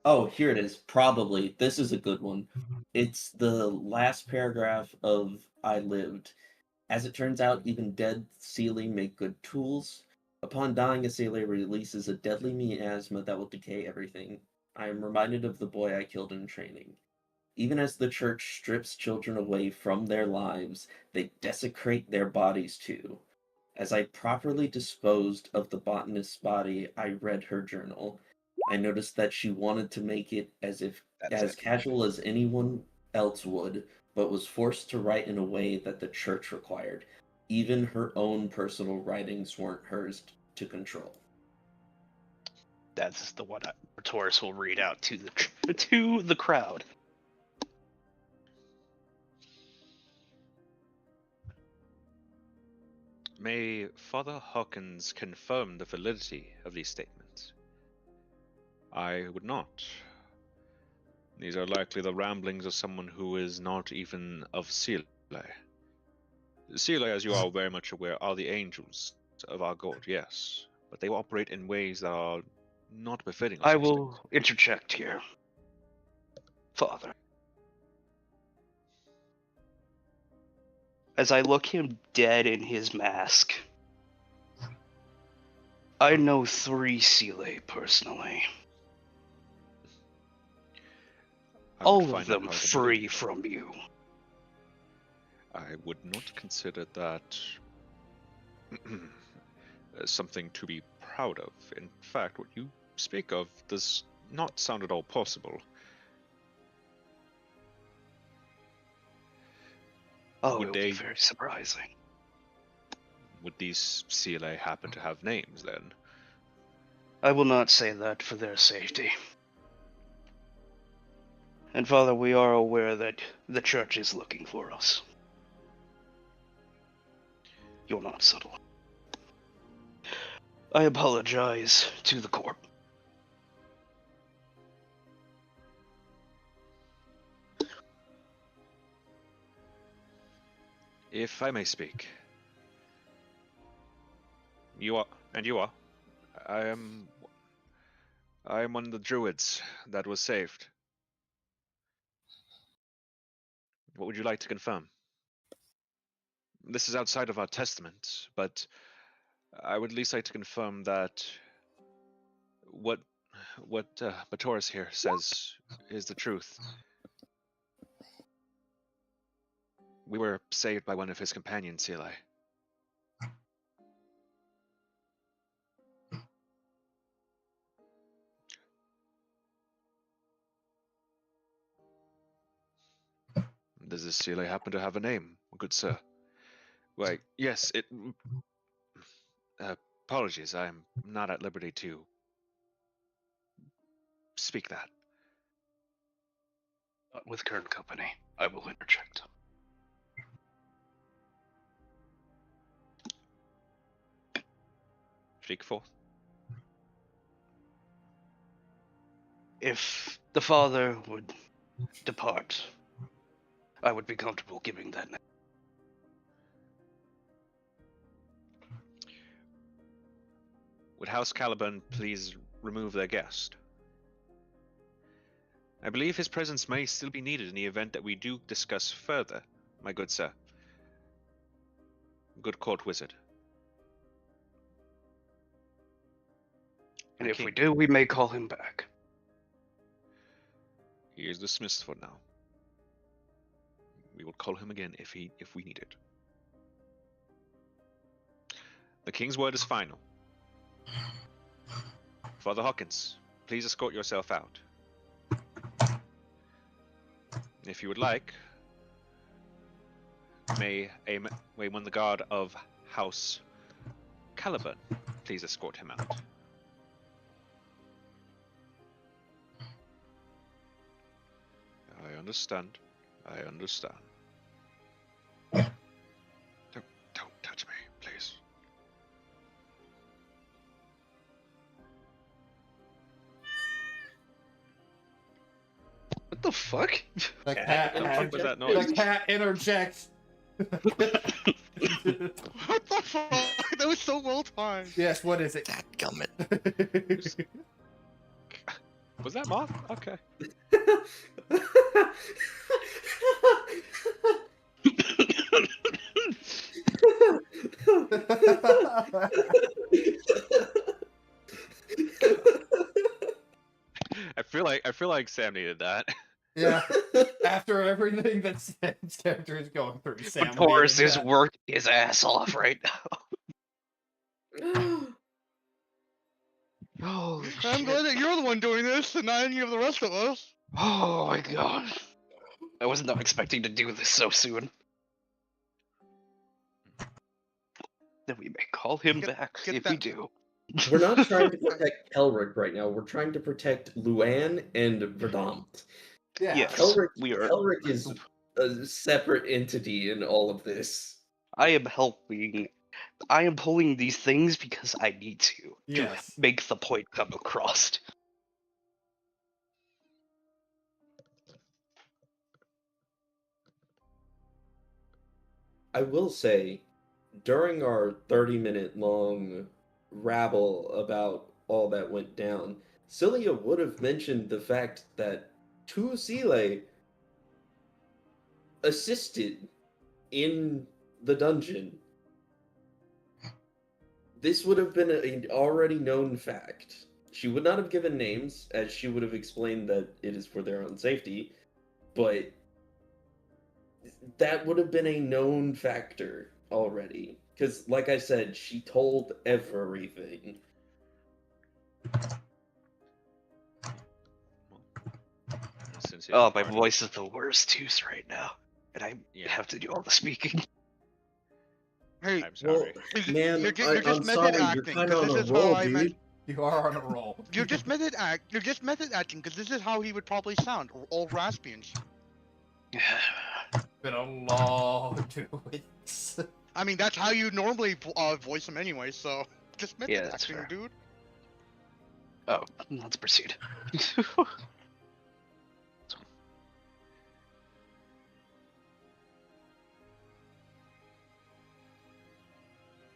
Oh, here it is. Probably. This is a good one. It's the last paragraph of I Lived. As it turns out, even dead Sealy make good tools. Upon dying, a Sealy releases a deadly miasma that will decay everything. I am reminded of the boy I killed in training. Even as the church strips children away from their lives, they desecrate their bodies too. As I properly disposed of the botanist's body, I read her journal. I noticed that she wanted to make it as casual as anyone else would, but was forced to write in a way that the church required. Even her own personal writings weren't hers to control. That's the one Taurus will read out to the crowd. May Father Hawkins confirm the validity of these statements? I would not. These are likely the ramblings of someone who is not even of Seele. Seele, as you are very much aware, are the angels of our God, yes, but they operate in ways that are not befitting of I these will things. interject here. Father. As I look him dead in his mask, I know 3 Seele personally. All of them free from you. I would not consider that something to be proud of. In fact, what you speak of does not sound at all possible. Oh, it would be very surprising. Would these Seele happen to have names, then? I will not say that for their safety. And Father, we are aware that the church is looking for us. You're not subtle. I apologize to the corp. If I may speak. You are. I am one of the druids that was saved. What would you like to confirm? This is outside of our testament, but I would at least like to confirm that what Batoris here says is the truth. We were saved by one of his companions, Seele. Does this Seele happen to have a name, good sir? Why, yes, it... apologies, I'm not at liberty to speak that. With current company, I will interject. Speak forth. If the father would depart, I would be comfortable giving that name. Would House Caliban please remove their guest? I believe his presence may still be needed in the event that we do discuss further, my good sir. Good court wizard. And if King. we do, we may call him back. He is dismissed for now. We will call him again if we need it. The king's word is final. Father Hawkins, please escort yourself out. If you would like, may one the guard of House Caliban please escort him out. I understand. I understand. Don't touch me, please. What the fuck? The cat, The fuck was that noise? the cat interjects. What the fuck? That was so well timed. Yes, what is it? Dadgummit. Was that moth? Okay. I feel like Sam needed that. Yeah. After everything that Sam's character is going through, Sam Boris needed is that. working his ass off right now. Holy I'm shit. glad that you're the one doing this and not any of the rest of us. Oh my god. I was not expecting to do this so soon. Then we may call him back get if that- we do. We're not trying to protect Kelric right now. We're trying to protect Luann and Verdammt. Yeah. Yes, we are. Kelric is a separate entity in all of this. I am helping. I am pulling these things because I need to Yes. make the point come across. I will say, during our 30-minute long rabble about all that went down, Cilia would have mentioned the fact that Tusile assisted in the dungeon. This would have been an already known fact. She would not have given names, as she would have explained that it is for their own safety, but that would have been a known factor already. Because, like I said, she told everything. Oh, my voice is the worst juice right now, and I have to do all the speaking. Hey, I'm sorry. Man, you're just I'm method sorry, acting. you're kind 'Cause of on this a is how roll, I meant- dude. You are on a roll. You're just method acting because this is how he would probably sound, all raspy and shit. Been a long 2 weeks. I mean, that's how you normally voice him anyway. So just method Yeah, that's acting, fair. dude. Oh, let's proceed.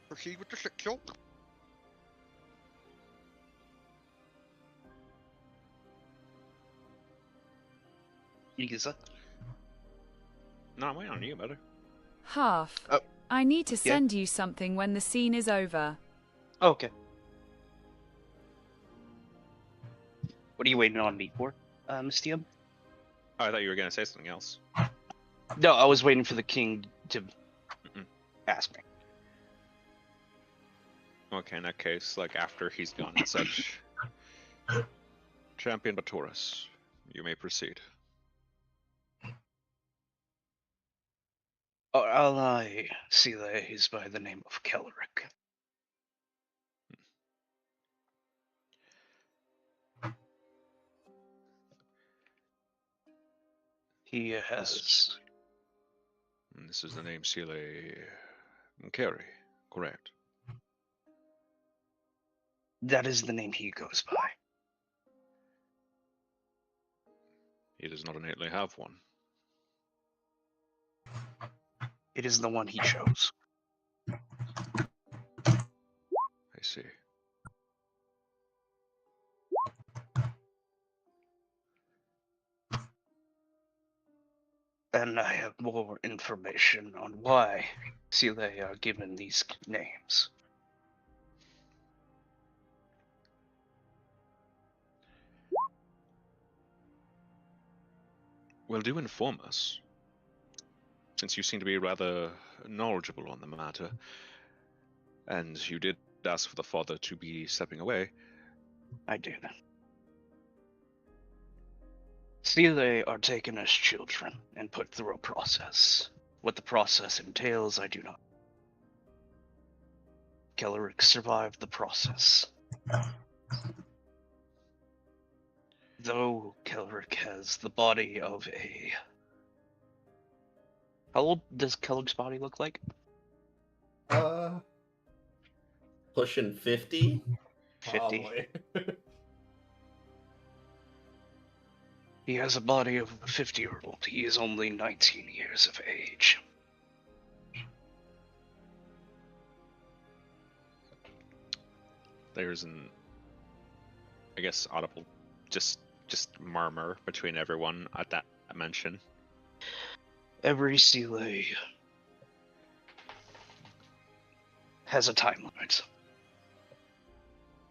Proceed with the shit show. Isa? No, I'm waiting on you, brother. Half. Oh. I need to send you something when the scene is over. Okay. What are you waiting on me for, Mystium? Oh, I thought you were gonna say something else. No, I was waiting for the king to ask me. Okay, in that case, like after he's gone and such. Champion Batoris, you may proceed. Oh, ally Sela is by the name of Kelric. He has. And this is the name Seele Carey, correct? That is the name he goes by. He does not innately have one. It is the one he chose. I see. And I have more information on why Seele are given these names. Well, do inform us, since you seem to be rather knowledgeable on the matter, and you did ask for the father to be stepping away. I do. Seele are taken as children and put through a process. What the process entails, I do not. Kellerick survived the process. Though Kellerick has the body of a... How old does Kellerick's body look like? Pushing 50? 50. He has a body of a 50-year-old. He is only 19 years of age. There's an, I guess, audible, just murmur between everyone at that mention. Every Seele has a time limit.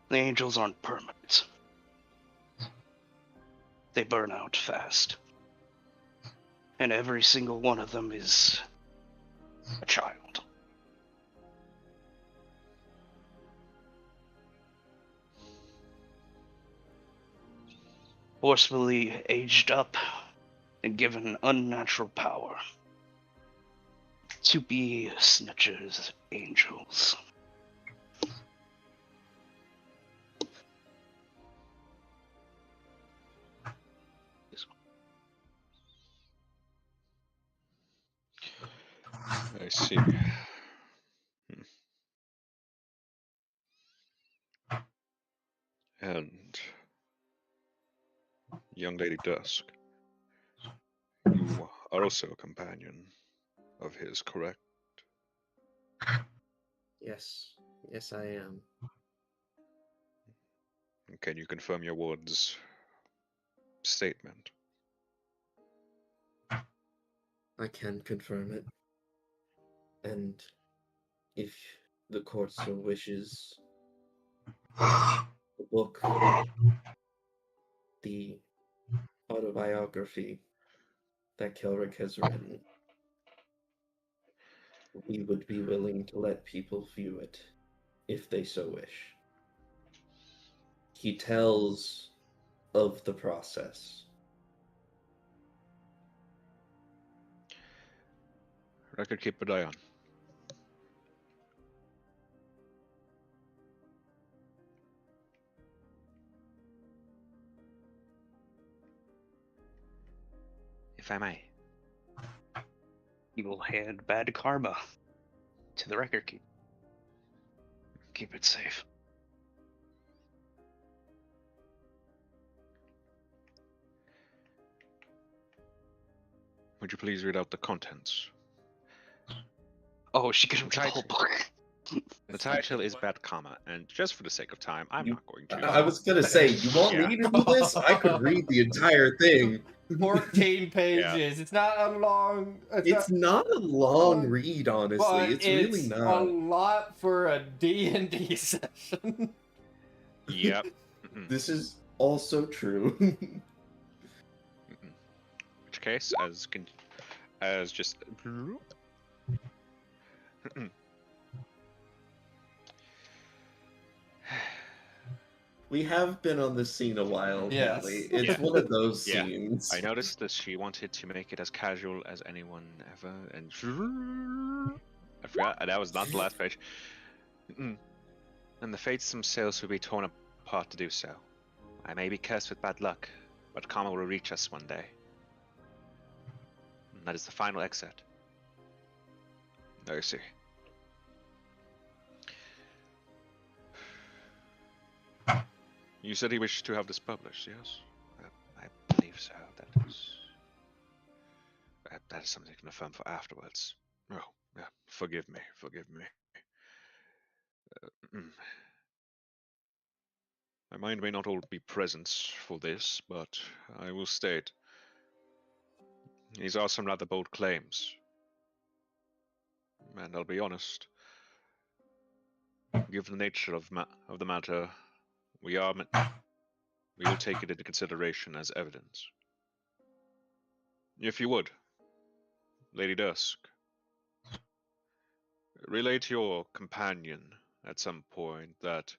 The angels aren't permanent. They burn out fast. And every single one of them is a child. Forcefully aged up and given unnatural power to be snitchers, angels. I see. Hmm. And young Lady Dusk, you are also a companion of his, correct? Yes. Yes, I am. Can you confirm your ward's statement? I can confirm it. And if the court so wishes, the book, the autobiography that Kelrick has written, we would be willing to let people view it if they so wish. He tells of the process. Record keep an eye on. If I may. He will hand bad karma to the record keep. Keep it safe. Would you please read out the contents? Oh, she could read the whole book. The title is Bad Karma, and just for the sake of time, I'm not going to. I was gonna say, you want me to do this? I could read the entire thing. 14 pages. Yeah. It's not a long. It's not a long read, honestly. But It's really a not. lot for a D&D session. Yep. This is also true. In which case, as just. We have been on this scene a while, Yes. Haley. It's Yeah. one of those Yeah. scenes. I noticed that she wanted to make it as casual as anyone ever, and I forgot that was not the last page. And the fates themselves will be torn apart to do so. I may be cursed with bad luck, but karma will reach us one day. And that is the final exit. I see. You said he wished to have this published, yes? I believe so. That is something to confirm for afterwards. Oh, yeah. Forgive me. My mind may not all be present for this, but I will state these are some rather bold claims. And I'll be honest, given the nature of the matter, we will take it into consideration as evidence. If you would, Lady Dusk, relay to your companion at some point that,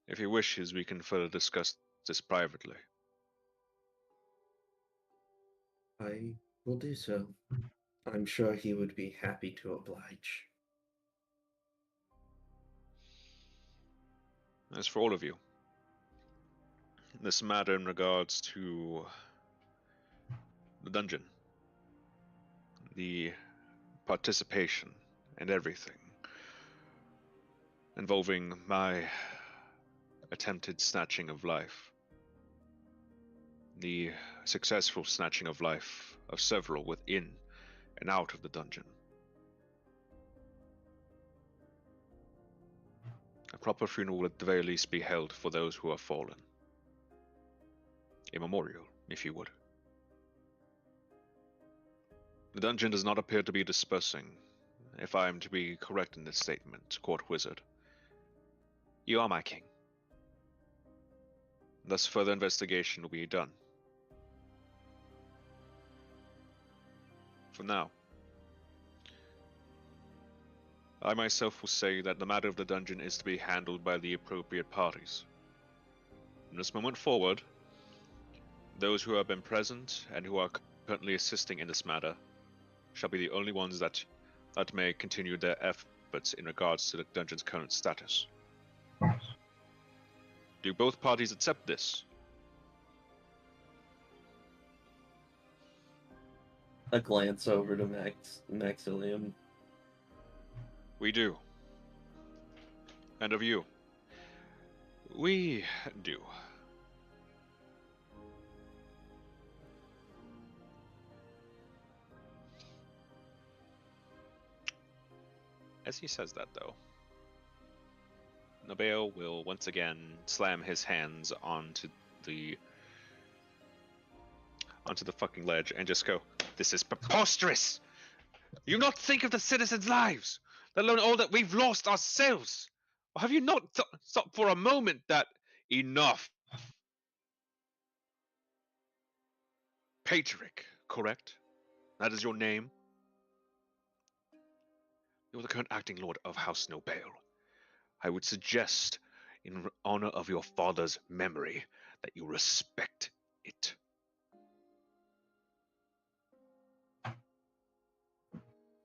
if he wishes, we can further discuss this privately. I will do so. I'm sure he would be happy to oblige. As for all of you, this matter in regards to the dungeon, the participation and everything involving my attempted snatching of life, the successful snatching of life of several within and out of the dungeon. A proper funeral will at the very least be held for those who have fallen. A memorial, if you would. The dungeon does not appear to be dispersing, if I am to be correct in this statement, Court Wizard. You are my king. Thus further investigation will be done. For now, I myself will say that the matter of the dungeon is to be handled by the appropriate parties. From this moment forward, those who have been present and who are currently assisting in this matter shall be the only ones that may continue their efforts in regards to the dungeon's current status. Do both parties accept this? A glance over to Maxilium. We do. And of you? We do. As he says that, though, Nabil will once again slam his hands onto the fucking ledge and just go, "This is preposterous! You not think of the citizens' lives, let alone all that we've lost ourselves? Or have you not thought for a moment that enough? Patrick, correct? That is your name? You're the current acting lord of House Nobale. I would suggest, in honor of your father's memory, that you respect it.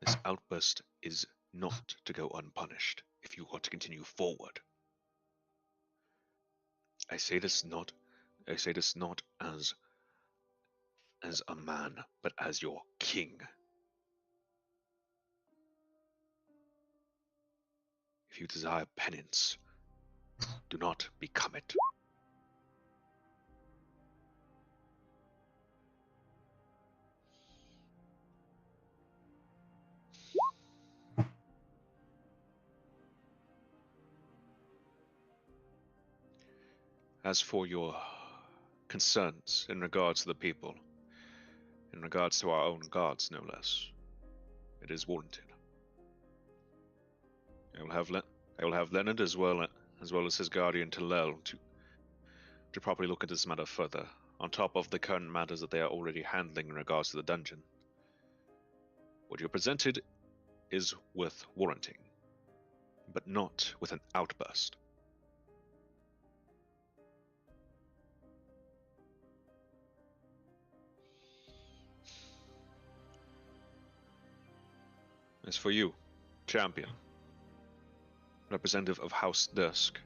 This outburst is not to go unpunished if you are to continue forward. I say this not as a man, but as your king. If you desire penance, do not become it. As for your concerns in regards to the people, in regards to our own gods, no less, it is warranted. I will have Leonard as well as his guardian Talel to properly look at this matter further, on top of the current matters that they are already handling in regards to the dungeon. What you presented is worth warranting, but not with an outburst. As for you, champion, representative of House Dusk,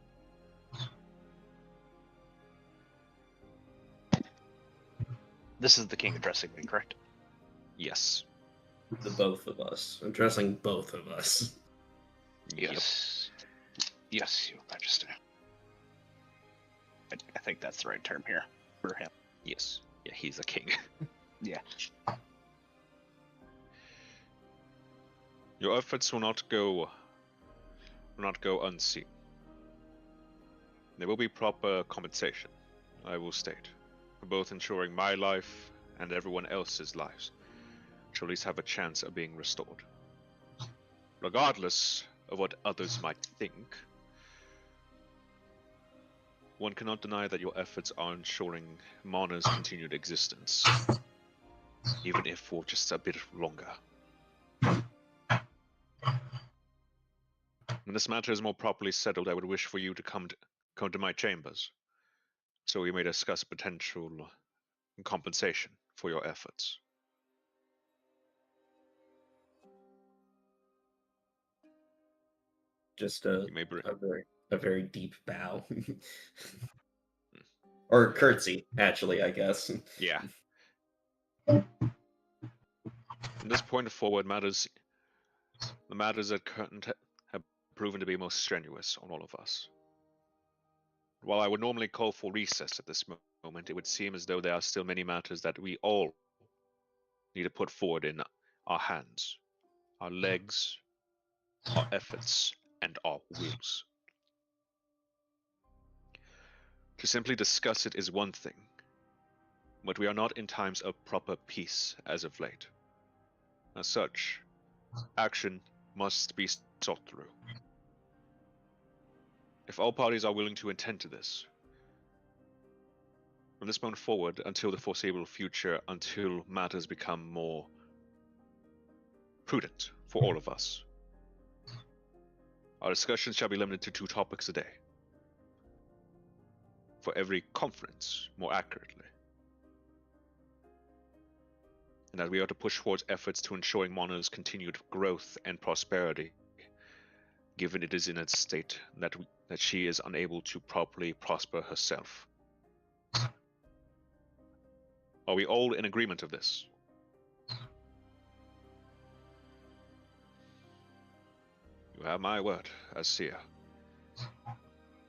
This is the king addressing me, correct? yes, the both of us. Addressing both of us. Yes. Yes, Your Majesty. I think that's the right term here for him. Yes. Yeah, he's a king. Yeah. Your efforts will not go unseen. There will be proper compensation, I will state, for both ensuring my life and everyone else's lives shall at least have a chance of being restored. Regardless of what others might think, one cannot deny that your efforts are ensuring Mana's continued existence, even if for just a bit longer. When this matter is more properly settled, I would wish for you to come to my chambers, so we may discuss potential compensation for your efforts. Just You may bring. a very deep bow. Or curtsy, actually, I guess. Yeah. From this point forward, the matters at current have proven to be most strenuous on all of us. While I would normally call for recess at this moment, it would seem as though there are still many matters that we all need to put forward in our hands, our legs, our efforts, and our wills. To simply discuss it is one thing, but we are not in times of proper peace as of late. As such, action must be sought through. If all parties are willing to attend to this, from this moment forward until the foreseeable future, until matters become more prudent for all of us, our discussions shall be limited to 2 topics a day. For every conference, more accurately. And that we are to push towards efforts to ensuring Mana's continued growth and prosperity, given it is in a state that she is unable to properly prosper herself. Are we all in agreement of this? You have my word as seer.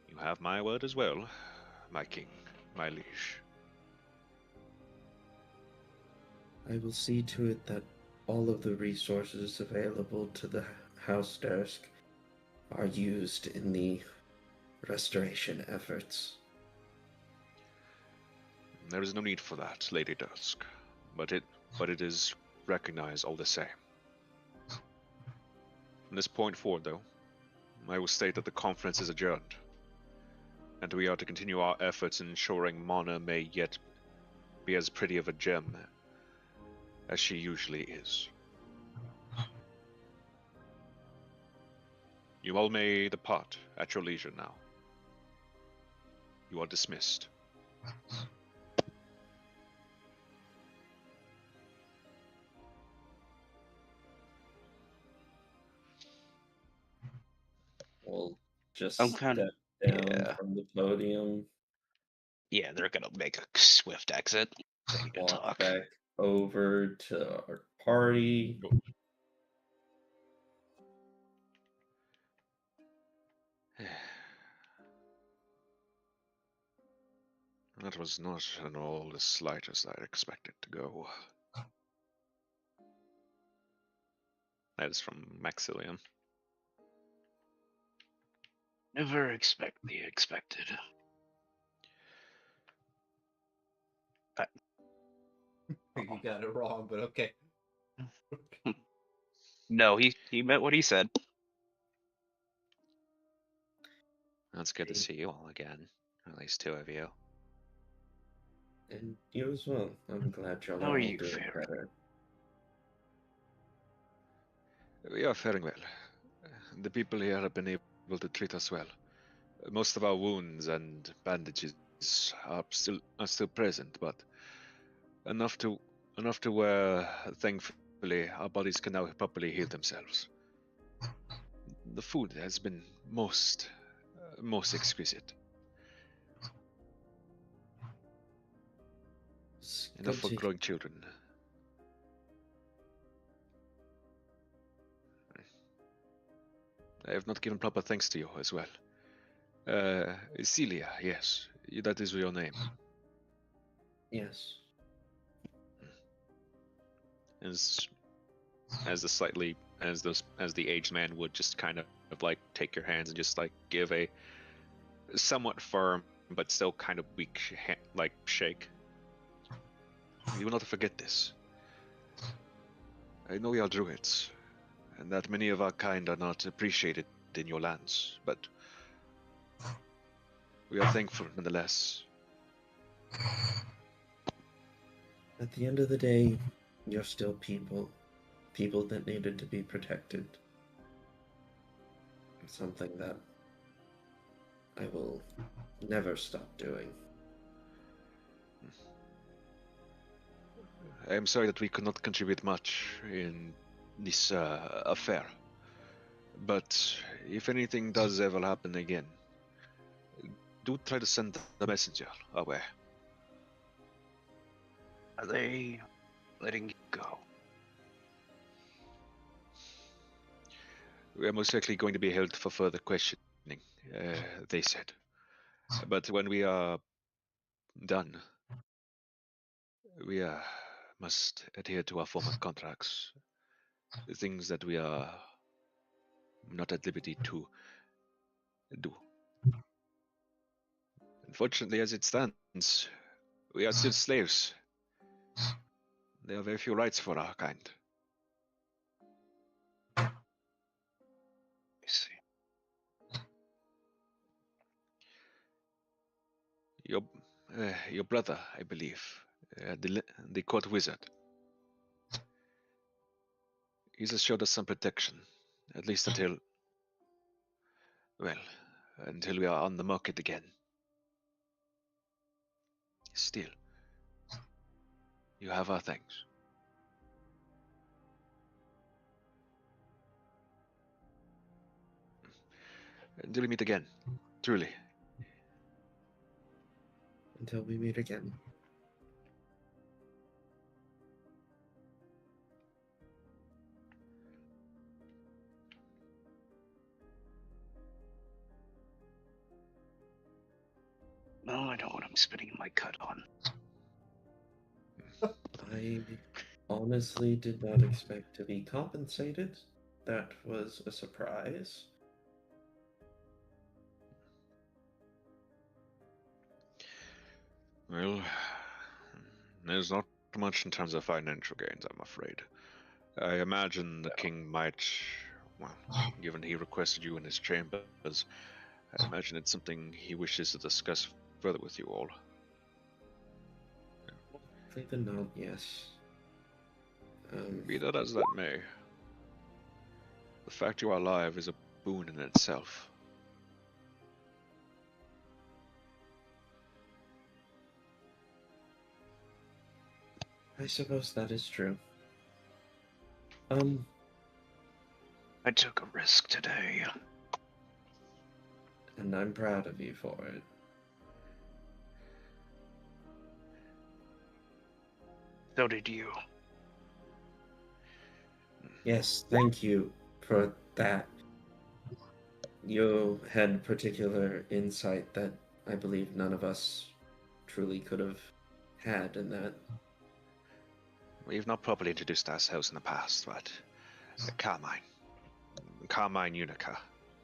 You have my word as well, my king, my liege. I will see to it that all of the resources available to the house desk are used in the restoration efforts. There is no need for that, Lady Dusk, but it is recognized all the same. From this point forward, though, I will state that the conference is adjourned, and we are to continue our efforts in ensuring Mana may yet be as pretty of a gem as she usually is. You all may depart at your leisure now. You are dismissed. We'll just I'm kind step of down from the podium, Yeah, they're gonna make a swift exit. They need to walk talk. back over to our party. That was not at all the slightest I expected to go. That is from Maxillian. Never expect the expected. I think you got it wrong, but okay. No, he meant what he said. It's good to see you all again. At least 2 of you. And you as well. I'm glad y'all How are are all you doing faring? better. We are faring well. The people here have been able to treat us well. Most of our wounds and bandages are still present, but enough to where, thankfully, our bodies can now properly heal themselves. The food has been most exquisite. It's Enough good for to growing children. I have not given proper thanks to you as well. Celia, yes, that is your name. Yes. As the aged man would just kind of like take your hands and just like give a somewhat firm but still kind of weak like shake. You will not forget this. I know we are druids, and that many of our kind are not appreciated in your lands, but we are thankful nonetheless. At the end of the day, you're still people. People that needed to be protected. Something that I will never stop doing. I am sorry that we could not contribute much in this affair. But if anything does ever happen again, do try to send the messenger away. Are they letting you go? We are most likely going to be held for further questioning, they said. But when we are done, we must adhere to our former contracts. The things that we are not at liberty to do. Unfortunately, as it stands, we are still slaves. There are very few rights for our kind. I see. Your brother, I believe, the court wizard. He's showed us some protection, at least until we are on the market again. Still, you have our thanks. Until we meet again, truly. Until we meet again. No, I know what I'm spending my cut on. I honestly did not expect to be compensated. That was a surprise. Well, there's not much in terms of financial gains, I'm afraid. I imagine the king might, given he requested you in his chambers, I imagine it's something he wishes to discuss further with you all. Leave a note, yes. Be that as that may, the fact you are alive is a boon in itself. I suppose that is true. I took a risk today. And I'm proud of you for it. So did you. Yes, thank you for that. You had particular insight that I believe none of us truly could have had in that. We've not properly introduced ourselves in the past, but Carmine Unica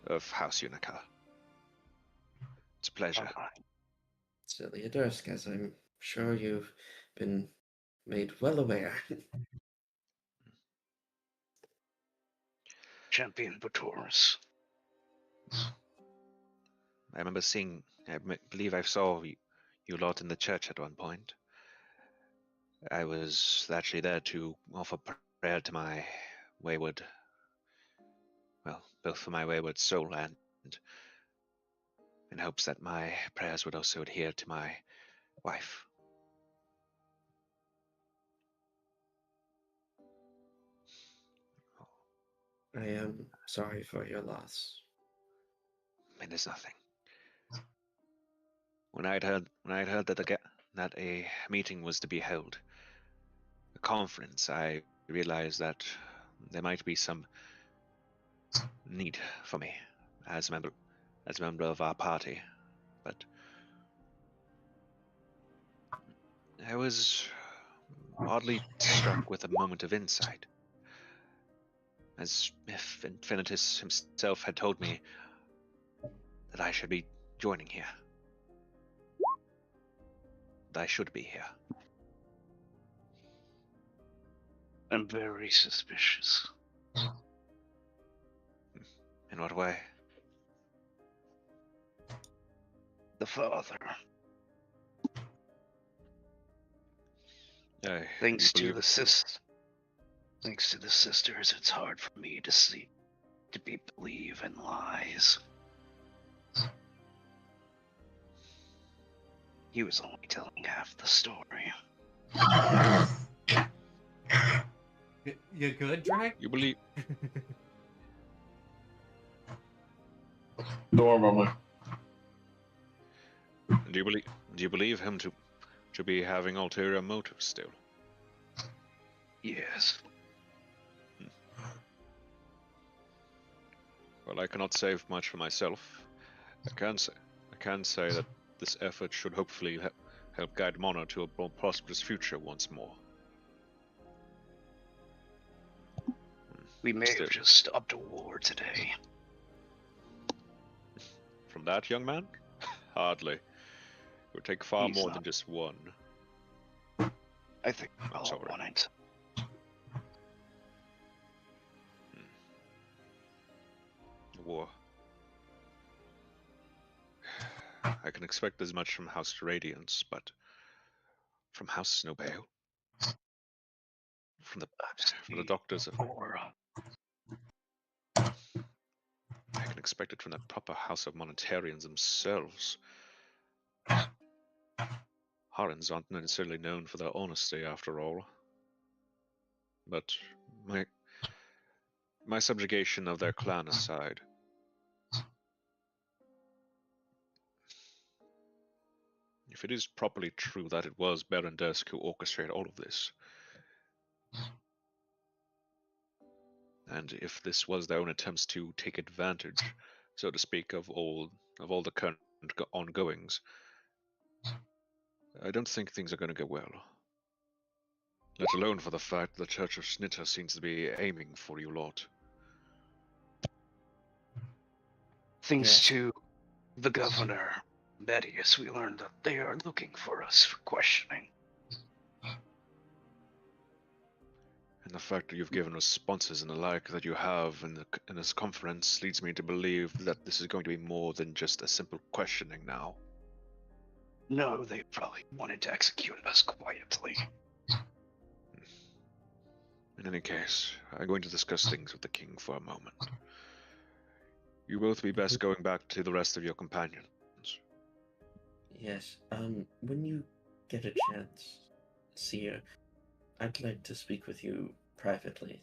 of House Unica. It's a pleasure. Celia Dursk, as I'm sure you've been made well aware. Champion Batoris. I remember seeing, I believe I saw you lot in the church at one point. I was actually there to offer prayer to my wayward, both for my wayward soul and in hopes that my prayers would also adhere to my wife. I am sorry for your loss. It is nothing. When I'd heard that a meeting was to be held, a conference, I realized that there might be some need for me as a member of our party, but I was oddly struck with a moment of insight, as if Infinitus himself had told me that I should be joining here. That I should be here. I'm very suspicious. In what way? The father. I Thanks to believe the Thanks to the sisters, it's hard for me to believe in lies. He was only telling half the story. You good, Drake? You believe? Don't worry about Do you believe him to be having ulterior motives still? Yes. Well, I cannot say much for myself. I can say that this effort should hopefully help guide Mono to a more prosperous future once more. We may Still. have just stopped a war today. From that, young man? Hardly. It would take far He's more not. than just one. I think we all Sorry. want it. War. I can expect as much from House Radiance, but from House Snowbale? From the doctors of... War. I can expect it from the proper House of Monetarians themselves. Harans aren't necessarily known for their honesty, after all. But my subjugation of their clan aside, if it is properly true that it was Baron Dusk who orchestrated all of this, and if this was their own attempts to take advantage, so to speak, of all the current ongoings, I don't think things are going to go well. Let alone for the fact the Church of Snitter seems to be aiming for you lot. Thanks Yes. to the governor, Medius, we learned that they are looking for us for questioning. And the fact that you've given responses and the like that you have in this conference leads me to believe that this is going to be more than just a simple questioning now. No, they probably wanted to execute us quietly. In any case, I'm going to discuss things with the king for a moment. You both be best going back to the rest of your companions. Yes. When you get a chance, Seer, I'd like to speak with you privately.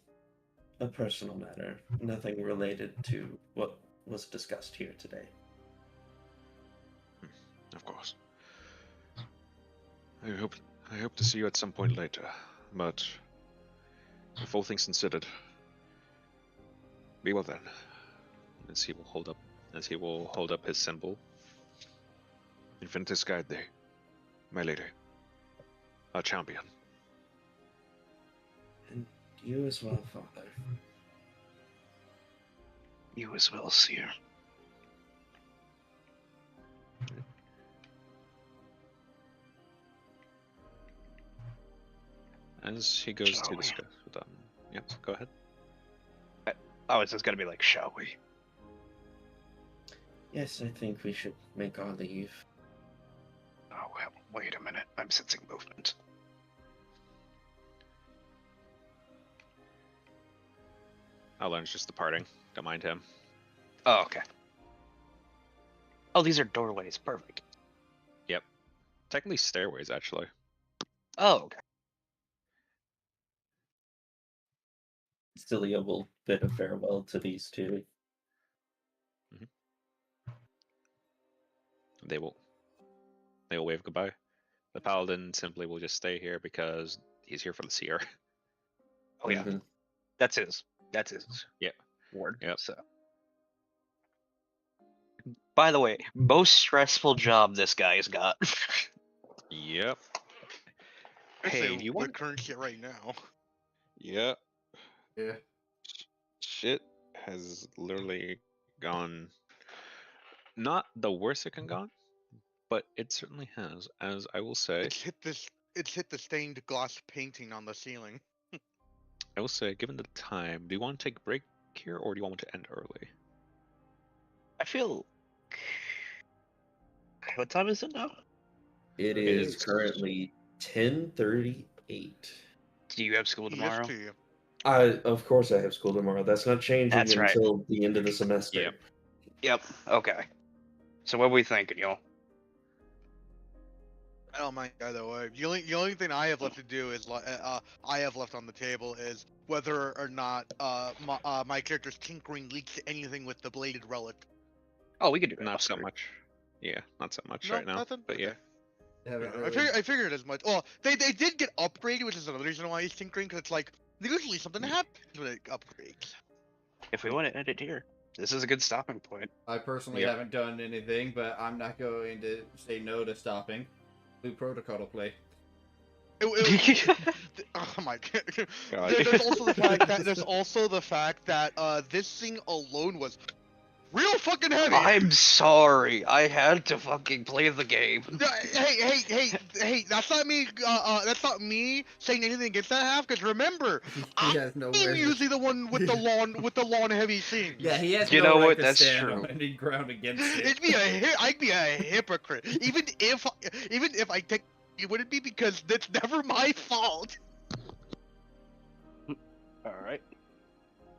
A personal matter, nothing related to what was discussed here today. Of course. I hope to see you at some point later, but if all things considered, be well then. As he will hold up his symbol. Infinitus guide thee, my lady, our champion. And you as well, Father. You as well, Seer. As he goes Shall to we? discuss with them. Yep, go ahead. Oh, it's just gonna be like, shall we? Yes, I think we should make our leave. Oh, well, wait a minute. I'm sensing movement. Alan's just departing. Don't mind him. Oh, okay. Oh, these are doorways. Perfect. Yep. Technically stairways, actually. Oh, okay. Still will bid a farewell to these two. They will wave goodbye. The paladin simply will just stay here because he's here for the seer. Oh, yeah. Mhm. That's his. Yep. ward. Yep. So, by the way, most stressful job this guy's got. Yep. I Hey, say if you the want. current shit right now. Yep. Yeah. Shit has literally gone. Not the worst it can gone, but it certainly has. As I will say, It's hit this. It's hit the stained glass painting on the ceiling. I will say, given the time, do you want to take a break here, or do you want to end early? I feel. What time is it now? It is currently 10:38. Do you have school tomorrow? Of course I have school tomorrow. That's not changing That's right. until the end of the semester. Yep. Yep. Okay. So what are we thinking, y'all? I don't mind either way. The only thing I have left to do is I have left on the table is whether or not my character's tinkering leads to anything with the bladed relic. Oh, we could do that. Not so much. Yeah, not so much No, right now. nothing? But yeah. I figured as much. Well, they did get upgraded, which is another reason why he's tinkering, because it's like usually something happens when it upgrades. If we want to end it here, this is a good stopping point. I personally haven't done anything, but I'm not going to say no to stopping. Blue Protocol to play. Oh my god. There's also the fact that this thing alone was real fucking heavy. I'm sorry. I had to fucking play the game. Hey! That's not me. That's not me saying anything against that half. Because remember, I'm usually the one with the lawn heavy thing. Yeah, he has you no know right what? to That's stand true. on any ground against it. I'd be a hypocrite. Even if I take, it wouldn't be because that's never my fault. All right.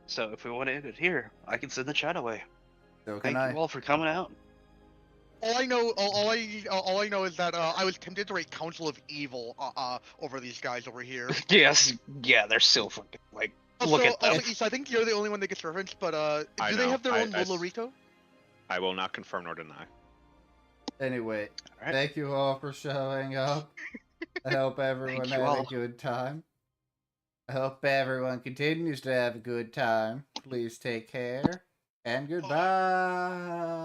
So if we want to end it here, I can send the chat away. So Thank you all for coming out. All I know is that I was tempted to write Council of Evil over these guys over here. Yes, yeah, they're so fucking like. Look at them. Also, I think you're the only one that gets referenced, but do they have their own Lolorito? I will not confirm nor deny. Anyway, thank you all for showing up. I hope everyone had a good time. I hope everyone continues to have a good time. Please take care, and goodbye.